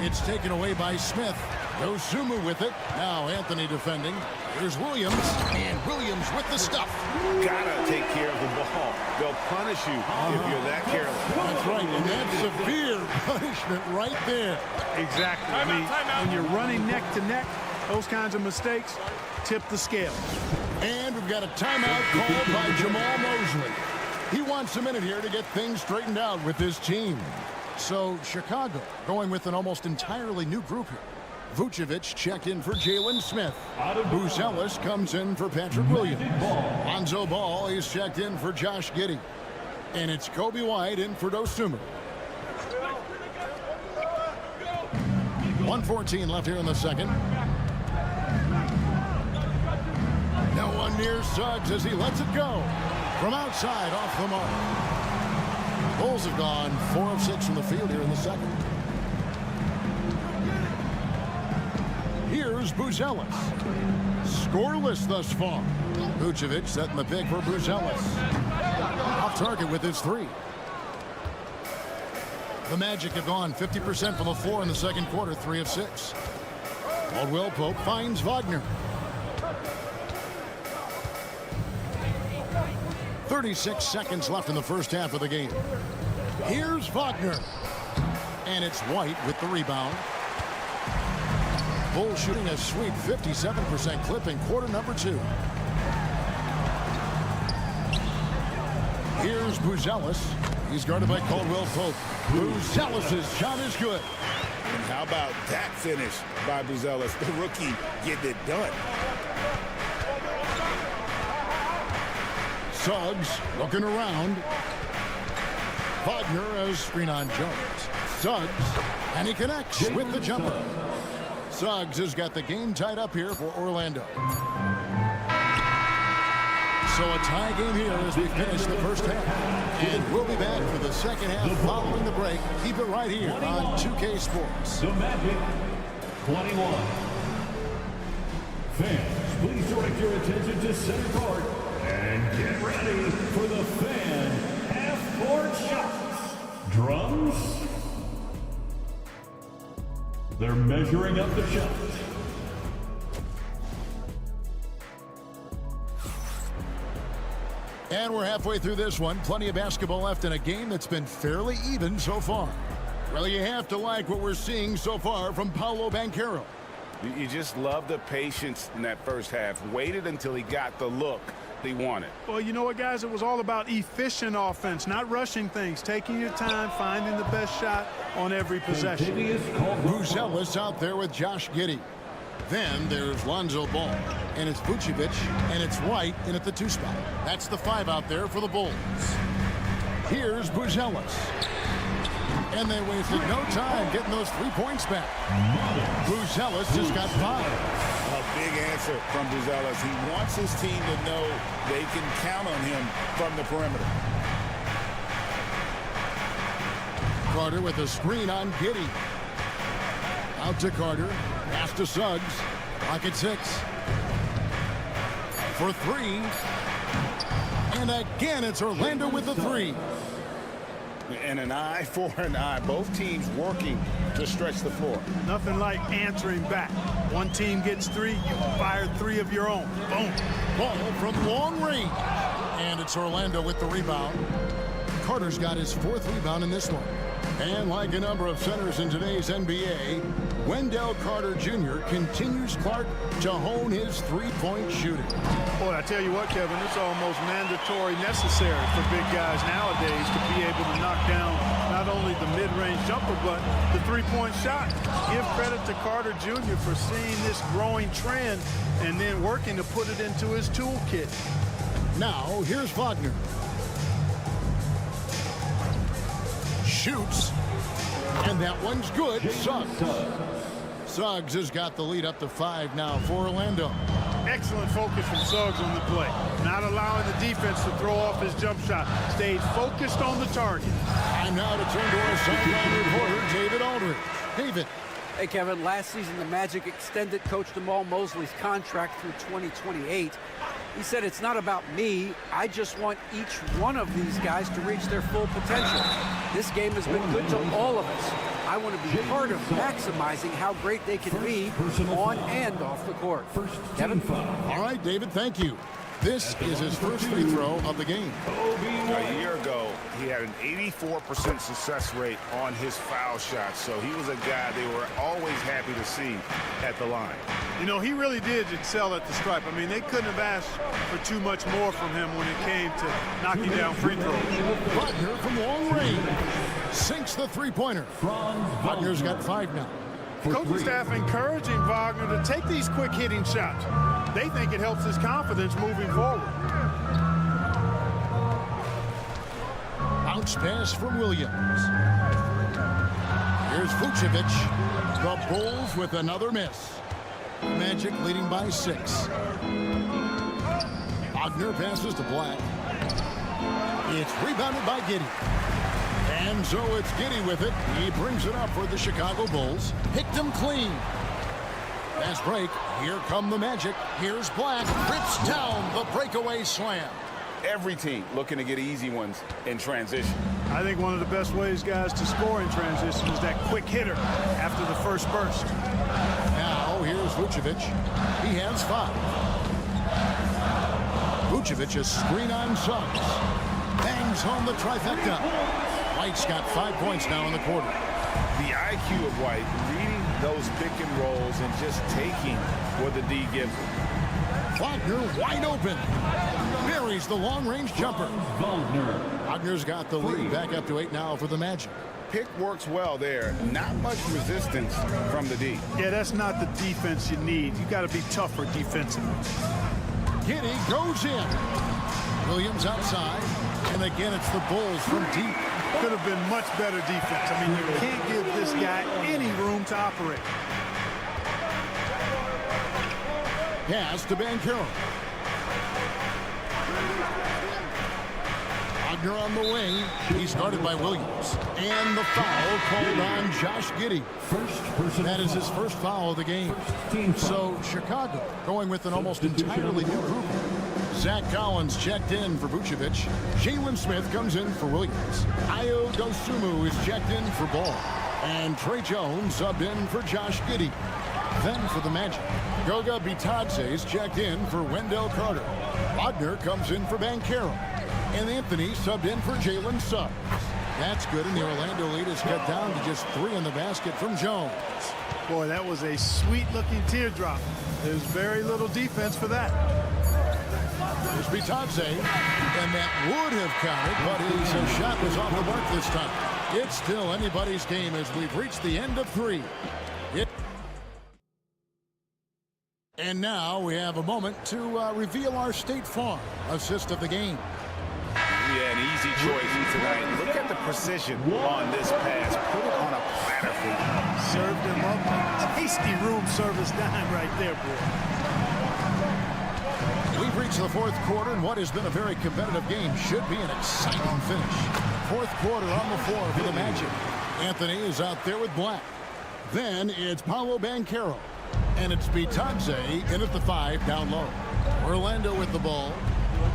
It's taken away by Smith. Dosunmu with it. Now Anthony defending. Here's Williams. And Williams with the stuff. Gotta take care of the ball. They'll punish you if you're that careless. That's right, and that's severe punishment right there. Exactly. I mean, when you're running neck to neck, those kinds of mistakes tip the scale. And we've got a timeout called by Jamal Mosley. He wants a minute here to get things straightened out with his team. So Chicago going with an almost entirely new group here. Vucevic checked in for Jalen Smith. Buzelis comes in for Patrick Williams. Lonzo Ball is checked in for Josh Giddey. And it's Kobe White in for Dosunmu. 1:14 left here in the second. No one near Suggs as he lets it go. From outside, off the mark. Bulls have gone 4 of 6 from the field here in the second. Here's Buzelis. Scoreless thus far. Vucevic setting the pick for Buzelis. Off target with his 3. The Magic have gone 50% from the floor in the second quarter, 3 of 6. Caldwell Pope finds Wagner. 36 seconds left in the first half of the game. Here's Wagner. And it's White with the rebound. Bulls shooting a sweet 57% clip in quarter number 2. Here's Buzelis. He's guarded by Caldwell Pope. Buzelis' shot is good. And how about that finish by Buzelis, the rookie, getting it done. Suggs looking around. Wagner as screen on Jones. Suggs, and he connects with the jumper. Suggs has got the game tied up here for Orlando. So a tie game here as we finish the first half. And we'll be back for the second half following the break. Keep it right here on 2K Sports. The Magic, 21. Fans, please direct your attention to center court and get ready for the fan half-court shots. Drums. They're measuring up the shots. And we're halfway through this one. Plenty of basketball left in a game that's been fairly even so far. Well, you have to like what we're seeing so far from Paolo Banchero. You just love the patience in that first half. Waited until he got the look he wanted. Well, you know what, guys? It was all about efficient offense, not rushing things, taking your time, finding the best shot on every possession. Buzelis out there with Josh Giddey. Then there's Lonzo Ball, and it's Vucevic, and it's White in at the 2 spot. That's the 5 out there for the Bulls. Here's Buzelis. And they wasted no time getting those 3 points back. Buzelis just got 5. A big answer from Buzelis. He wants his team to know they can count on him from the perimeter. Carter with a screen on Giddey. Out to Carter. Pass to Suggs. Clock at 6. For 3. And again, it's Orlando with the 3. And an eye for an eye. Both teams working to stretch the floor. Nothing like answering back. One team gets 3, you fire 3 of your own. Boom. Ball from long range. And it's Orlando with the rebound. Carter's got his 4th rebound in this one. And like a number of centers in today's NBA, Wendell Carter Jr. continues Clark to hone his 3-point shooting. Boy, I tell you what, Kevin, it's almost mandatory necessary for big guys nowadays to be able to knock down not only the mid-range jumper, but the 3-point shot. Give credit to Carter Jr. for seeing this growing trend and then working to put it into his toolkit. Now, here's Wagner. Shoots. And that one's good. Suggs has got the lead up to 5 now for Orlando. Excellent focus from Suggs on the play. Not allowing the defense to throw off his jump shot. Stayed focused on the target. And now to turn to our sideline reporter, David Aldridge. David. Hey, Kevin, last season the Magic extended Coach Jamal Mosley's contract through 2028. He said, it's not about me. I just want each one of these guys to reach their full potential. This game has been good to all of us. I want to be part of maximizing how great they can be on and off the court. Kevin? All right, David, thank you. This is his first free throw of the game. A year ago, he had an 84% success rate on his foul shots, so he was a guy they were always happy to see at the line. You know, he really did excel at the stripe. I mean, they couldn't have asked for too much more from him when it came to knocking down free throws. Wagner from long range sinks the 3-pointer. Wagner's got 5 now. Coaching staff encouraging Wagner to take these quick hitting shots. They think it helps his confidence moving forward. Bounce pass from Williams. Here's Vucevic. The Bulls with another miss. Magic leading by 6. Wagner passes to Black. It's rebounded by Giddey. And so it's Giddey with it. He brings it up for the Chicago Bulls. Picked him clean. Fast break. Here come the Magic. Here's Black. Rips down the breakaway slam. Every team looking to get easy ones in transition. I think one of the best ways, guys, to score in transition is that quick hitter after the first burst. Now here's Vucevic. He has 5. Vucevic a screen on Suggs. Bangs home the trifecta. White's got 5 points now in the quarter. The IQ of White, reading those pick and rolls and just taking what the D gives him. Wagner wide open. Buries the long-range jumper. Wagner's got the lead back up to 8 now for the Magic. Pick works well there. Not much resistance from the D. Yeah, that's not the defense you need. You got to be tougher defensively. Giddey goes in. Williams outside. And again, it's the Bulls from deep. Could have been much better defense. I mean, you can't give this guy any room to operate. Pass to Banchero. Wagner on the wing. He's guarded by Williams. And the foul called on Josh Giddey. That is his first foul of the game. So Chicago going with an almost entirely new group. Zach Collins checked in for Vucevic. Jalen Smith comes in for Williams. Ayo Dosunmu is checked in for Ball. And Trey Jones subbed in for Josh Giddey. Then for the Magic, Goga Bitadze is checked in for Wendell Carter. Wagner comes in for Banchero. And Anthony subbed in for Jalen Suggs. That's good, and the Orlando lead is cut down to just 3 in the basket from Jones. Boy, that was a sweet-looking teardrop. There's very little defense for that. There's Bitadze, and that would have counted, but his shot was off the mark this time. It's still anybody's game as we've reached the end of 3. And now we have a moment to reveal our State Farm assist of the game. Yeah, an easy choice tonight. Look at the precision on this pass. Put it on a platter for you. Served him up. Tasty room service dime right there, boy. We've reached the 4th quarter, and what has been a very competitive game should be an exciting finish. 4th quarter on the floor for the Magic. Anthony is out there with Black. Then it's Paolo Banchero. And it's Bitadze in at the 5 down low. Orlando with the ball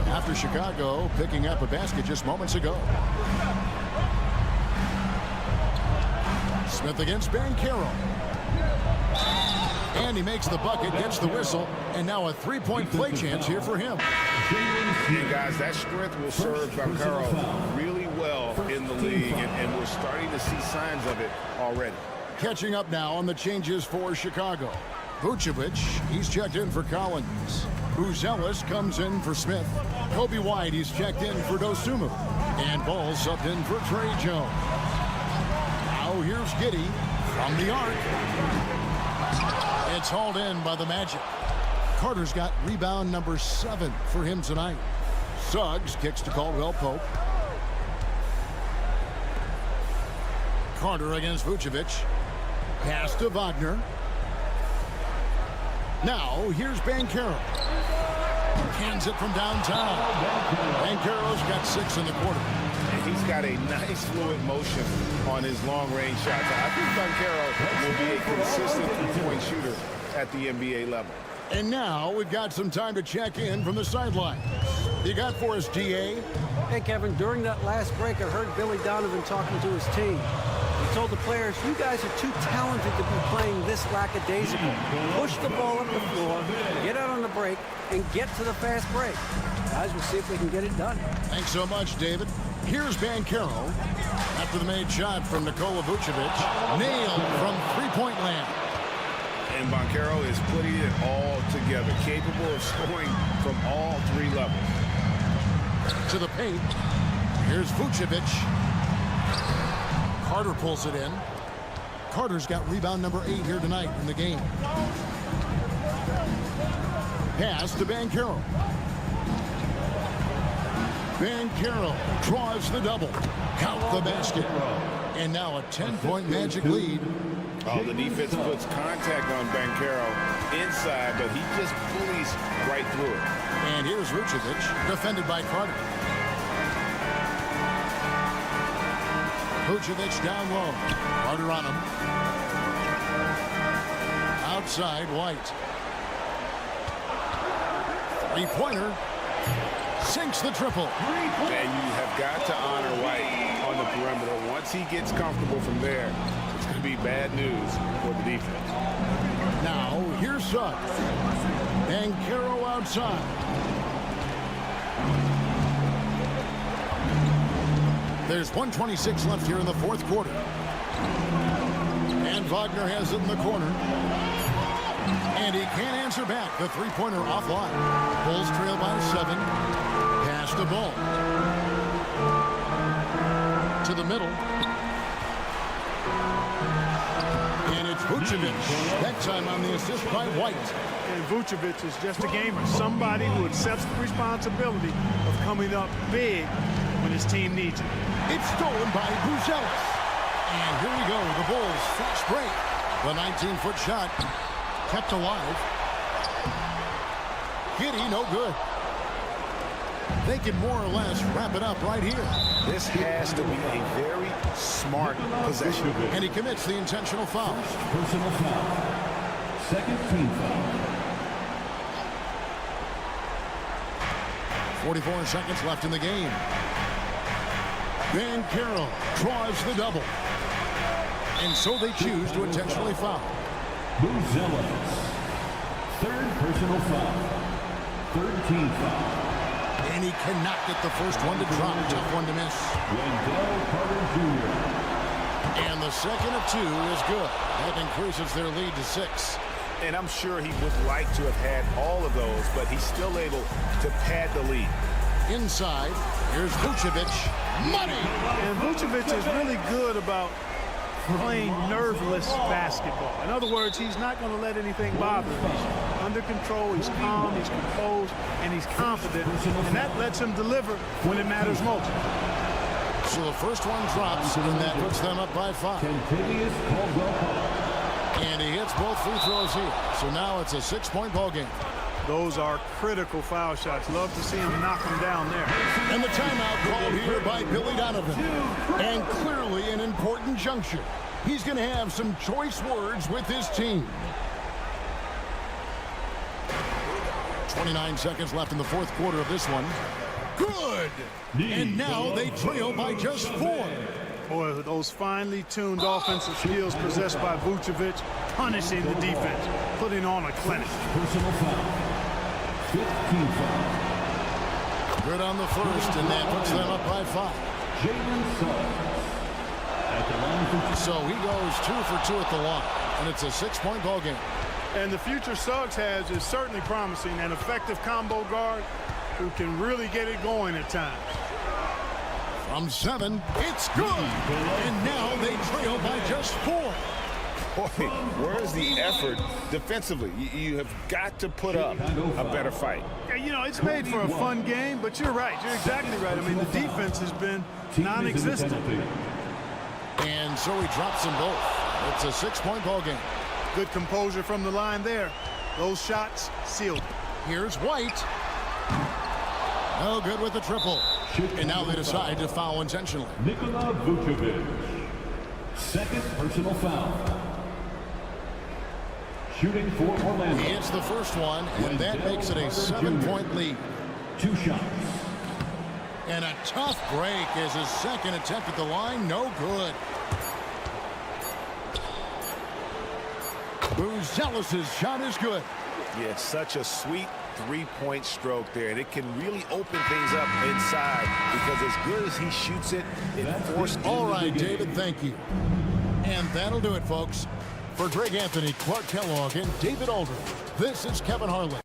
after Chicago picking up a basket just moments ago. Smith against Banchero. And he makes the bucket, gets the whistle, and now a 3-point play chance here for him. Yeah, guys, that strength will serve Banchero really well in the league, and we're starting to see signs of it already. Catching up now on the changes for Chicago. Vucevic, he's checked in for Collins. Uzelis comes in for Smith. Kobe White, he's checked in for Dosunmu. And Ball subbed in for Trey Jones. Now here's Giddey from the arc. It's hauled in by the Magic. Carter's got rebound number 7 for him tonight. Suggs kicks to Caldwell Pope. Carter against Vucevic. Pass to Wagner. Now, here's Banchero. Hands it from downtown. Banchero's got 6 in the quarter. And he's got a nice fluid motion on his long-range shots. I think Banchero will be a consistent 3-point shooter at the NBA level. And now we've got some time to check in from the sideline. You got for us, GA? Hey, Kevin, during that last break, I heard Billy Donovan talking to his team. He told the players, you guys are too talented to be playing this lackadaisical. Push the ball up the floor, get out on the break, and get to the fast break. Guys, we'll see if we can get it done. Thanks so much, David. Here's Banchero. After the made shot from Nikola Vucevic. Nailed from 3-point land. And Banchero is putting it all together, capable of scoring from all 3 levels. To the paint. Here's Vucevic. Carter pulls it in. Carter's got rebound number 8 here tonight in the game. Pass to Banchero. Banchero draws the double. Count the basket. And now a 10-point Magic lead. Oh, the defense puts contact on Banchero inside, but he just bullies right through it. And here's Vucevic, defended by Carter. Vucevic down low. Carter on him. Outside, White. 3-pointer. Sinks the triple. And you have got to honor White on the perimeter. Once he gets comfortable from there, it's going to be bad news for the defense. Now, here's Suggs. Banchero outside. There's 1:26 left here in the 4th quarter. And Wagner has it in the corner. And he can't answer back. The 3-pointer offline. Bulls trail by 7. Pass to Ball. To the middle. And it's Vucevic. That time on the assist by White. And Vucevic is just a gamer. Somebody who accepts the responsibility of coming up big when his team needs it. It's stolen by Uzelis. And here we go. The Bulls fast break. The 19-foot shot kept alive. Giddey, no good. They can more or less wrap it up right here. This has to be a very smart possession. And he commits the intentional foul. Personal foul. Second team foul. 44 seconds left in the game. Van Carroll draws the double. And so they choose to intentionally foul. Buzelis. Third personal foul. Third team foul. And he cannot get the first one to drop. Tough one to miss. Wendell Carter Jr. And the second of two is good. That increases their lead to 6. And I'm sure he would like to have had all of those, but he's still able to pad the lead. Inside, here's Vucevic. Money! And Vucevic is really good about playing nerveless basketball. In other words, he's not going to let anything bother him. He's under control, he's calm, he's composed, and he's confident. And that lets him deliver when it matters most. So the first one drops, and that puts them up by 5. Kentavious Caldwell-Pope. And he hits both free throws here. So now it's a 6-point ball game. Those are critical foul shots. Love to see him knock them down there. And the timeout called here by Billy Donovan. And clearly an important juncture. He's going to have some choice words with his team. 29 seconds left in the fourth quarter of this one. Good! And now they trail by just 4. Boy, those finely tuned offensive skills possessed by Vucevic, punishing the defense, putting on a clinic. Personal foul. 15 foul. Good on the first, and that puts them up by 5. Jalen Suggs. At the line. So he goes 2 for 2 at the line, and it's a 6-point ball game. And the future Suggs has is certainly promising, an effective combo guard who can really get it going at times. From 7, it's good. And now they trail by just 4. Boy, where's the effort defensively? You have got to put up a better fight. Yeah, you know, it's made for a fun game, but you're right. You're exactly right. I mean, the defense has been non-existent. And so he drops them both. It's a 6-point ball game. Good composure from the line there. Those shots sealed. Here's White. No good with the triple. And now they decide to foul intentionally. Nikola Vucevic. Second personal foul. Shooting for Orlando. He hits the first one, and that makes it a 7-point lead. 2 shots. And a tough break as his second attempt at the line. No good. Buzelis' shot is good. Yeah, such a sweet 3-point stroke there, and it can really open things up inside because as good as he shoots it, it forced. All right, David, thank you. And that'll do it, folks. For Greg Anthony, Clark Kellogg, and David Aldridge, this is Kevin Harlan.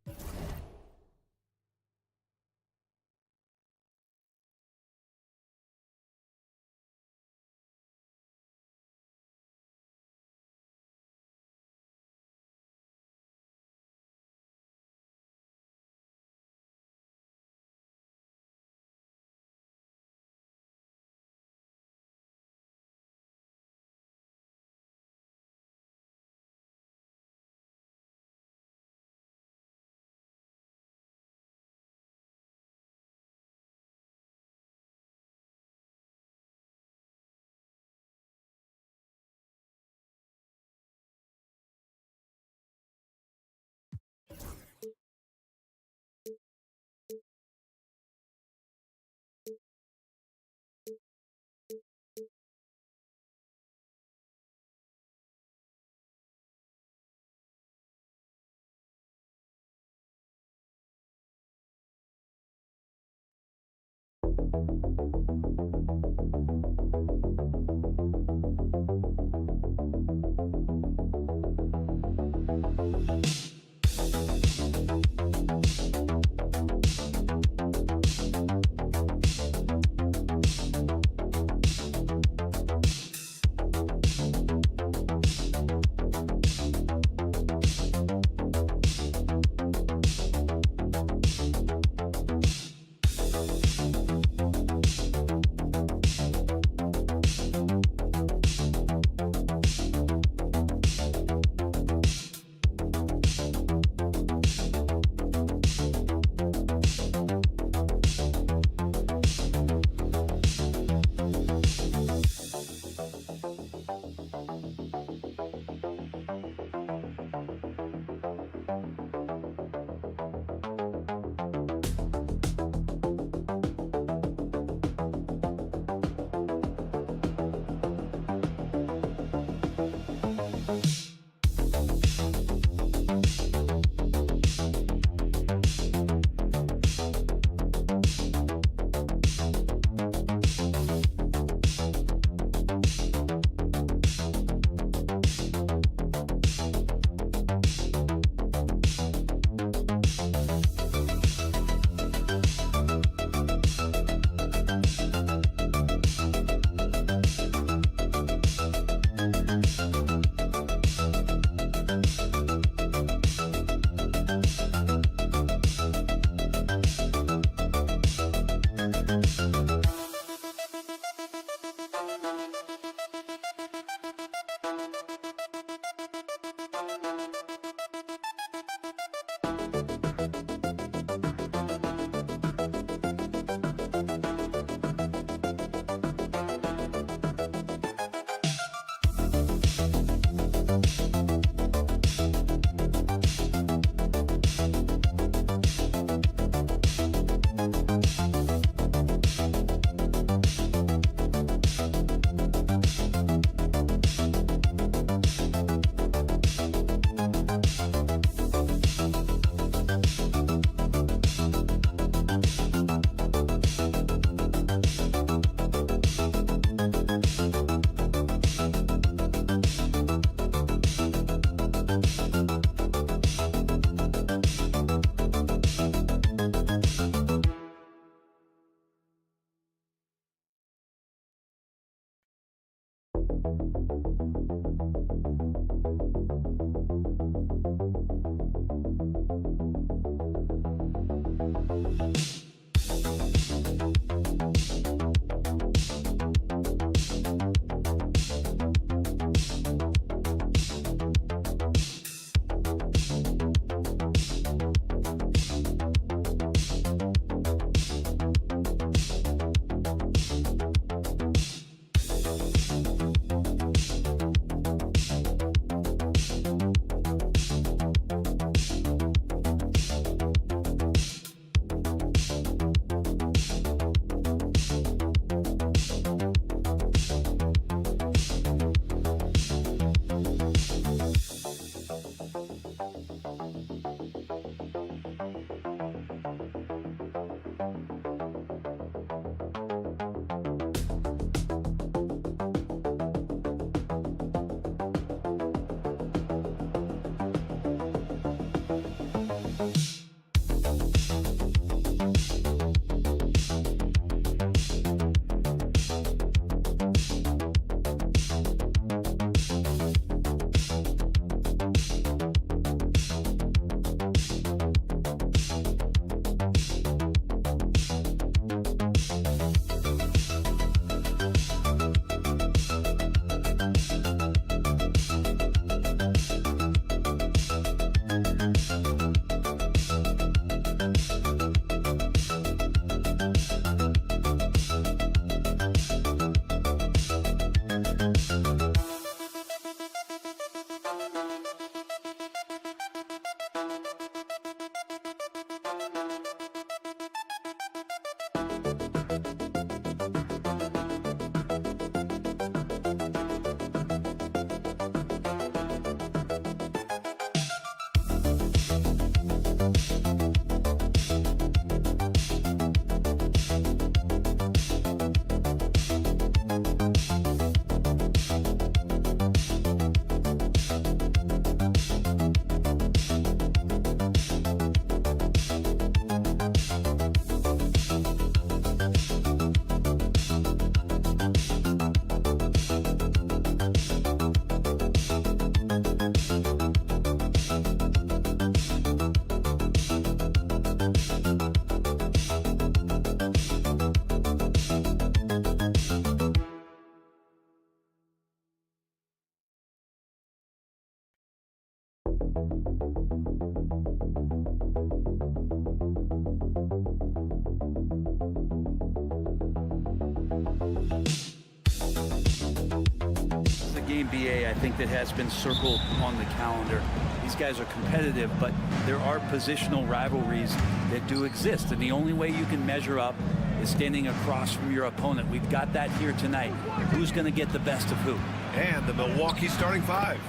NBA, I think, that has been circled on the calendar. These guys are competitive, but there are positional rivalries that do exist, and the only way you can measure up is standing across from your opponent. We've got that here tonight. Who's going to get the best of who? And the Milwaukee starting five.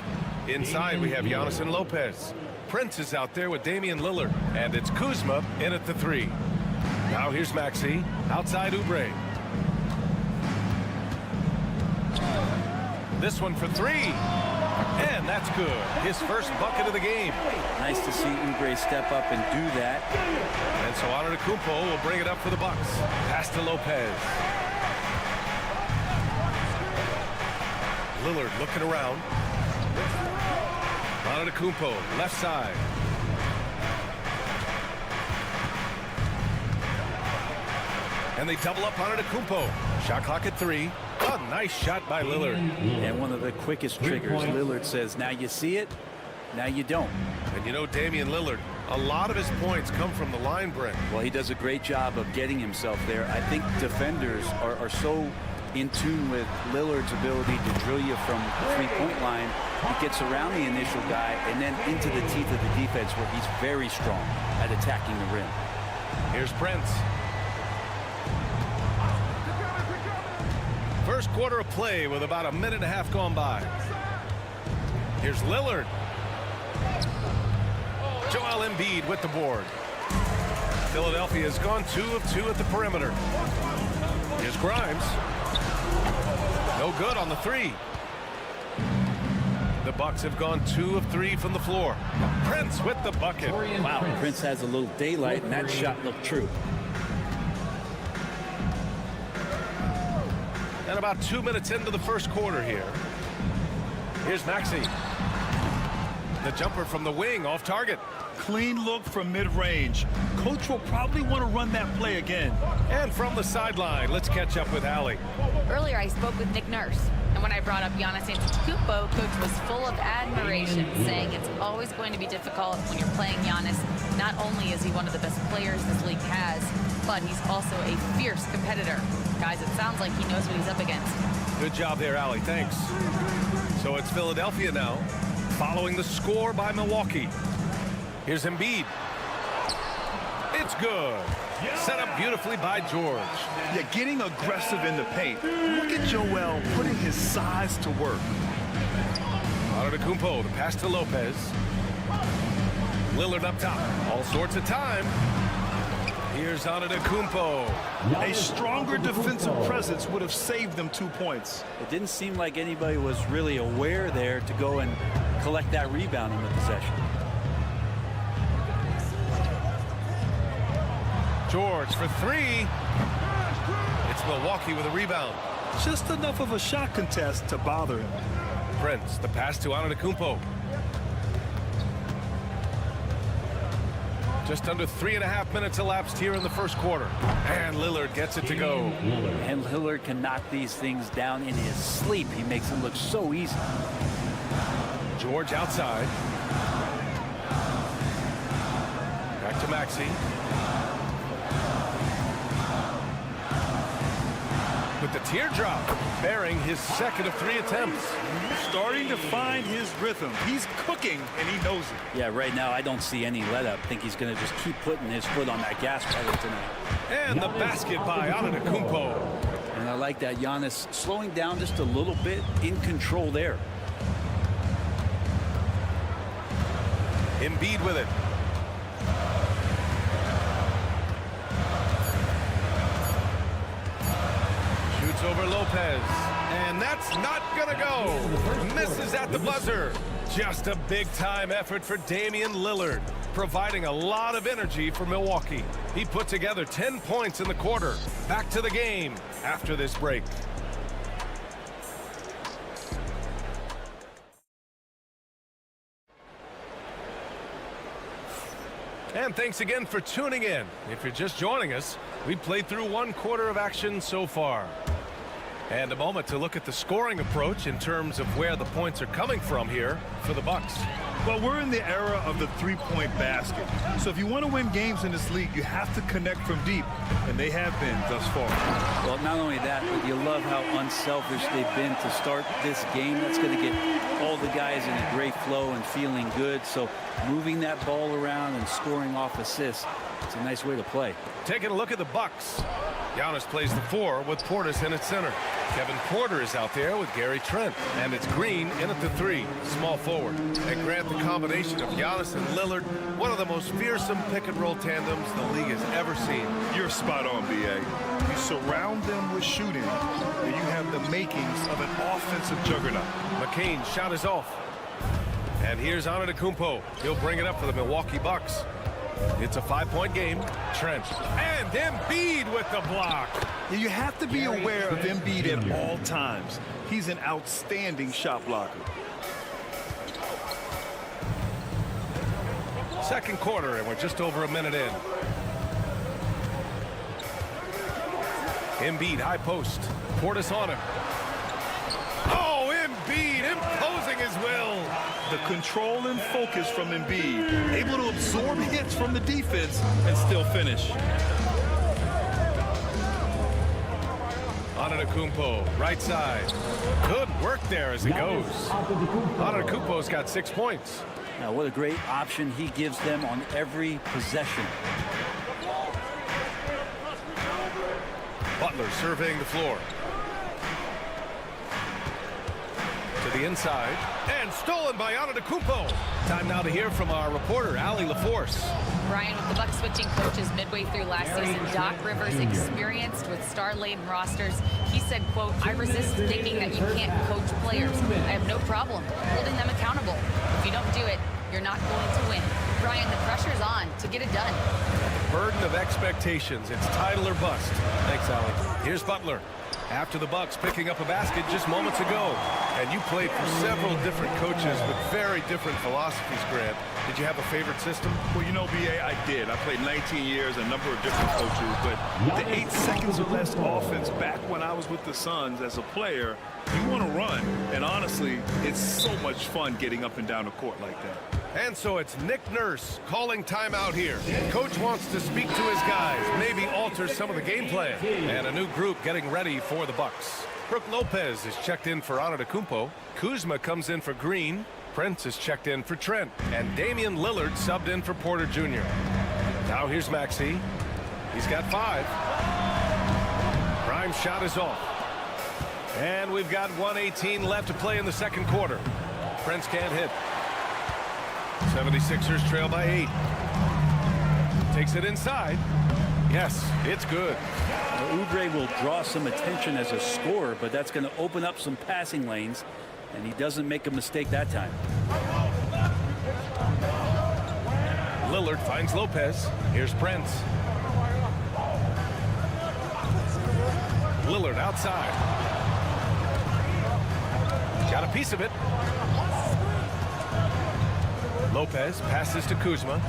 Inside, we have Giannis and Lopez. Prince is out there with Damian Lillard, and it's Kuzma in at the 3. Now here's Maxey, outside Oubre. This one for 3, and that's good. His first bucket of the game. Nice to see Oubre step up and do that. And so Antetokounmpo will bring it up for the Bucks. Pass to Lopez. Lillard looking around. Antetokounmpo, left side. And they double up Antetokounmpo. Shot clock at 3. Oh, nice shot by Lillard. And one of the quickest triggers. Lillard says, now you see it, now you don't. And you know Damian Lillard, a lot of his points come from the line break. Well, he does a great job of getting himself there. I think defenders are so in tune with Lillard's ability to drill you from the three-point line. He gets around the initial guy and then into the teeth of the defense, where he's very strong at attacking the rim. Here's Prince. First quarter of play with about a minute and a half gone by. Here's Lillard. Joel Embiid with the board. Philadelphia has gone 2 of 2 at the perimeter. Here's Grimes. No good on the 3. The Bucks have gone 2 of 3 from the floor. Prince with the bucket. Wow, Prince has a little daylight, and that shot looked true. And about 2 minutes into the first quarter here. Here's Maxey. The jumper from the wing off target. Clean look from mid-range. Coach will probably want to run that play again. And from the sideline, let's catch up with Allie. Earlier, I spoke with Nick Nurse, and when I brought up Giannis Antetokounmpo, Coach was full of admiration, saying it's always going to be difficult when you're playing Giannis. Not only is he one of the best players this league has, but he's also a fierce competitor. Guys, it sounds like he knows what he's up against. Good job there, Allie. Thanks. So it's Philadelphia now, following the score by Milwaukee. Here's Embiid. It's good. Set up beautifully by George. Yeah, getting aggressive in the paint. Look at Joel putting his size to work. Antetokounmpo, the pass to Lopez. Lillard up top. All sorts of time. Here's Antetokounmpo. A stronger defensive presence would have saved them 2 points. It didn't seem like anybody was really aware there to go and collect that rebound in the possession. George for 3. It's Milwaukee with a rebound. Just enough of a shot contest to bother him. Prince, the pass to Antetokounmpo. Just under 3.5 minutes elapsed here in the first quarter. And Lillard gets it to go. And Lillard can knock these things down in his sleep. He makes it look so easy. George outside. Back to to Maxey. With the teardrop, bearing his second of 3 attempts. Starting to find his rhythm. He's cooking, and he knows it. Yeah, right now I don't see any let-up. I think he's going to just keep putting his foot on that gas pedal tonight. And the basket by Antetokounmpo. And I like that Giannis slowing down just a little bit, in control there. Embiid with it. Shoots over Lopez. And that's not gonna go. Misses at the buzzer. Just a big-time effort for Damian Lillard, providing a lot of energy for Milwaukee. He put together 10 points in the quarter. Back to the game after this break. And thanks again for tuning in. If you're just joining us, we played through 1 quarter of action so far. And a moment to look at the scoring approach in terms of where the points are coming from here for the Bucks. Well, we're in the era of the three-point basket. So if you want to win games in this league, you have to connect from deep, and they have been thus far. Well, not only that, but you love how unselfish they've been to start this game. That's going to get all the guys in a great flow and feeling good. So moving that ball around and scoring off assists, it's a nice way to play. Taking a look at the Bucks. Giannis plays the 4 with Portis in at center. Kevin Porter is out there with Gary Trent. And it's Green in at the 3, small forward. And Grant, the combination of Giannis and Lillard, one of the most fearsome pick-and-roll tandems the league has ever seen. You're spot on, B.A. You surround them with shooting, and you have the makings of an offensive juggernaut. McCain's shot is off. And here's Antetokounmpo. He'll bring it up for the Milwaukee Bucks. It's a 5-point game. Trent. And Embiid with the block. You have to be aware of Embiid at all times. He's an outstanding shot blocker. Second quarter, and we're just over a minute in. Embiid, high post. Portis on him. Oh, Embiid imposing his will. The control and focus from Embiid, able to absorb hits from the defense and still finish. Antetokounmpo, right side. Good work there as it goes. Antetokounmpo's got 6 points. Now, what a great option he gives them on every possession. Butler surveying the floor. To the inside. And stolen by Antetokounmpo. Time now to hear from our reporter, Allie LaForce. Brian, with the Bucks switching coaches midway through last season, Doc Rivers, experienced with star-laden rosters, he said, quote, "I resist thinking that you can't coach players. I have no problem holding them accountable. If you don't do it, you're not going to win." Brian, the pressure's on to get it done. Burden of expectations. It's title or bust. Thanks, Allie. Here's Butler. After the Bucks picking up a basket just moments ago. And you played for several different coaches with very different philosophies, Grant. Did you have a favorite system? Well, you know, B.A., I did. I played 19 years, a number of different coaches. But the 8 seconds or less offense back when I was with the Suns as a player, you want to run. And honestly, it's so much fun getting up and down the court like that. And so it's Nick Nurse calling timeout here. Coach wants to speak to his guys, maybe alter some of the game plan. And a new group getting ready for the Bucks. Brook Lopez is checked in for Antetokounmpo. Kuzma comes in for Green. Prince is checked in for Trent. And Damian Lillard subbed in for Porter Jr. Now here's Maxey. He's got 5. Grimes' shot is off. And we've got 1:18 left to play in the second quarter. Prince can't hit. 76ers trail by 8. Takes it inside. Yes, it's good. Oubre will draw some attention as a scorer, but that's going to open up some passing lanes, and he doesn't make a mistake that time. Lillard finds Lopez. Here's Prince. Lillard outside. Got a piece of it. Lopez passes to Kuzma.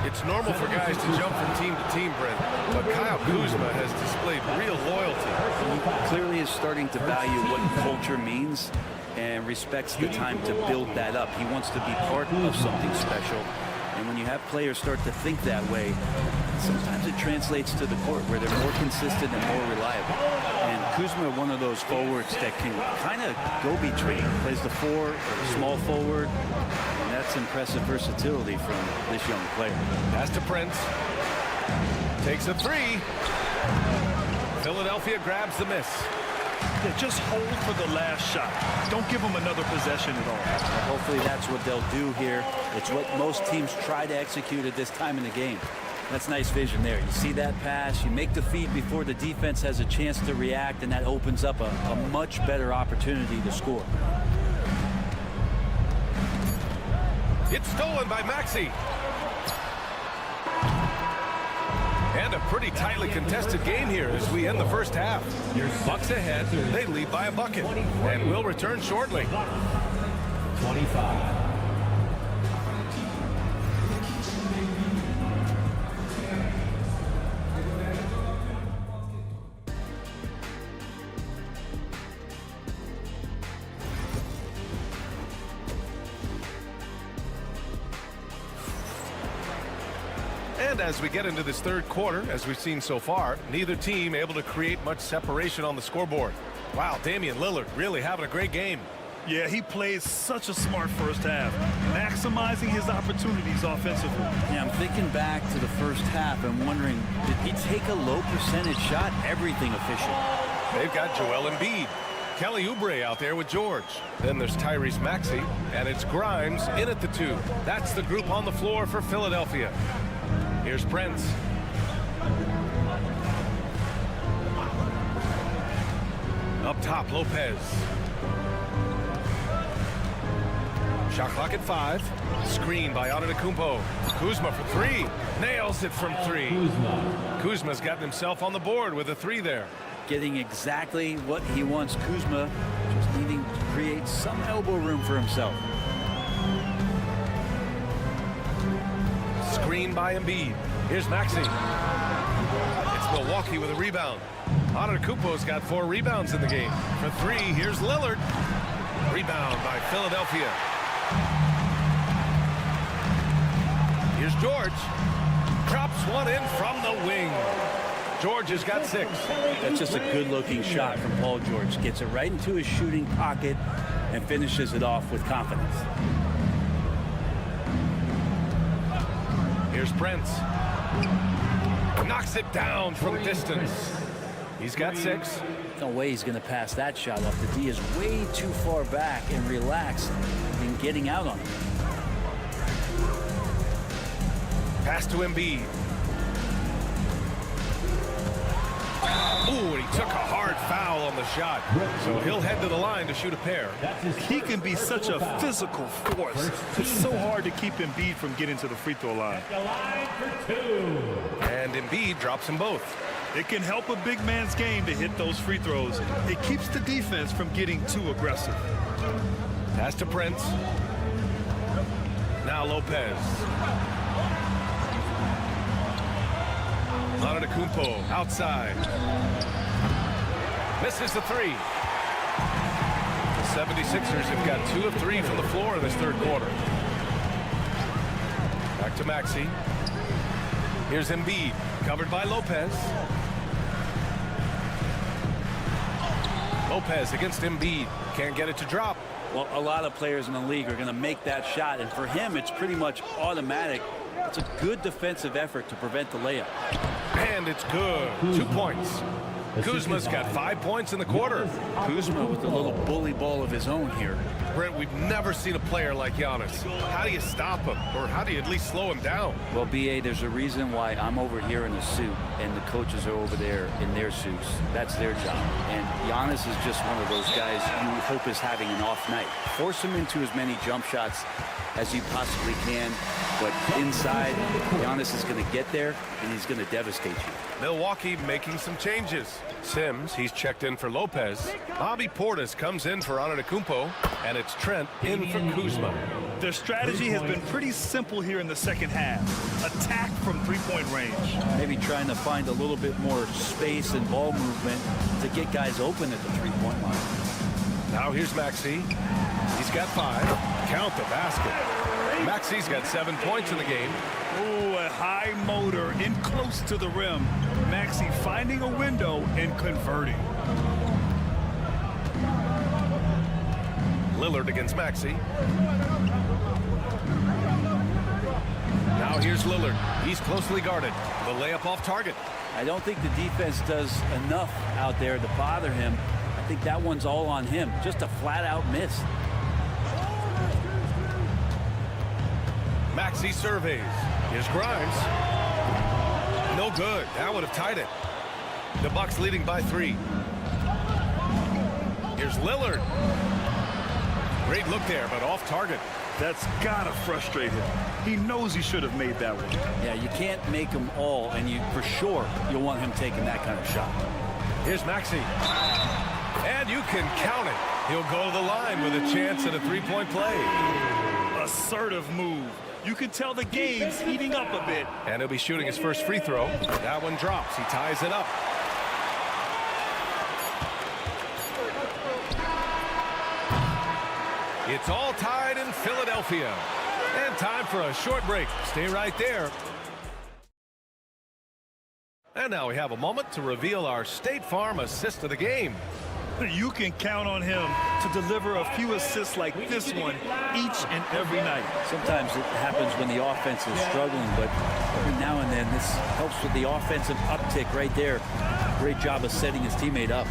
It's normal for guys to jump from team to team, Brent, but Kyle Kuzma has displayed real loyalty. He clearly is starting to value what culture means and respects the time to build that up. He wants to be part of something special, And when you have players start to think that way, sometimes it translates to the court where they're more consistent and more reliable. And Kuzma, one of those forwards that can kind of go between. Plays the 4 or small forward. And that's impressive versatility from this young player. Pass to Prince. Takes a 3. Philadelphia grabs the miss. Yeah, just hold for the last shot. Don't give them another possession at all. Well, hopefully that's what they'll do here. It's what most teams try to execute at this time in the game. That's nice vision there. You see that pass, you make the feed before the defense has a chance to react, and that opens up a much better opportunity to score. It's stolen by Maxey. And a pretty tightly contested game here as we end the first half. Bucks ahead. They lead by a bucket. And we'll return shortly. 25. And as we get into this third quarter, as we've seen so far, neither team able to create much separation on the scoreboard. Wow, Damian Lillard really having a great game. Yeah, he played such a smart first half, maximizing his opportunities offensively. Yeah, I'm thinking back to the first half and wondering, did he take a low percentage shot? Everything efficient. They've got Joel Embiid. Kelly Oubre out there with George. Then there's Tyrese Maxey, and it's Grimes in at the 2. That's the group on the floor for Philadelphia. Here's Prince. Up top, Lopez. Shot clock at 5. Screen by Antetokounmpo. Kuzma for 3. Nails it from 3. Kuzma's gotten himself on the board with a 3 there. Getting exactly what he wants. Kuzma just needing to create some elbow room for himself. Screen by Embiid. Here's Maxey. It's Milwaukee with a rebound. Antetokounmpo's got 4 rebounds in the game. For 3, here's Lillard. Rebound by Philadelphia. Here's George. Drops one in from the wing. George has got 6. That's just a good-looking shot from Paul George. Gets it right into his shooting pocket and finishes it off with confidence. Here's Prince. Knocks it down from distance. He's got 6. No way he's going to pass that shot off. The D is way too far back and relaxed in getting out on him. Pass to Embiid. Ooh, and he took a hard foul on the shot. So he'll head to the line to shoot a pair. He can be such a physical force. It's so hard to keep Embiid from getting to the free throw line. And Embiid drops them both. It can help a big man's game to hit those free throws. It keeps the defense from getting too aggressive. Pass to Prince. Now Lopez. Antetokounmpo outside. Misses the 3. The 76ers have got 2 of 3 from the floor in this third quarter. Back to Maxey. Here's Embiid, covered by Lopez. Lopez against Embiid. Can't get it to drop. Well, a lot of players in the league are going to make that shot, and for him, it's pretty much automatic. It's a good defensive effort to prevent the layup. And it's good. 2 points. Kuzma's got 5 points in the quarter. Kuzma with a little bully ball of his own here. Brent, we've never seen a player like Giannis. How do you stop him? Or how do you at least slow him down? Well, B.A., there's a reason why I'm over here in a suit and the coaches are over there in their suits. That's their job. And Giannis is just one of those guys you hope is having an off night. Force him into as many jump shots as you possibly can. But inside, Giannis is going to get there, and he's going to devastate you. Milwaukee making some changes. Sims, he's checked in for Lopez. Bobby Portis comes in for Antetokounmpo, and it's Trent in for Kuzma. Their strategy has been pretty simple here in the second half. Attack from three-point range. Maybe trying to find a little bit more space and ball movement to get guys open at the three-point line. Now here's Maxey. He's got 5. Count the basket. Maxi's got 7 points in the game. Ooh, a high motor in close to the rim. Maxey finding a window and converting. Lillard against Maxey. Now here's Lillard. He's closely guarded. The layup off target. I don't think the defense does enough out there to bother him. I think that one's all on him. Just a flat-out miss. Maxey surveys. Here's Grimes. No good. That would have tied it. The Bucks leading by 3. Here's Lillard. Great look there, but off target. That's gotta frustrate him. He knows he should have made that one. Yeah, you can't make them all, and for sure you'll want him taking that kind of shot. Here's Maxey. And you can count it. He'll go to the line with a chance at a 3-point play. Assertive move. You can tell the game's heating up a bit. And he'll be shooting his first free throw. That one drops. He ties it up. It's all tied in Philadelphia. And time for a short break. Stay right there. And now we have a moment to reveal our State Farm assist of the game. You can count on him to deliver a few assists like this one each and every night. Sometimes it happens when the offense is struggling, but every now and then this helps with the offensive uptick right there. Great job of setting his teammate up.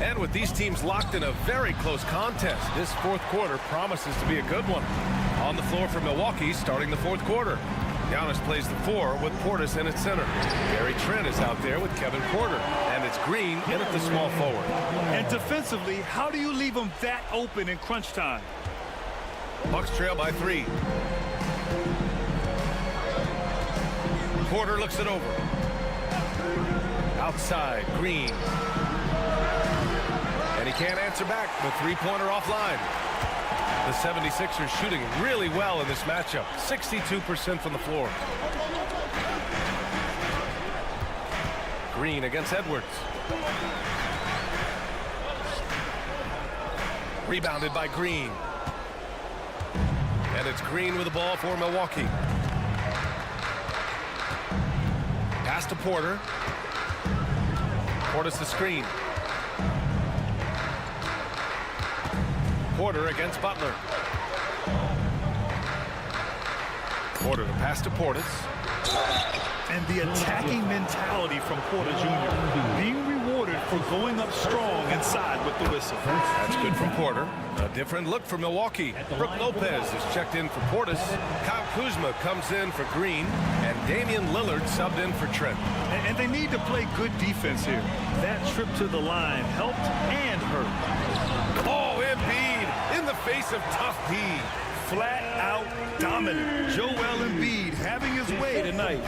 And with these teams locked in a very close contest, this fourth quarter promises to be a good one. On the floor for Milwaukee starting the fourth quarter. Giannis plays the 4 with Portis in at center. Gary Trent is out there with Kevin Porter. And it's Green in at the small forward. And defensively, how do you leave him that open in crunch time? Bucks trail by 3. Porter looks it over. Outside, Green. And he can't answer back. The three-pointer offline. The 76ers shooting really well in this matchup. 62% from the floor. Green against Edwards. Rebounded by Green. And it's Green with the ball for Milwaukee. Pass to Porter. Portis the screen. Porter against Butler. Porter the pass to Portis. And the attacking mentality from Porter Jr. being rewarded for going up strong inside with the whistle. That's good from Porter. A different look for Milwaukee. Brook Lopez is checked in for Portis. Kyle Kuzma comes in for Green. And Damian Lillard subbed in for Trent. And they need to play good defense here. That trip to the line helped and hurt. Oh, Embiid in the face of tough D. Flat out dominant. Joel Embiid having his way tonight.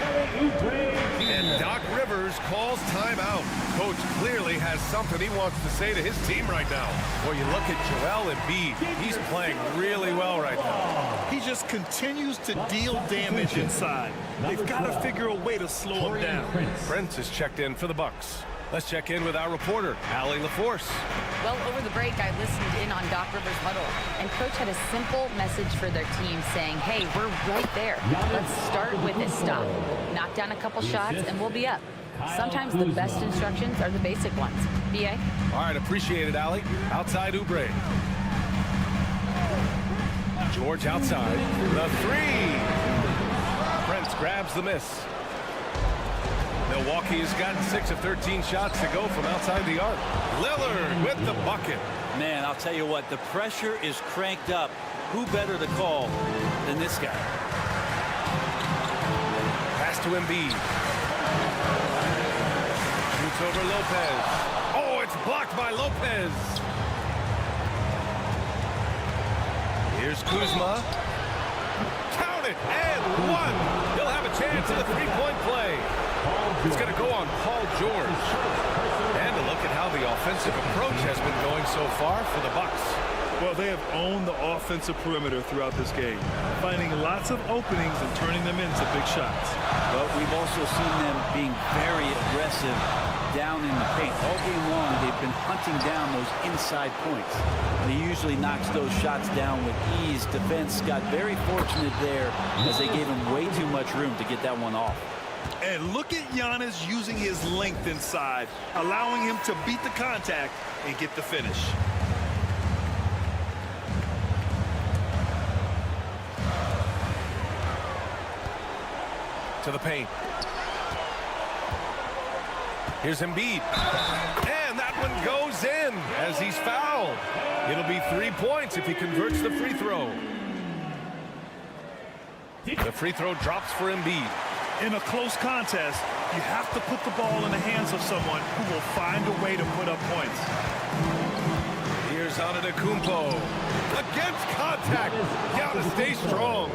And Doc Rivers calls timeout. Coach clearly has something he wants to say to his team right now. Well, you look at Joel Embiid. He's playing really well right now. He just continues to deal damage inside. They've got to figure a way to slow him down. Prince is checked in for the Bucks. Let's check in with our reporter, Allie LaForce. Well, over the break, I listened in on Doc Rivers' huddle, and Coach had a simple message for their team saying, hey, we're right there. Let's start with this stop. Knock down a couple shots, and we'll be up. Sometimes the best instructions are the basic ones. B.A.? All right, appreciate it, Allie. Outside Oubre. George outside. The 3. Prince grabs the miss. Milwaukee has gotten 6 of 13 shots to go from outside the arc. Lillard with the bucket. Man, I'll tell you what, the pressure is cranked up. Who better to call than this guy? Pass to Embiid. Shoots over Lopez. Oh, it's blocked by Lopez. Here's Kuzma. Count it, and 1. He'll have a chance at a 3-point play. It's going to go on Paul George. And a look at how the offensive approach has been going so far for the Bucks. Well, they have owned the offensive perimeter throughout this game, finding lots of openings and turning them into big shots. But we've also seen them being very aggressive down in the paint. All game long, they've been hunting down those inside points. And he usually knocks those shots down with ease. Defense got very fortunate there as they gave him way too much room to get that one off. And look at Giannis using his length inside, allowing him to beat the contact and get the finish. To the paint. Here's Embiid. And that one goes in as he's fouled. It'll be 3 points if he converts the free throw. The free throw drops for Embiid. In a close contest, you have to put the ball in the hands of someone who will find a way to put up points. Here's Antetokounmpo. Against contact. Giannis stays strong.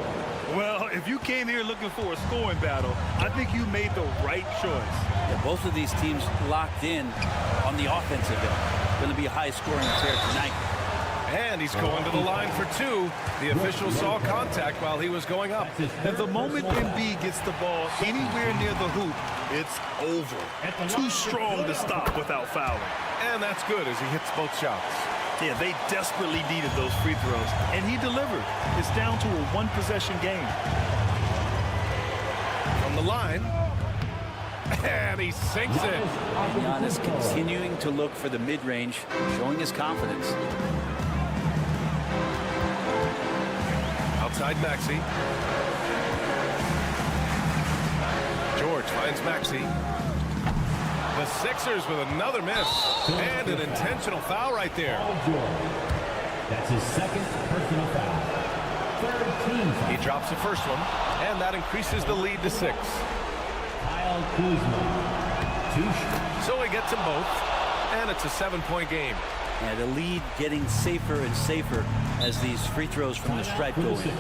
Well, if you came here looking for a scoring battle, I think you made the right choice. Yeah, both of these teams locked in on the offensive end. Going to be a high-scoring affair tonight. And he's going to the line for two. The official saw contact while he was going up. At the moment Embiid gets the ball anywhere near the hoop, it's over. Too strong to stop without fouling. And that's good as he hits both shots. Yeah, they desperately needed those free throws, and he delivered. It's down to a one-possession game. From the line, and he sinks it. Giannis continuing to look for the mid-range, showing his confidence. Outside Maxey. George finds Maxey. The Sixers with another miss. And an intentional foul right there. That's his second personal foul. Third team foul. He drops the first one, and that increases the lead to 6. Kyle Kuzma. So he gets them both, and it's a 7-point game. And the lead getting safer and safer as these free throws from the stripe go in.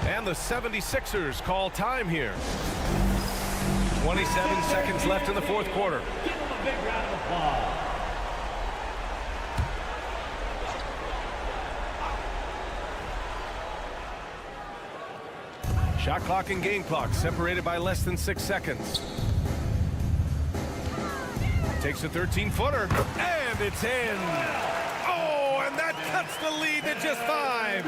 And the 76ers call time here. 27 seconds left in the fourth quarter. Give him a big round of applause. Shot clock and game clock separated by less than 6 seconds. Takes a 13-footer, and it's in. Oh, and that cuts the lead to just 5.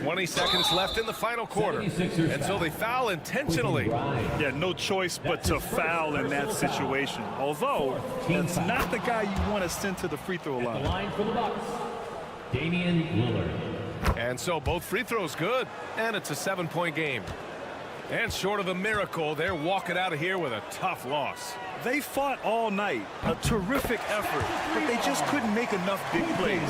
20 seconds left in the final quarter, and so they foul intentionally. Yeah, no choice but to foul in that situation. Although, that's not the guy you want to send to the free throw line. The line for the Bucks, Damian Lillard. And so both free throws good, and it's a 7-point game. And short of a miracle, they're walking out of here with a tough loss. They fought all night, a terrific effort, but they just couldn't make enough big plays.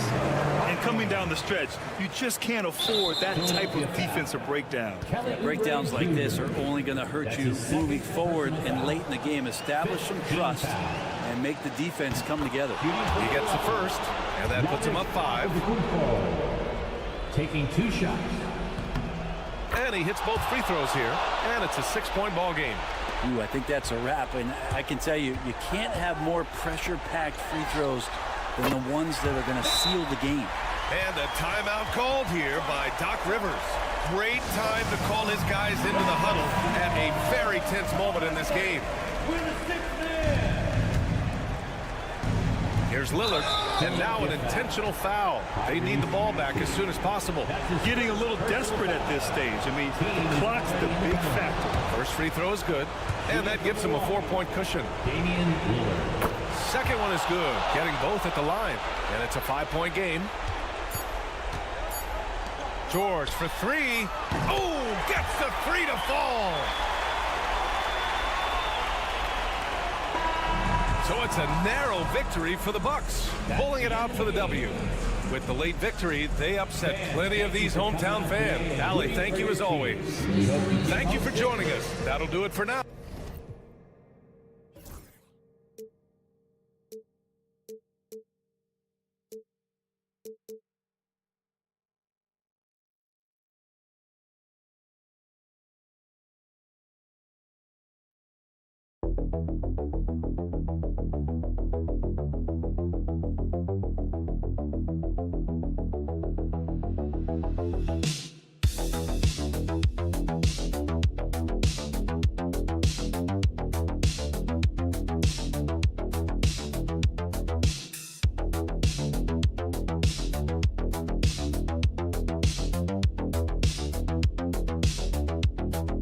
And coming down the stretch, you just can't afford that type of defensive breakdown. Breakdowns like this are only going to hurt you moving forward and late in the game. Establish some trust and make the defense come together. He gets the first, and that puts him up 5. Taking 2 shots. And he hits both free throws here, and it's a 6-point ball game. Ooh, I think that's a wrap, and I can tell you, you can't have more pressure-packed free throws than the ones that are going to seal the game. And a timeout called here by Doc Rivers. Great time to call his guys into the huddle at a very tense moment in this game. We're the 6th man. Here's Lillard, and now an intentional foul. They need the ball back as soon as possible. Getting a little desperate at this stage. I mean, the clock's the big factor. First free throw is good, and that gives him a 4-point cushion. Damian Lillard. Second one is good, getting both at the line, and it's a 5-point game. George for 3. Oh, gets the 3 to fall. So it's a narrow victory for the Bucks, pulling it out for the W. With the late victory, they upset plenty of these hometown fans. Allie, thank you as always. Thank you for joining us. That'll do it for now.